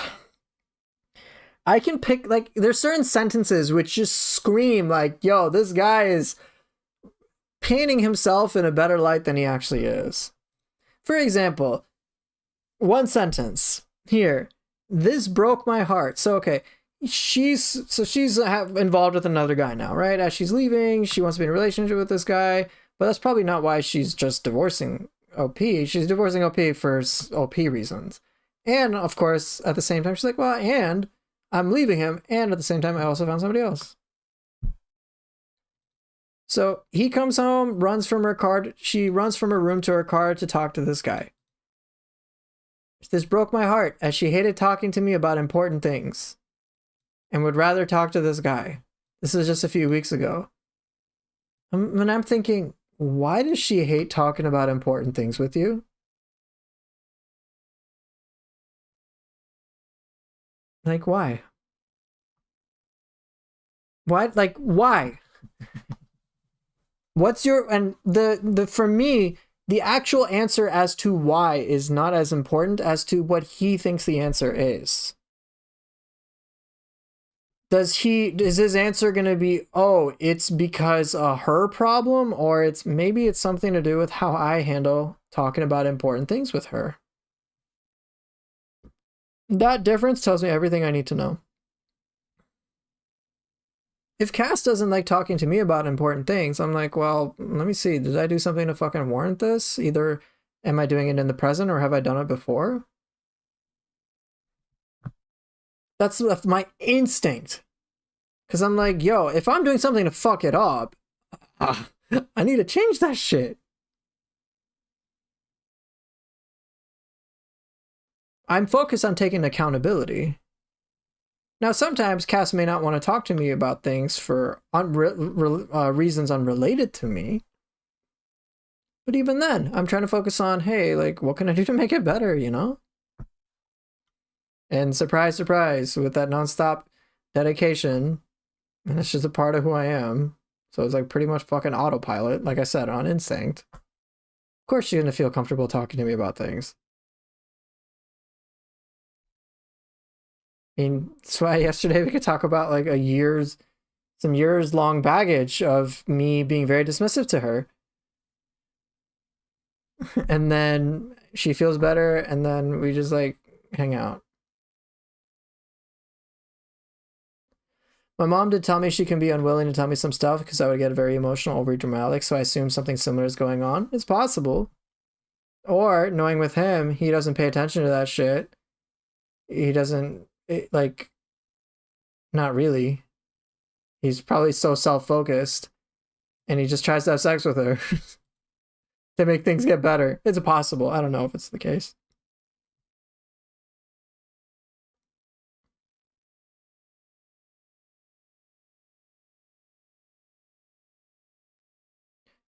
I can pick, like, there's certain sentences which just scream, like, yo, this guy is painting himself in a better light than he actually is. For example, one sentence here, this broke my heart. So, okay, she's involved with another guy now, right? As she's leaving, she wants to be in a relationship with this guy, but that's probably not why she's just divorcing OP. She's divorcing OP for OP reasons. And of course, at the same time, she's like, well, and I'm leaving him, and at the same time, I also found somebody else. So he comes home, runs from her car. She runs from her room to her car to talk to this guy. This broke my heart, as she hated talking to me about important things and would rather talk to this guy. This is just a few weeks ago. And I'm thinking, why does she hate talking about important things with you? Like, why? Why? Like, why? What's your, and the for me, the actual answer as to why is not as important as to what he thinks the answer is. Is his answer going to be, oh, it's because her problem, or maybe it's something to do with how I handle talking about important things with her? That difference tells me everything I need to know. If Cass doesn't like talking to me about important things, I'm like, well, let me see. Did I do something to fucking warrant this? Either am I doing it in the present or have I done it before? That's my instinct. Because I'm like, yo, if I'm doing something to fuck it up, I need to change that shit. I'm focused on taking accountability. Now, sometimes Cass may not want to talk to me about things for reasons unrelated to me. But even then, I'm trying to focus on, hey, like, what can I do to make it better, you know? And surprise, surprise, with that nonstop dedication, and it's just a part of who I am. So it's like pretty much fucking autopilot, like I said, on instinct. Of course she's gonna feel comfortable talking to me about things. I mean, that's why yesterday we could talk about like some years long baggage of me being very dismissive to her. And then she feels better, and then we just like hang out. My mom did tell me she can be unwilling to tell me some stuff because I would get very emotional, over dramatic, so I assume something similar is going on. It's possible. Or, knowing with him, he doesn't pay attention to that shit. He doesn't, like, not really. He's probably so self-focused, and he just tries to have sex with her to make things get better. It's possible. I don't know if it's the case.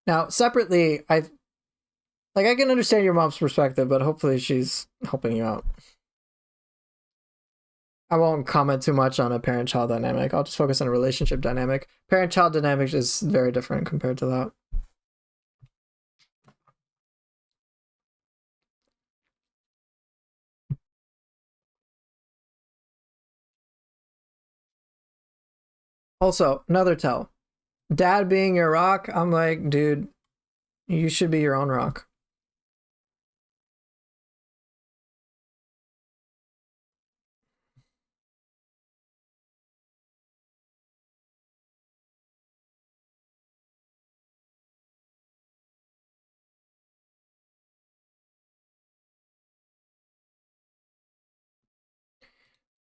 Now, separately, I can understand your mom's perspective, but hopefully she's helping you out. I won't comment too much on a parent-child dynamic. I'll just focus on a relationship dynamic. Parent-child dynamic is very different compared to that. Also, another tell. Dad being your rock, I'm like, dude, you should be your own rock.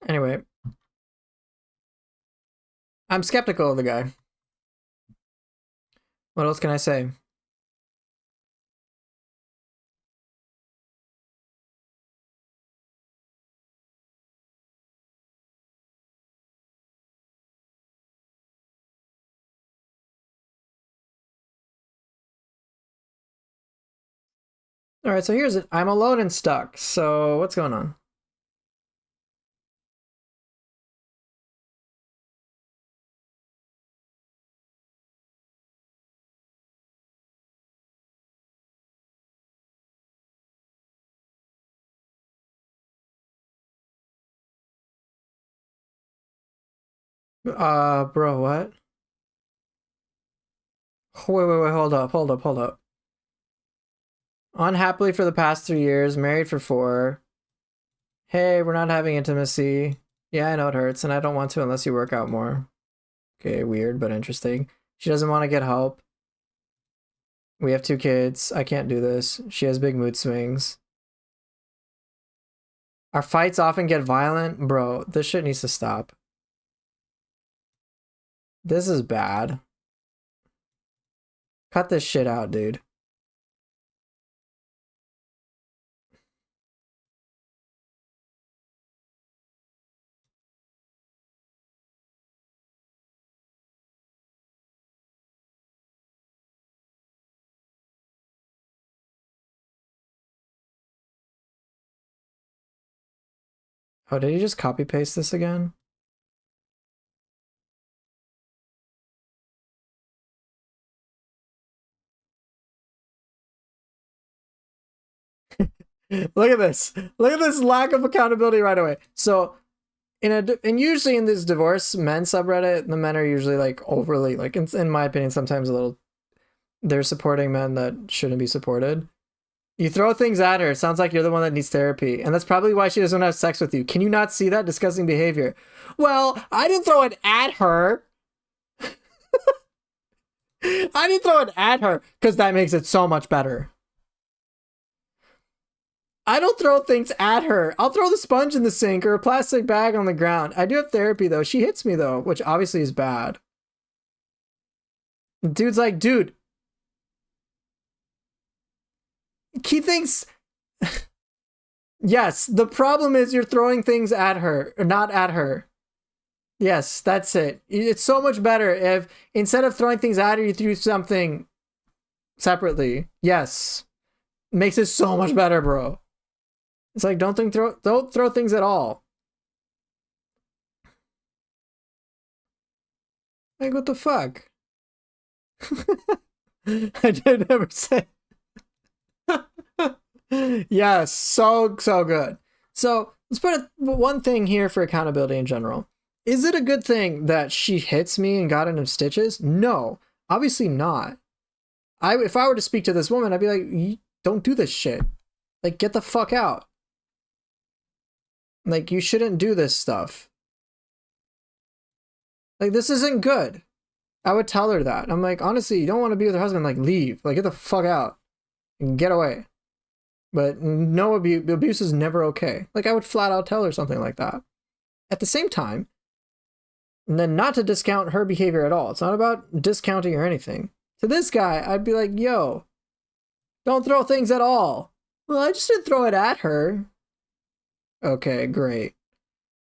Anyway, I'm skeptical of the guy. What else can I say? All right, so here's it. I'm alone and stuck. So what's going on? Bro, what? Wait, hold up. Unhappily for the past 3 years, married for 4. Hey, we're not having intimacy. Yeah, I know it hurts, and I don't want to unless you work out more. Okay, weird, but interesting. She doesn't want to get help. We have 2 kids. I can't do this. She has big mood swings. Our fights often get violent. Bro, this shit needs to stop. This is bad. Cut this shit out, dude. Oh, did he just copy paste this again? Look at this. Look at this lack of accountability right away. So and usually in this divorce men subreddit, the men are usually like overly, like in my opinion, sometimes a little, they're supporting men that shouldn't be supported. You throw things at her, it sounds like you're the one that needs therapy, and that's probably why she doesn't want to have sex with you. Can you not see that disgusting behavior? Well, I didn't throw it at her. I didn't throw it at her because that makes it so much better. I don't throw things at her. I'll throw the sponge in the sink or a plastic bag on the ground. I do have therapy though. She hits me though, which obviously is bad. The dude's like, dude, he thinks... Yes, the problem is you're throwing things at her, or not at her. Yes, that's it. It's so much better if instead of throwing things at her, you threw something separately. Yes. Makes it so much better, bro. It's like, don't throw things at all. Like, what the fuck? I did never say. Yes, so good. So let's put one thing here for accountability in general. Is it a good thing that she hits me and got into stitches? No, obviously not. If I were to speak to this woman, I'd be like, don't do this shit. Like, get the fuck out. Like, you shouldn't do this stuff. Like, this isn't good. I would tell her that. I'm like, honestly, you don't want to be with her husband, like, leave. Like, get the fuck out. And get away. But no, abuse is never okay. Like, I would flat out tell her something like that. At the same time, and then not to discount her behavior at all. It's not about discounting or anything. To this guy, I'd be like, yo, don't throw things at all. Well, I just didn't throw it at her. Okay, great.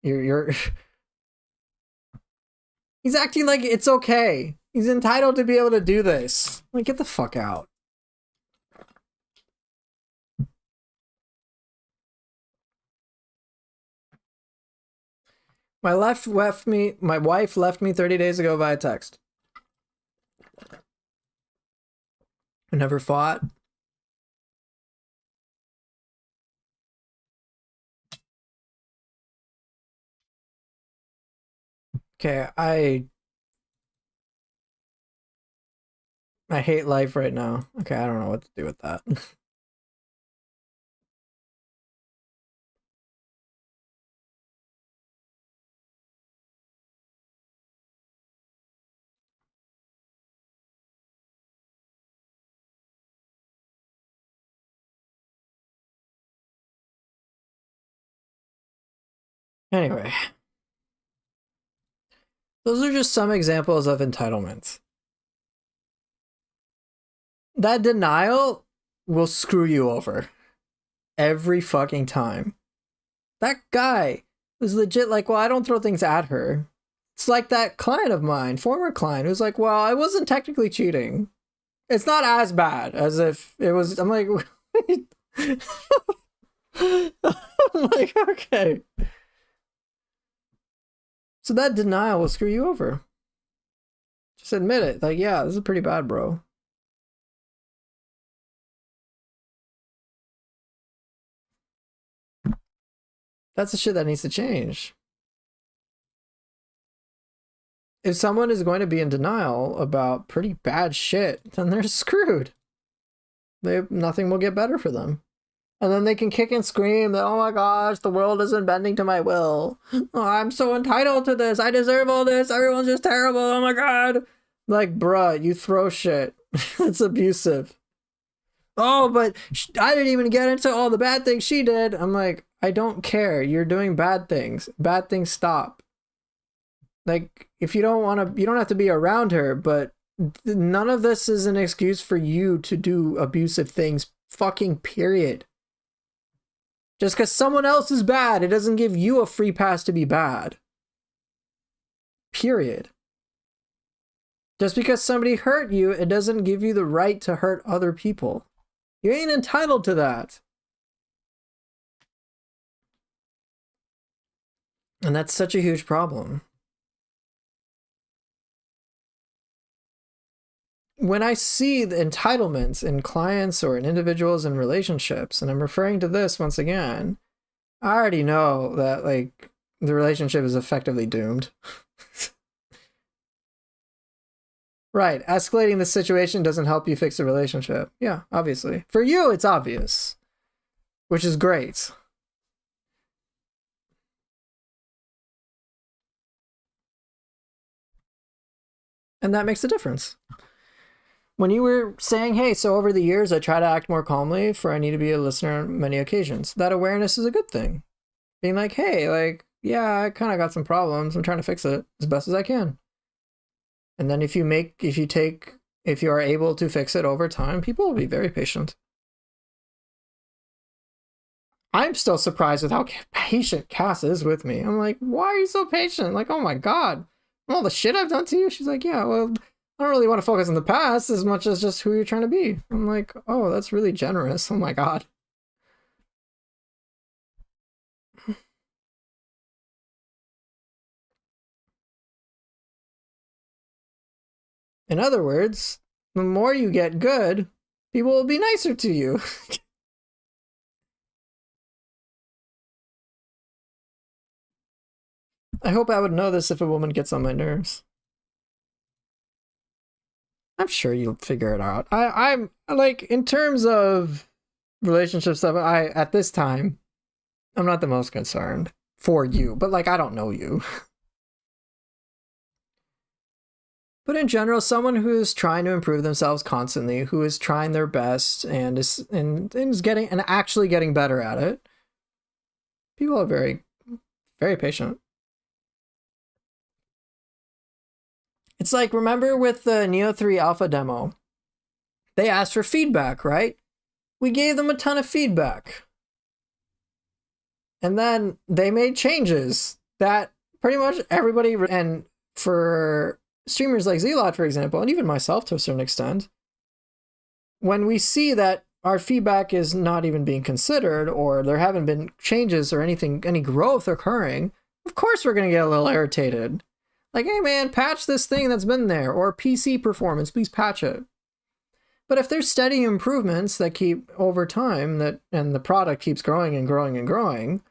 You're... He's acting like it's okay. He's entitled to be able to do this. Like, get the fuck out. My wife left me 30 days ago via text. I never fought. Okay, I hate life right now. Okay, I don't know what to do with that. Anyway. Those are just some examples of entitlement. That denial will screw you over. Every fucking time. That guy was legit like, well, I don't throw things at her. It's like that client of mine, former client, who's like, well, I wasn't technically cheating. It's not as bad as if it was. I'm like, I'm like, okay. So that denial will screw you over. Just admit it. Like, yeah, this is pretty bad, bro. That's the shit that needs to change. If someone is going to be in denial about pretty bad shit, then they're screwed. Nothing will get better for them. And then they can kick and scream that, oh my gosh, the world isn't bending to my will. Oh, I'm so entitled to this. I deserve all this. Everyone's just terrible. Oh my God. Like, bruh, you throw shit. It's abusive. Oh, but I didn't even get into all the bad things she did. I'm like, I don't care. You're doing bad things. Bad things stop. Like, if you don't want to, you don't have to be around her, but none of this is an excuse for you to do abusive things. Fucking period. Just because someone else is bad, it doesn't give you a free pass to be bad. Period. Just because somebody hurt you, it doesn't give you the right to hurt other people. You ain't entitled to that. And that's such a huge problem. When I see the entitlements in clients or in individuals in relationships, and I'm referring to this once again, I already know that, like, the relationship is effectively doomed. Right. Escalating the situation doesn't help you fix the relationship. Yeah, obviously. For you, it's obvious, which is great. And that makes a difference. When you were saying, hey, so over the years, I try to act more calmly, for I need to be a listener on many occasions. That awareness is a good thing. Being like, hey, like, yeah, I kind of got some problems. I'm trying to fix it as best as I can. And then if you are able to fix it over time, people will be very patient. I'm still surprised with how patient Cass is with me. I'm like, why are you so patient? Like, oh my God, all the shit I've done to you. She's like, yeah, well, I don't really want to focus on the past as much as just who you're trying to be. I'm like, oh, that's really generous. Oh my God. In other words, the more you get good, people will be nicer to you. I hope I would know this if a woman gets on my nerves. I'm sure you'll figure it out. I'm like, in terms of relationship stuff, at this time, I'm not the most concerned for you, but like, I don't know you. But in general, someone who is trying to improve themselves constantly, who is trying their best and is getting and actually getting better at it, people are very, very patient. It's like, remember with the Neo 3 Alpha demo, they asked for feedback, right? We gave them a ton of feedback. And then they made changes that pretty much everybody, and for streamers like Zelot, for example, and even myself to a certain extent, when we see that our feedback is not even being considered, or there haven't been changes or anything, any growth occurring, of course we're going to get a little irritated. Like, hey man, patch this thing that's been there, or PC performance, please patch it. But if there's steady improvements that keep over time, and the product keeps growing and growing and growing,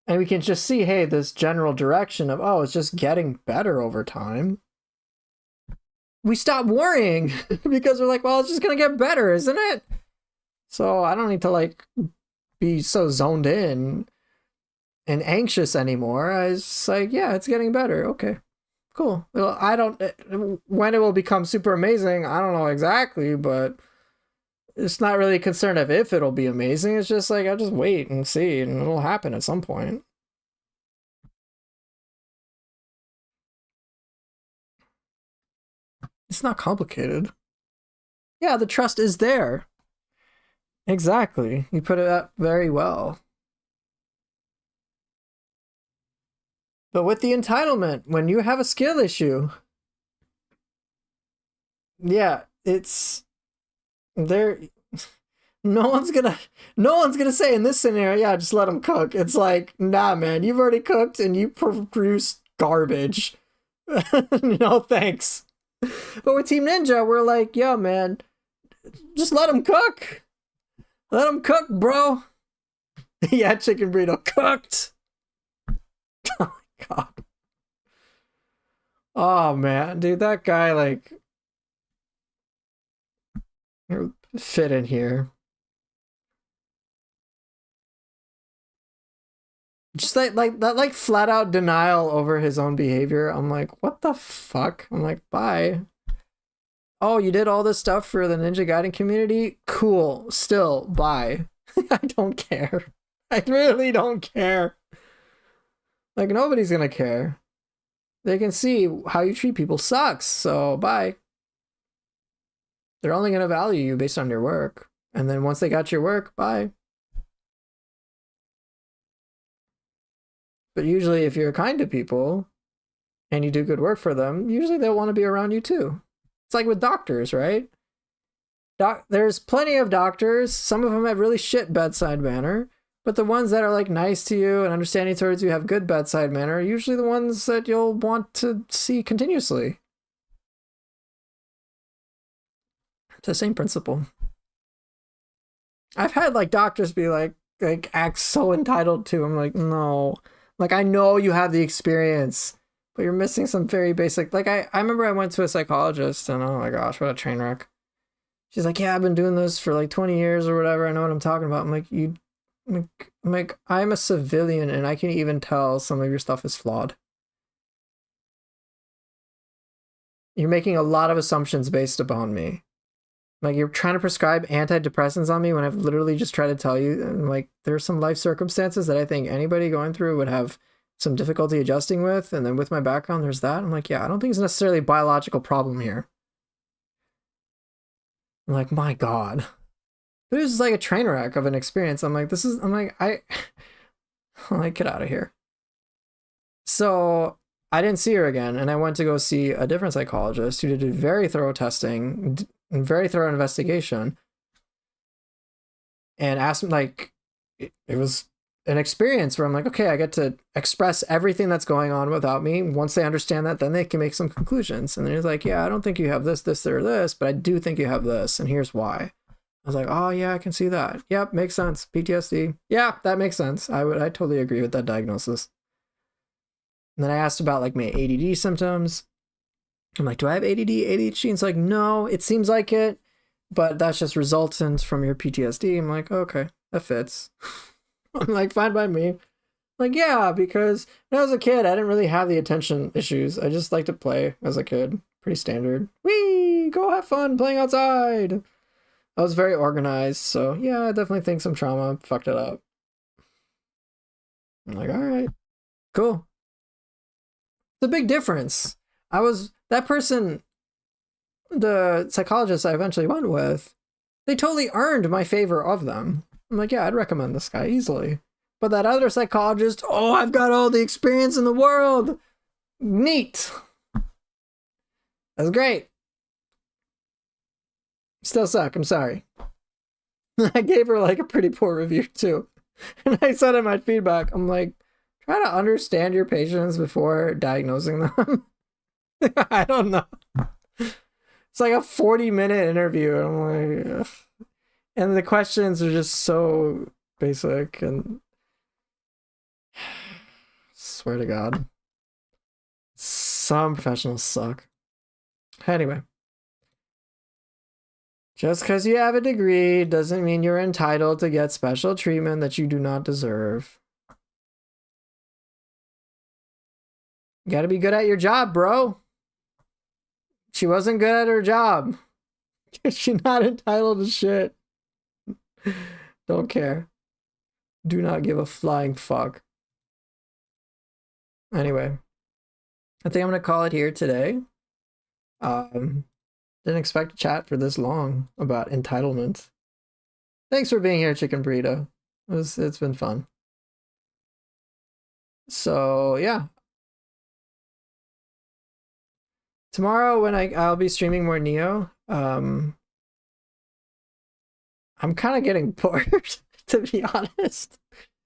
and we can just see, hey, this general direction of, oh, it's just getting better over time, we stop worrying because we're like, well, it's just gonna get better, isn't it? So I don't need to like be so zoned in and anxious anymore. I was like, yeah, it's getting better. Okay, cool. Well, when it will become super amazing, I don't know exactly, but it's not really a concern of if it'll be amazing. It's just like, I'll just wait and see, and it'll happen at some point. It's not complicated. Yeah, the trust is there. Exactly. You put it up very well. But with the entitlement, when you have a skill issue, yeah, it's there. No one's gonna say in this scenario, yeah, just let them cook. It's like, nah, man, you've already cooked and you produced garbage. No thanks. But with Team Ninja, we're like, yeah, man, just let them cook. Let them cook, bro. Yeah, chicken burrito cooked. Oh my God. Oh man, dude, that guy like fit in here. Just like that, like flat out denial over his own behavior. I'm like, what the fuck? I'm like, bye. Oh, you did all this stuff for the Ninja Gaiden community? Cool. Still, bye. I don't care. I really don't care. Like, nobody's gonna care. They can see how you treat people sucks, so bye. They're only gonna value you based on your work. And then once they got your work, bye. But usually if you're kind to people and you do good work for them, usually they'll want to be around you too. It's like with doctors, right? There's plenty of doctors. Some of them have really shit bedside manner, but the ones that are like nice to you and understanding towards you, have good bedside manner, are usually the ones that you'll want to see continuously. It's the same principle. I've had like doctors be like act so entitled to. I'm like, no, Like, I know you have the experience, but you're missing some very basic. Like, I remember I went to a psychologist, and oh my gosh, what a train wreck. She's like, yeah, I've been doing this for like 20 years or whatever. I know what I'm talking about. I'm a civilian, and I can even tell some of your stuff is flawed. You're making a lot of assumptions based upon me. Like, you're trying to prescribe antidepressants on me when I've literally just tried to tell you, and like, there's some life circumstances that I think anybody going through would have some difficulty adjusting with. And then with my background, there's that. I'm like, yeah, I don't think it's necessarily a biological problem here. I'm like, my God. But it was just like a train wreck of an experience. I'm like, I'm like, get out of here. So I didn't see her again, and I went to go see a different psychologist who did very thorough testing and very thorough investigation, and asked me, like, it was an experience where I'm like, okay, I get to express everything that's going on without me. Once they understand that, then they can make some conclusions. And then he's like, yeah, I don't think you have this, this, or this, but I do think you have this, and here's why. I was like, oh yeah, I can see that. Yep, makes sense. PTSD. Yeah, that makes sense. I totally agree with that diagnosis. And then I asked about like my ADD symptoms. I'm like, do I have ADD, ADHD? And it's like, no, it seems like it, but that's just resultant from your PTSD. I'm like, okay, that fits. I'm like, fine by me. Like, yeah, because when I was a kid, I didn't really have the attention issues. I just liked to play as a kid. Pretty standard. Whee! Go have fun playing outside. I was very organized, so yeah, I definitely think some trauma fucked it up. I'm like, all right, cool. It's a big difference. That person, the psychologist I eventually went with, they totally earned my favor of them. I'm like, yeah, I'd recommend this guy easily. But that other psychologist, oh, I've got all the experience in the world. Neat. That's great. Still suck, I'm sorry. I gave her like a pretty poor review too. And I said in my feedback, I'm like, try to understand your patients before diagnosing them. I don't know. It's like a 40-minute interview. And I'm like, ugh. And the questions are just so basic, and swear to God, some professionals suck. Anyway, just because you have a degree doesn't mean you're entitled to get special treatment that you do not deserve. You gotta be good at your job, bro. She wasn't good at her job. She's not entitled to shit. Don't care. Do not give a flying fuck. Anyway, I think I'm gonna call it here today. Didn't expect to chat for this long about entitlement. Thanks for being here, Chicken Burrito. It's been fun. So yeah. Tomorrow when I'll be streaming more Neo, I'm kind of getting bored, to be honest,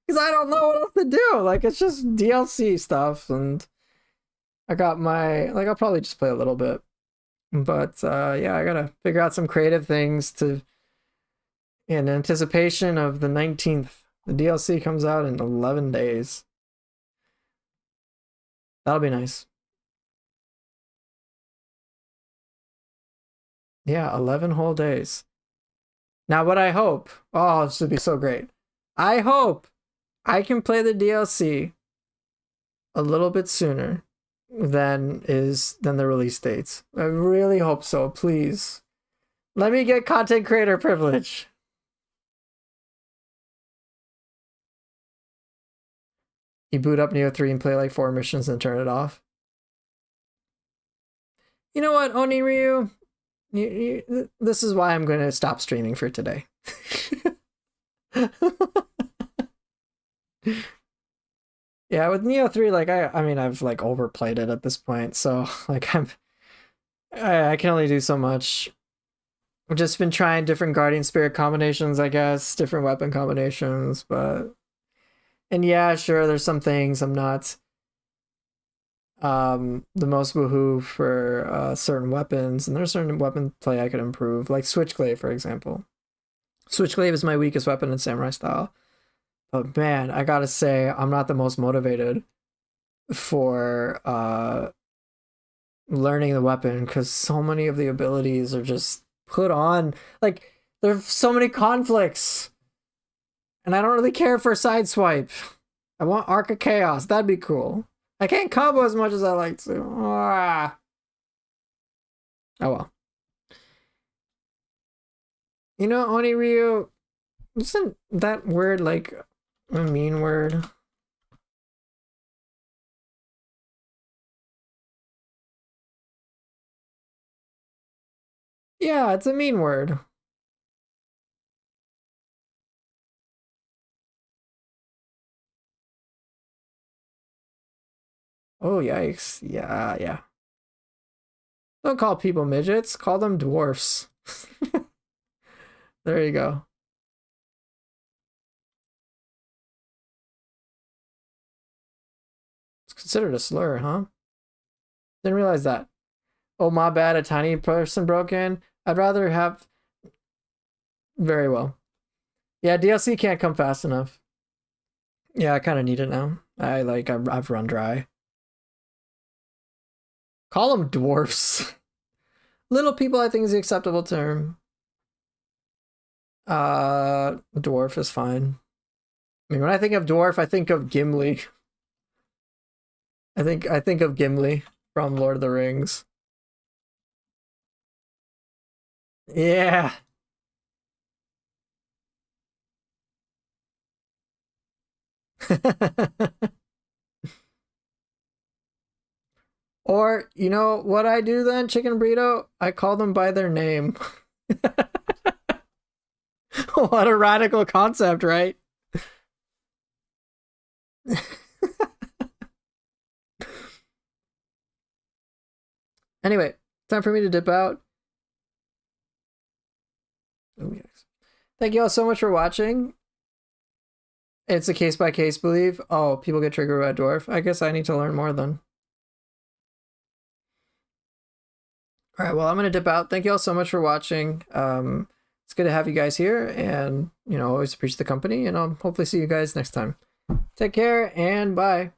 because I don't know what else to do. Like, it's just DLC stuff, and I got I'll probably just play a little bit, but yeah, I gotta figure out some creative things to, in anticipation of the 19th. The DLC comes out in 11 days. That'll be nice. Yeah, 11 whole days. Now, what I hope, oh, this would be so great. I hope I can play the DLC a little bit sooner than the release dates. I really hope so, please. Let me get content creator privilege. You boot up Neo 3 and play like 4 missions and turn it off. You know what, Oni Ryu? This is why I'm going to stop streaming for today. Yeah, with Neo 3, like, I mean, I've like overplayed it at this point, so like I can only do so much. I've just been trying different Guardian Spirit combinations, I guess, different weapon combinations, and yeah, sure, there's some things I'm not the most woohoo for certain weapons, and there's certain weapon play I could improve, like Switchglaive, for example. Switchglaive is my weakest weapon in Samurai style, But man, I gotta say, I'm not the most motivated for learning the weapon because so many of the abilities are just put on. Like, there's so many conflicts, and I don't really care for Sideswipe. I want Arc of Chaos. That'd be cool. I can't combo as much as I like to. Ah. Oh well. You know, Oniryu, isn't that word like a mean word? Yeah, it's a mean word. Oh, yikes. Yeah, yeah. Don't call people midgets, call them dwarfs. There you go. It's considered a slur, huh? Didn't realize that. Oh, my bad, a tiny person broke in. I'd rather have. Very well. Yeah, DLC can't come fast enough. Yeah, I kind of need it now. I've run dry. Call them dwarfs. Little people, I think, is the acceptable term. Dwarf is fine. I mean, when I think of dwarf, I think of Gimli. I think of Gimli from Lord of the Rings. Yeah. Or, you know what I do then, Chicken Burrito? I call them by their name. What a radical concept, right? Anyway, time for me to dip out. Oh, yes. Thank you all so much for watching. It's a case by case belief. Oh, people get triggered by dwarf. I guess I need to learn more then. All right, well, I'm gonna dip out. Thank you all so much for watching. It's good to have you guys here, and always appreciate the company. And I'll hopefully see you guys next time. Take care and bye.